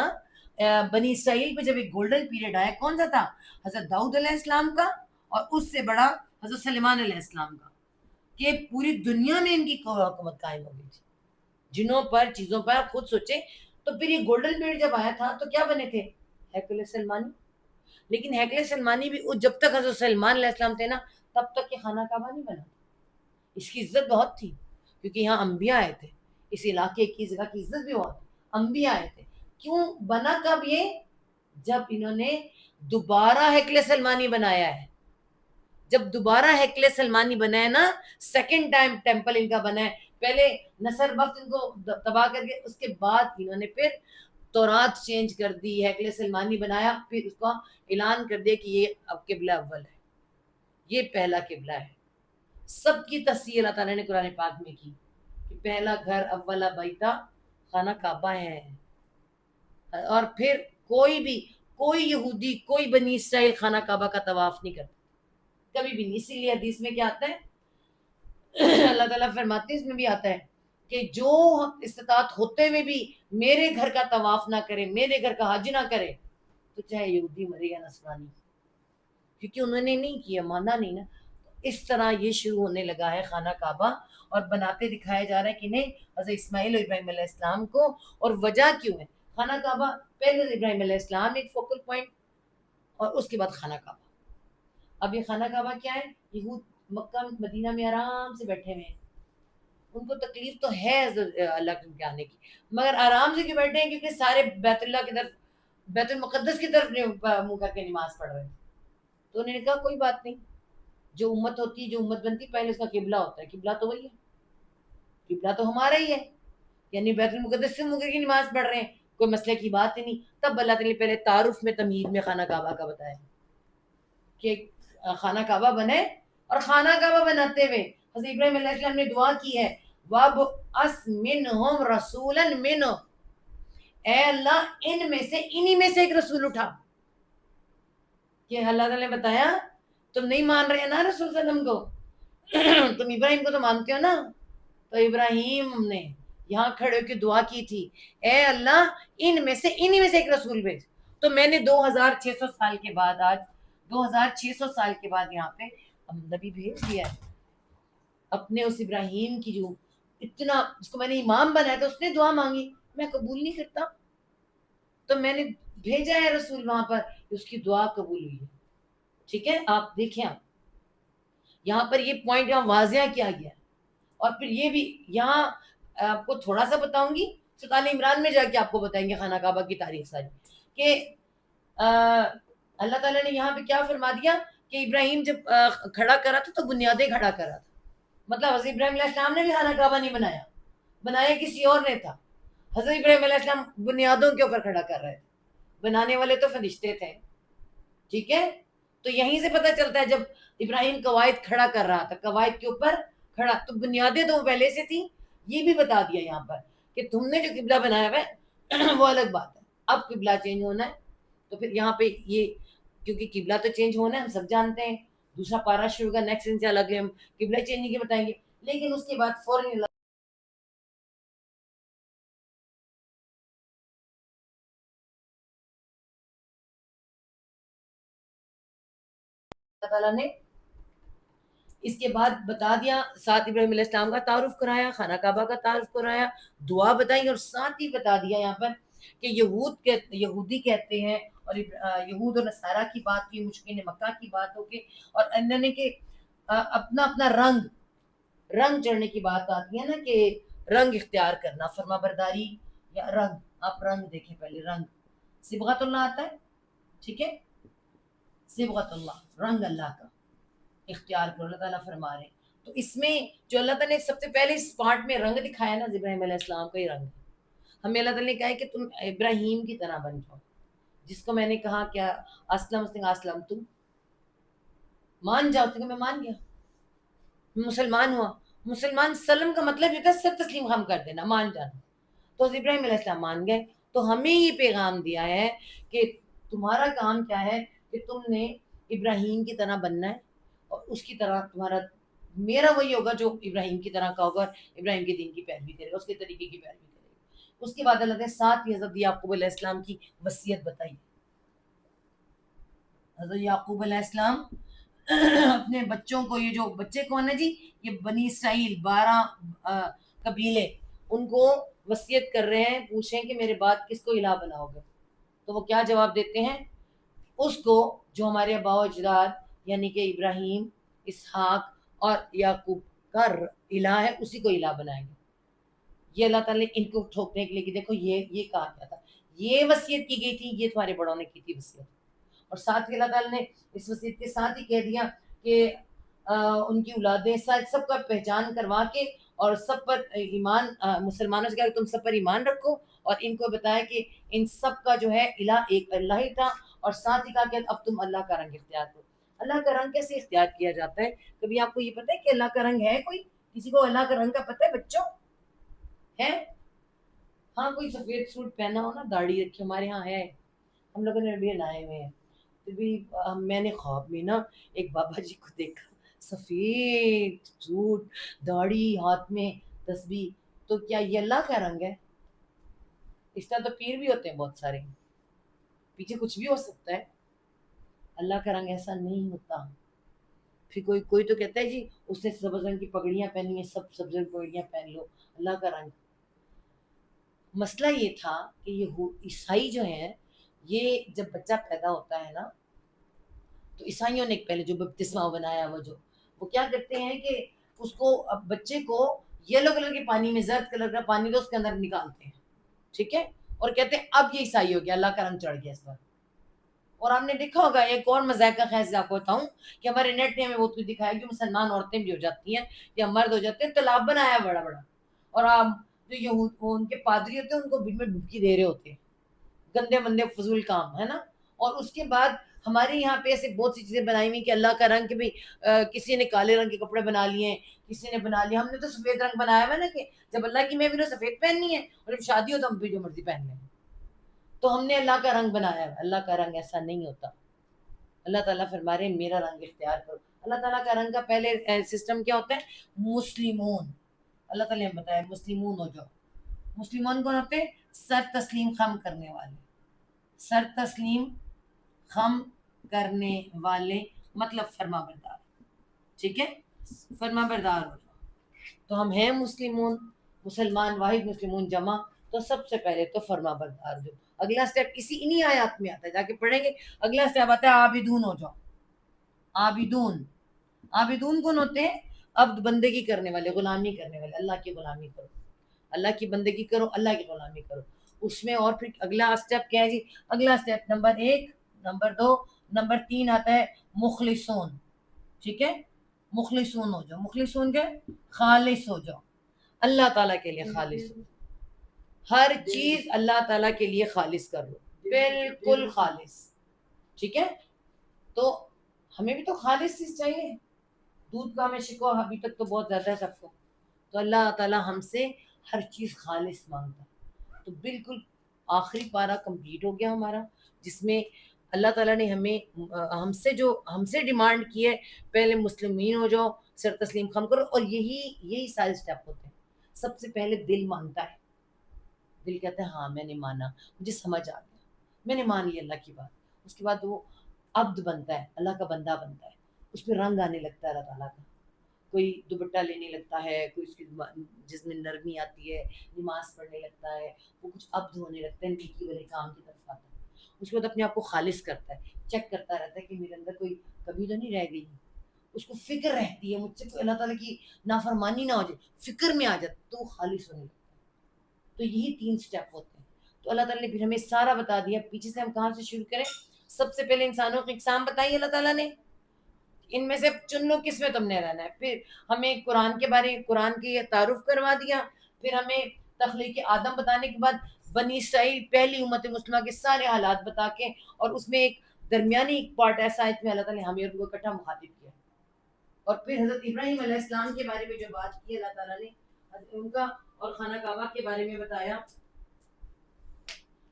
بنی اسرائیل پہ جب ایک گولڈن پیریڈ آیا، کون سا تھا؟ حضرت داؤد علیہ السلام کا، اور اس سے بڑا حضرت سلیمان علیہ السلام کا، کہ پوری دنیا میں ان کی حکومت قائم ہو گئی تھی جنوں پر، چیزوں پر. آپ خود سوچیں. تو پھر یہ گولڈن پیریڈ جب آیا تھا تو کیا بنے تھے؟ ہیکل سلمانی. لیکن ہیکل سلمانی بھی جب تک حضرت سلمان علیہ السلام تھے نا، تب تک یہ خانہ کعبہ نہیں بنا. اس کی عزت بہت تھی کیونکہ یہاں انبیاء آئے تھے. اس علاقے کی جگہ کی عزت بھی بہت تھی. انبیاء آئے تھے. کیوں بنا کب یہ؟ جب انہوں نے دوبارہ ہیکل سلمانی بنایا ہے. جب دوبارہ ہیکل سلمانی بنا ہے نا، سیکنڈ ٹائم ٹیمپل ان کا بنا ہے. پہلے نصر وقت ان کو تباہ کر کے، اس کے بعد انہوں نے پھر تورات چینج کر دی، ہیکل سلمانی بنایا، پھر اس کا اعلان کر دیا کہ یہ اب قبلہ اول ہے، یہ پہلا قبلہ ہے. سب کی تصحیح اللہ تعالیٰ نے قرآن پاک میں کی کہ پہلا گھر اولا بیتا خانہ کعبہ ہے. اور پھر کوئی یہودی، کوئی بنی اسرائیل خانہ کعبہ کا طواف نہیں کرتا کبھی بھی نہیں. اسی لیے حدیث میں کیا آتا ہے، اللہ تعالیٰ فرماتے ہیں، اس میں بھی آتا ہے کہ جو استطاعت ہوتے ہوئے بھی میرے گھر کا طواف نہ کرے، میرے گھر کا حج نہ کرے، تو چاہے یہودی مرے یا نصرانی، کیونکہ انہوں نے نہیں کیا، مانا نہیں نا. اس طرح یہ شروع ہونے لگا ہے خانہ کعبہ، اور بناتے دکھایا جا رہا ہے کہ نہیں حضرت اسماعیل اور ابراہیم علیہ السلام کو. اور وجہ کیوں ہے خانہ کعبہ؟ پہلے ابراہیم علیہ السلام ایک فوکل پوائنٹ، اور اس کے بعد خانہ کعبہ. اب یہ خانہ کعبہ کیا ہے؟ یہود مکہ مدینہ میں آرام سے بیٹھے ہوئے ہیں. ان کو تکلیف تو ہے اللہ کے آنے کی، مگر آرام سے کیوں بیٹھے ہیں؟ کیونکہ سارے بیت اللہ کی طرف، بیت المقدس کی طرف منہ کر کے نماز پڑھ رہے ہیں. تو انہوں نے کہا کوئی بات نہیں، جو امت ہوتی ہے، جو امت بنتی، پہلے اس کا قبلہ ہوتا ہے. قبلہ تو وہی ہے، قبلہ تو ہمارا ہی ہے، یعنی بیت المقدس سے منہ کر کے نماز پڑھ رہے ہیں، کوئی مسئلے کی بات ہی نہیں. تب اللہ تعالیٰ نے پہلے تعارف میں تمہید میں خانہ کعبہ کا بتایا کہ خانہ کعبہ بنے. اور خانہ کعبہ بناتے ہوئے حضرت ابراہیم علیہ السلام نے دعا کی ہے، وَابْعَثْ مِنْهُمْ رَسُولًا مِّنْهُمْ، اے اللہ ان میں سے، انہی میں سے ایک رسول اٹھا. کہ اللہ تعالیٰ نے بتایا تم نہیں مان رہے نا رسول صلی اللہ علیہ وسلم کو، تم ابراہیم کو تو مانتے ہو نا. تو ابراہیم نے یہاں کھڑے ہو کے دعا کی تھی، اے اللہ ان میں سے، انہی میں سے ایک رسول بھیج. تو میں نے 2600 سال کے بعد، آج 2600 سال کے بعد یہاں پہ نبی بھیج دیا ہے. اپنے اس ابراہیم کی جو اتنا، جس کو میں نے امام بنایا تھا، اس نے دعا مانگی، میں قبول نہیں کرتا، تو میں نے بھیجا ہے رسول وہاں پر، اس کی دعا قبول ہوئی ہے. ٹھیک ہے، آپ دیکھیں، آپ یہاں پر یہ پوائنٹ یہاں واضح کیا گیا. اور پھر یہ بھی یہاں آپ کو تھوڑا سا بتاؤں گی، سورۃ آل عمران میں جا کے آپ کو بتائیں گے خانہ کعبہ کی تاریخ ساری، کہ اللہ تعالیٰ نے یہاں پہ کیا فرما دیا کہ ابراہیم جب کھڑا کرا تھا تو بنیادیں کھڑا کرا تھا. مطلب حضرت ابراہیم علیہ السلام نے بھی خانہ کعبہ نہیں بنایا, بنایا کسی اور نے تھا. حضرت ابراہیم علیہ السلام بنیادوں کے اوپر کھڑا کر رہے تھے, بنانے والے تو فرشتے تھے. ٹھیک ہے, تو یہیں سے پتہ چلتا ہے جب ابراہیم قواعد کھڑا کر رہا تھا, قواعد کے اوپر کھڑا, تو بنیادیں تو پہلے سے تھیں. یہ بھی بتا دیا یہاں پر کہ تم نے جو قبلہ بنایا ہوا ہے وہ الگ بات ہے, اب قبلہ چینج ہونا ہے. تو پھر یہاں پہ یہ کیونکہ قبلہ تو چینج ہونا ہے ہم سب جانتے ہیں, دوسرا پارا شروع کا نیکسٹ ان سے الگ ہے, ہم قبلہ چینج نہیں کے بتائیں گے, لیکن اس کے بعد فوراً اللہ تعالیٰ نے اس کے بعد بتا دیا, ساتھ ابراہیم علیہ السلام کا تعارف کرایا, خانہ کعبہ کا تعارف کرایا, دعا بتائی, اور ساتھ ہی بتا دیا یہاں پر کہ یہودی کہتے ہیں, اور یہود اور نصارہ کی بات کی, مشرکین مکہ کی بات ہو کے, اور انہوں نے کہ اپنا اپنا رنگ چڑھنے کی بات آتی ہے نا, کہ رنگ اختیار کرنا, فرما برداری یا رنگ. آپ رنگ دیکھیں پہلے, رنگ صبغت اللہ آتا ہے, ٹھیک ہے, صبغت اللہ, رنگ اللہ کا اختیار کرو, اللہ تعالیٰ فرما رہے ہیں. تو اس میں جو اللہ تعالیٰ نے سب سے پہلے اس پارٹ میں رنگ دکھایا نا, ابراہیم علیہ السلام کا ہی رنگ ہے. ہمیں اللہ تعالیٰ نے کہا ہے کہ تم ابراہیم کی طرح بن جاؤ, جس کو میں نے کہا کیا اسلم تم مان جاؤ, تو کہ میں مان گیا, مسلمان ہوا. مسلمان سلم کا مطلب یہ تھا سب تسلیم خم کر دینا, مان جانا. تو ابراہیم علیہ السلام مان گئے. تو ہمیں یہ پیغام دیا ہے کہ تمہارا کام کیا ہے کہ تم نے ابراہیم کی طرح بننا ہے, اور اس کی طرح تمہارا میرا وہی ہوگا جو ابراہیم کی طرح کا ہوگا, ابراہیم کے دین کی پیروی کرے گا, اس کے طریقے کی پیروی کرے گا. اس کے بعد اللہ نے ساتھ ہی حضرت یعقوب علیہ السلام کی وصیت بتائی. حضرت یعقوب علیہ السلام اپنے بچوں کو, یہ جو بچے کون ہیں جی, یہ بنی اسرائیل 12 قبیلے, ان کو وصیت کر رہے ہیں, پوچھیں کہ میرے بعد کس کو الہ بناؤ گے. تو وہ کیا جواب دیتے ہیں, اس کو جو ہمارے آباء و اجداد یعنی کہ ابراہیم, اسحاق اور یعقوب کا الہ ہے, اسی کو الہ بنائیں گے. یہ اللہ تعالیٰ نے ان کو ٹھوکنے کے لیے کہ دیکھو یہ کہا گیا تھا, یہ وصیت کی گئی تھی, یہ تمہارے بڑوں نے کی تھی وصیت. اور ساتھ ہی اللہ تعالیٰ نے اس وصیت کے ساتھ ہی کہہ دیا کہ ان کی اولادیں سب کا پہچان کروا کے, اور سب پر ایمان, مسلمانوں سے کہا کہ تم سب پر ایمان رکھو, اور ان کو بتایا کہ ان سب کا جو ہے الہ ایک اللہ ہی تھا. اور ساتھ ہی کہا کہ اب تم اللہ کا رنگ اختیار کرو. اللہ کا رنگ کیسے اختیار کیا جاتا ہے؟ کبھی آپ کو یہ پتہ ہے کہ اللہ کا رنگ ہے کوئی؟ کسی کو اللہ کا رنگ کا پتہ ہے بچوں ہے؟ ہاں, کوئی سفید سوٹ پہنا ہو نا, داڑھی رکھی, ہمارے ہاں ہے, ہم لوگوں نے بھی لائے ہوئے ہیں. تو بھی میں نے خواب میں نا ایک بابا جی کو دیکھا, سفید سوٹ, داڑھی, ہاتھ میں تسبیح. تو کیا یہ اللہ کا رنگ ہے؟ اس طرح تو پیر بھی ہوتے ہیں بہت سارے, پیچھے کچھ بھی ہو سکتا ہے, اللہ کا رنگ ایسا نہیں ہوتا. پھر کوئی تو کہتا ہے جی اس نے سبز رنگ کی پگڑیاں پہنی ہیں, سب سبز رنگ کی پگڑیاں پہن لو, اللہ کا رنگ. مسئلہ یہ تھا کہ یہ عیسائی جو ہیں, یہ جب بچہ پیدا ہوتا ہے نا, تو عیسائیوں نے پہلے جو بپتسمہ بنایا وہ کیا کرتے ہیں کہ اس کو, اب بچے کو یلو کلر کے پانی میں, زرد کلر کا پانی تو اس کے اندر نکالتے ہیں, ٹھیک ہے, اور کہتے ہیں اب یہ عیسائی ہو گیا, اللہ کا رنگ چڑھ گیا اس پر. اور ہم نے دیکھا ہوگا, ایک اور مذائقہ خیز آپ کو بتاؤں کہ ہمارے نیٹ نے ہمیں وہ دکھایا کہ مسلمان عورتیں بھی ہو جاتی ہیں یا مرد ہو جاتے ہیں, تالاب بنایا بڑا بڑا, اور جو یہود ان کے پادری ہوتے ہیں ان کو بیچ میں ڈبکی دے رہے ہوتے ہیں, گندے مندے فضول کام ہے نا. اور اس کے بعد ہمارے یہاں پہ ایسے بہت سی چیزیں بنائی ہوئی کہ اللہ کا رنگ, کہ بھائی کسی نے کالے رنگ کے کپڑے بنا لیے ہیں, کسی نے بنا لیا, ہم نے تو سفید رنگ بنایا ہوا ہے نا, کہ جب اللہ کی محفل میں سفید پہننی ہے, اور جب شادی ہو تو ہم بھی جو مرضی پہن لیں. تو ہم نے اللہ کا رنگ بنایا ہے, اللہ کا رنگ ایسا نہیں ہوتا. اللہ تعالیٰ فرما رہے ہیں میرا رنگ اختیار کرو. اللہ تعالیٰ کا رنگ کا پہلے سسٹم کیا ہوتا ہے؟ مسلمون. اللہ تعالیٰ نے بتایا مسلمون ہو جاؤ. مسلمان کون ہوتے ہیں؟ سر تسلیم خم کرنے والے, سر تسلیم خم کرنے والے, مطلب فرما بردار, ٹھیک ہے, فرما بردار ہو جاؤ. تو ہم ہیں مسلمون, مسلمان واحد, مسلمون جمع, تو سب سے پہلے تو فرما بردار جو. اگلا سٹیپ انہی آیات میں آتا ہے, جا کے پڑھیں گے. اگلا سٹیپ آتا ہے عابدون ہو جاؤ. عابدون کون ہوتے ہیں؟ عبد, بندگی کرنے والے, غلامی کرنے والے. اللہ کی غلامی کرو, اللہ کی بندگی کرو, اللہ کی غلامی کرو. اس میں اور پھر اگلا سٹیپ کیا ہے جی؟ اگلا سٹیپ نمبر 1, نمبر 2, نمبر 3 آتا ہے مخلصون. ٹھیک ہے, مخلصون ہو جاؤ. مخلصون کے خالص ہو جاؤ, اللہ تعالیٰ کے لیے خالص ہو. ہر چیز اللہ تعالیٰ کے لیے خالص کر لو, بالکل خالص. ٹھیک ہے, تو ہمیں بھی تو خالص چیز چاہیے. دودھ کا ہمیں شکو ابھی تک تو بہت زیادہ ہے سب کو, تو اللہ تعالیٰ ہم سے ہر چیز خالص مانگتا ہے. تو بالکل آخری پارہ کمپلیٹ ہو گیا ہمارا, جس میں اللہ تعالیٰ نے ہم سے ڈیمانڈ کی ہے, پہلے مسلمین ہو جاؤ, سر تسلیم خم کرو. اور یہی سارے اسٹیپ ہوتے ہیں. سب سے پہلے دل مانتا ہے, دل کہتا ہے ہاں میں نے مانا, مجھے سمجھ آ گیا, میں نے مان لی اللہ کی بات. اس کے بعد وہ عبد بنتا ہے, اللہ کا بندہ بنتا ہے. اس میں رنگ آنے لگتا ہے اللہ تعالیٰ کا. کوئی دوپٹہ لینے لگتا ہے, کوئی اس کی جس میں نرمی آتی ہے, نماز پڑھنے لگتا ہے, وہ کچھ عبد ہونے لگتا ہے, نیکی والے کام کی طرف آتا ہے. اس کے بعد اپنے آپ کو خالص کرتا ہے, چیک کرتا رہتا ہے کہ میرے اندر کوئی کمی تو نہیں رہ گئی. اس کو فکر رہتی ہے مجھ سے کوئی اللہ تعالیٰ کی نافرمانی نہ ہو جائے, فکر میں آ جاتا تو وہ خالص ہونے لگتا ہے. تو یہی 3 سٹیپ ہوتے ہیں. تو اللہ تعالیٰ نے پھر ہمیں سارا بتا دیا. پیچھے سے ہم کہاں سے شروع کریں؟ سب سے پہلے انسانوں کی اقسام بتائی اللہ تعالیٰ نے, ان میں سے چن لو کس میں تم نے رہنا ہے. پھر ہمیں قرآن کی تعارف کروا دیا. پھر ہمیں تخلیق آدم بتانے کے بعد بنی اسرائیل پہلی امت مسلمہ کے سارے حالات بتا کے, اور اس میں ایک درمیانی ایک پارٹ ایسا ہے جس میں اللہ تعالیٰ نے ہمیں ان کو اکٹھا مخاطب کیا. اور پھر حضرت ابراہیم علیہ السلام کے بارے میں جو بات کی اللہ تعالیٰ نے, ان کا اور خانہ کعبہ کے بارے میں بتایا.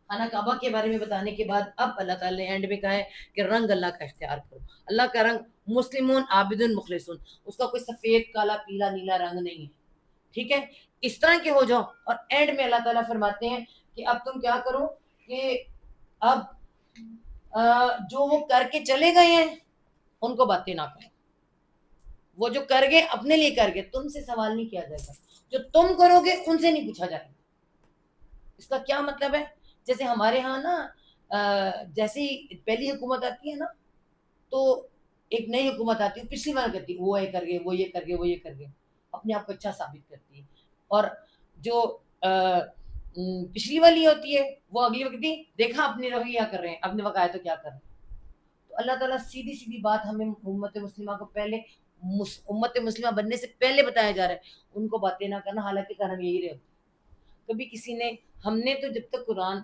خانہ کعبہ کے بارے میں بتانے کے بعد اب اللہ تعالیٰ نے اینڈ میں کہا ہے کہ رنگ اللہ کا اختیار کرو. اللہ کا رنگ مسلمون عابدون مخلصون, اس کا کوئی سفید کالا پیلا نیلا رنگ نہیں ہے. ٹھیک ہے, اس طرح کے ہو جاؤ. اور اینڈ میں اللہ تعالیٰ فرماتے ہیں کہ اب تم کیا کرو کہ اب جو وہ کر کے چلے گئے ہیں ان کو باتیں نہ کرو. وہ جو کر گئے اپنے لیے کر گئے, تم سے سوال نہیں کیا جائے گا. جو تم کرو گے ان سے نہیں پوچھا جائے گا. اس کا کیا مطلب ہے؟ جیسے ہمارے ہاں نا جیسے ہی پہلی حکومت آتی ہے نا, تو ایک نئی حکومت آتی ہے, پچھلی بار کرتی وہ یہ کر گئے, وہ یہ کر گئے, وہ یہ کر گئے, اپنے آپ کو اچھا ثابت کرتی ہے. اور جو پچھلی والی ہوتی ہے وہ اگلی وقت دیکھا اپنے رویہ کیا کر رہے ہیں, اپنے وقت آئے تو کیا کر رہے ہیں. تو اللہ تعالیٰ سیدھی سیدھی بات ہمیں امت مسلمہ کو پہلے امت مسلمہ بننے سے پہلے بتایا جا رہا ہے, ان کو باتیں نہ کرنا. حالانکہ کر ہم یہی رہے ہوتے. کبھی کسی نے, ہم نے تو جب تک قرآن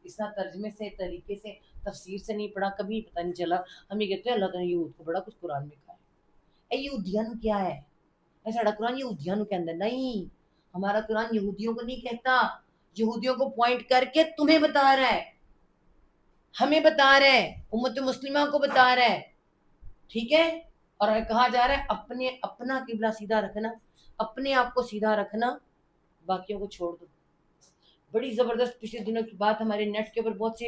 اس طرح ترجمے سے طریقے سے تفسیر سے نہیں پڑھا, کبھی پتہ نہیں چلا. ہم یہ کہتے ہیں اللہ تعالیٰ نے یہود کو بڑا کچھ قرآن میں کہا ہے. یہودیاں کیا ہے ساڑا قرآن یہودیاں کے اندر نہیں. ہمارا قرآن یہودیوں کو نہیں کہتا, یہودیوں کو پوائنٹ کر کے تمہیں بتا رہا ہے, ہمیں بتا رہا ہے, امت مسلمہ کو بتا رہا ہے. ٹھیک ہے, اور کہا جا رہا ہے اپنا قبلہ سیدھا رکھنا, اپنے آپ کو سیدھا رکھنا, باقیوں کو چھوڑ دو. بڑی زبردست پچھلے دنوں کی بات, ہمارے نیٹ کے اوپر بہت سی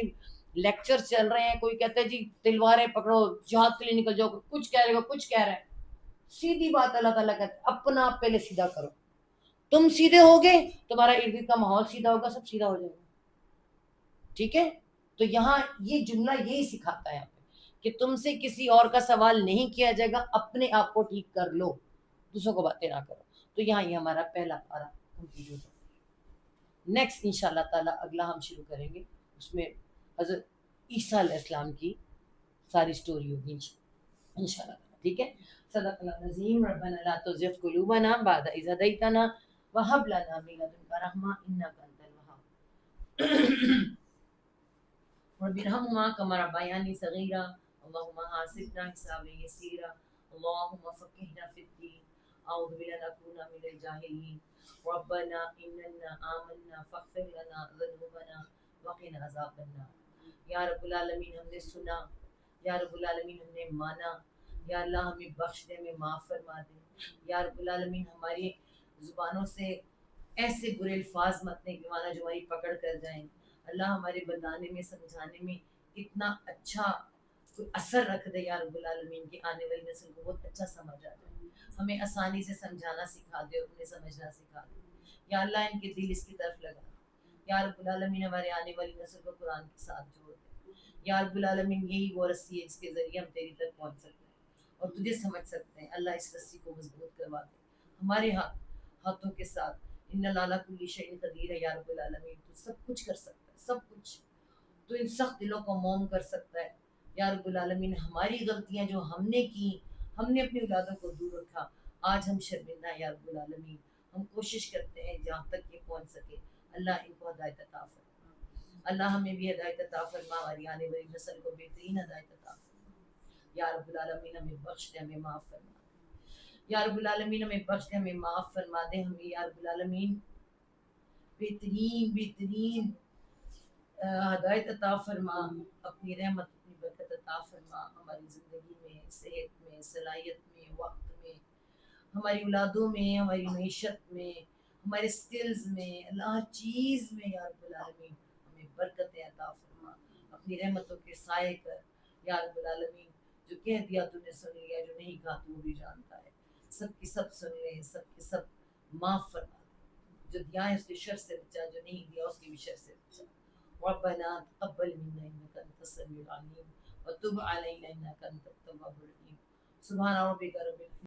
لیکچر چل رہے ہیں. کوئی کہتا ہے جی تلواریں پکڑو جہاد کے لیے نکل جاؤ, کچھ کہہ رہے ہو, کچھ کہہ رہا ہے. سیدھی بات اللہ تعالیٰ کہتا ہے اپنا آپ پہلے سیدھا کرو. تم سیدھے ہوگے, تمہارا ارد گرد کا ماحول سیدھا ہوگا, سب سیدھا ہو جائے گا. ٹھیک ہے, تو یہاں یہ جملہ یہی سکھاتا ہے کہ تم سے کسی اور کا سوال نہیں کیا جائے گا, اپنے آپ کو ٹھیک کر لو, دوسروں کو باتیں نہ کرو. تو یہاں یہ ہمارا پہلا پارہ کمپلیٹ ہو جائے. نیکسٹ انشاءاللہ تعالیٰ اگلا ہم شروع کریں گے, اس میں حضرت عیسیٰ علیہ السلام کی ساری سٹوری ہوگی انشاءاللہ. ٹھیک ہے, صدق اللہ العظیم. ربنا لا تزغ قلوبنا بعد إذ هديتنا وهب لنا من لدنك رحمة إنك أنت الوهاب رب ارحمهما كما ربياني صغيرا اللهم حاسبنا حسابا يسيرا اللهم فقهنا في الدين أعوذ بك أن نكون من الجاهلين ربنا إننا آمنا فاغفر لنا ذنوبنا وقنا عذاب النار. یا رب العالمین ہم نے سنا, یا رب العالمین ہم نے مانا, یا اللہ ہمیں بخش دے, ہمیں معاف فرما دے. یا رب العالمین ہماری زبانوں سے ایسے برے الفاظ مت نکلوانا جو ہماری پکڑ کر جائیں. اللہ ہمارے بتانے میں سمجھانے میں اتنا اچھا کوئی اثر رکھ دے یا رب العالمین کی آنے والی نسل کو بہت اچھا سمجھ آ جائے. ہمیں آسانی سے سمجھانا سکھا دے اور انہیں سمجھنا سکھا دے. یا اللہ ان کے دل اس کی طرف لگا. یا رب العالمین ہمارے آنے والی نسل کو قرآن کے ساتھ جوڑ دے. یا رب العالمین یہی وہ رسی ہے جس کے ذریعے ہم تیری تک پہنچ سکتے ہیں اور تجھے سمجھ سکتے ہیں. اللہ اس رسی کو مضبوط کروا دے ہمارے ہاتھوں کے ساتھ. ان اللہ علی کل شیء قدیر ہے. یا رب العالمین تو سب کچھ کر سکتا ہے, سب کچھ. تو ان سخت دلوں کو موم کر سکتا ہے. یا رب العالمین ہماری غلطیاں جو ہم نے کی، ہم نے اپنی اولادوں کو دور رکھا، آج ہم شرمندہ ہیں یا رب العالمین. ہم کوشش کرتے ہیں جہاں تک یہ پہنچ سکے اللہ ان کو ہدایت عطا فرما. اللہ ہمیں بھی ہدایت عطا فرما، ہماری آنے والی نسل کو بہترین ہدایت عطا فرما. یا رب العالمین ہمیں بخش دے، ہمیں معاف فرما دے. یا رب العالمین ہمیں بخش دے، ہمیں معاف فرما دے. ہمیں یا رب العالمین بہترین ہدایت عطا فرما، اپنی رحمت اپنی برکت عطا فرما ہماری زندگی میں، صحت میں، صلاحیت میں، وقت میں، ہماری اولادوں میں، ہماری معیشت میں، ہمارے سکلز میں، اللہ ہر چیز میں یا رب العالمین ہمیں برکتیں عطا فرما. اپنی رحمتوں کے سائے کر یا رب العالمین. جو کہہ دیا تو نے سن لیا، جو نہیں کہا تو وہ بھی جانتا ہے. سب کی سب سن لے، سب کی سب معاف فرما دے. جو دیا ہے اس کے شر سے بچا، جو نہیں دیا اس کے بھی شر سے بچا. ربنا تقبل منا انك انت السميع العليم وتب علينا انك انت التواب الرحيم. سبحان ربك رب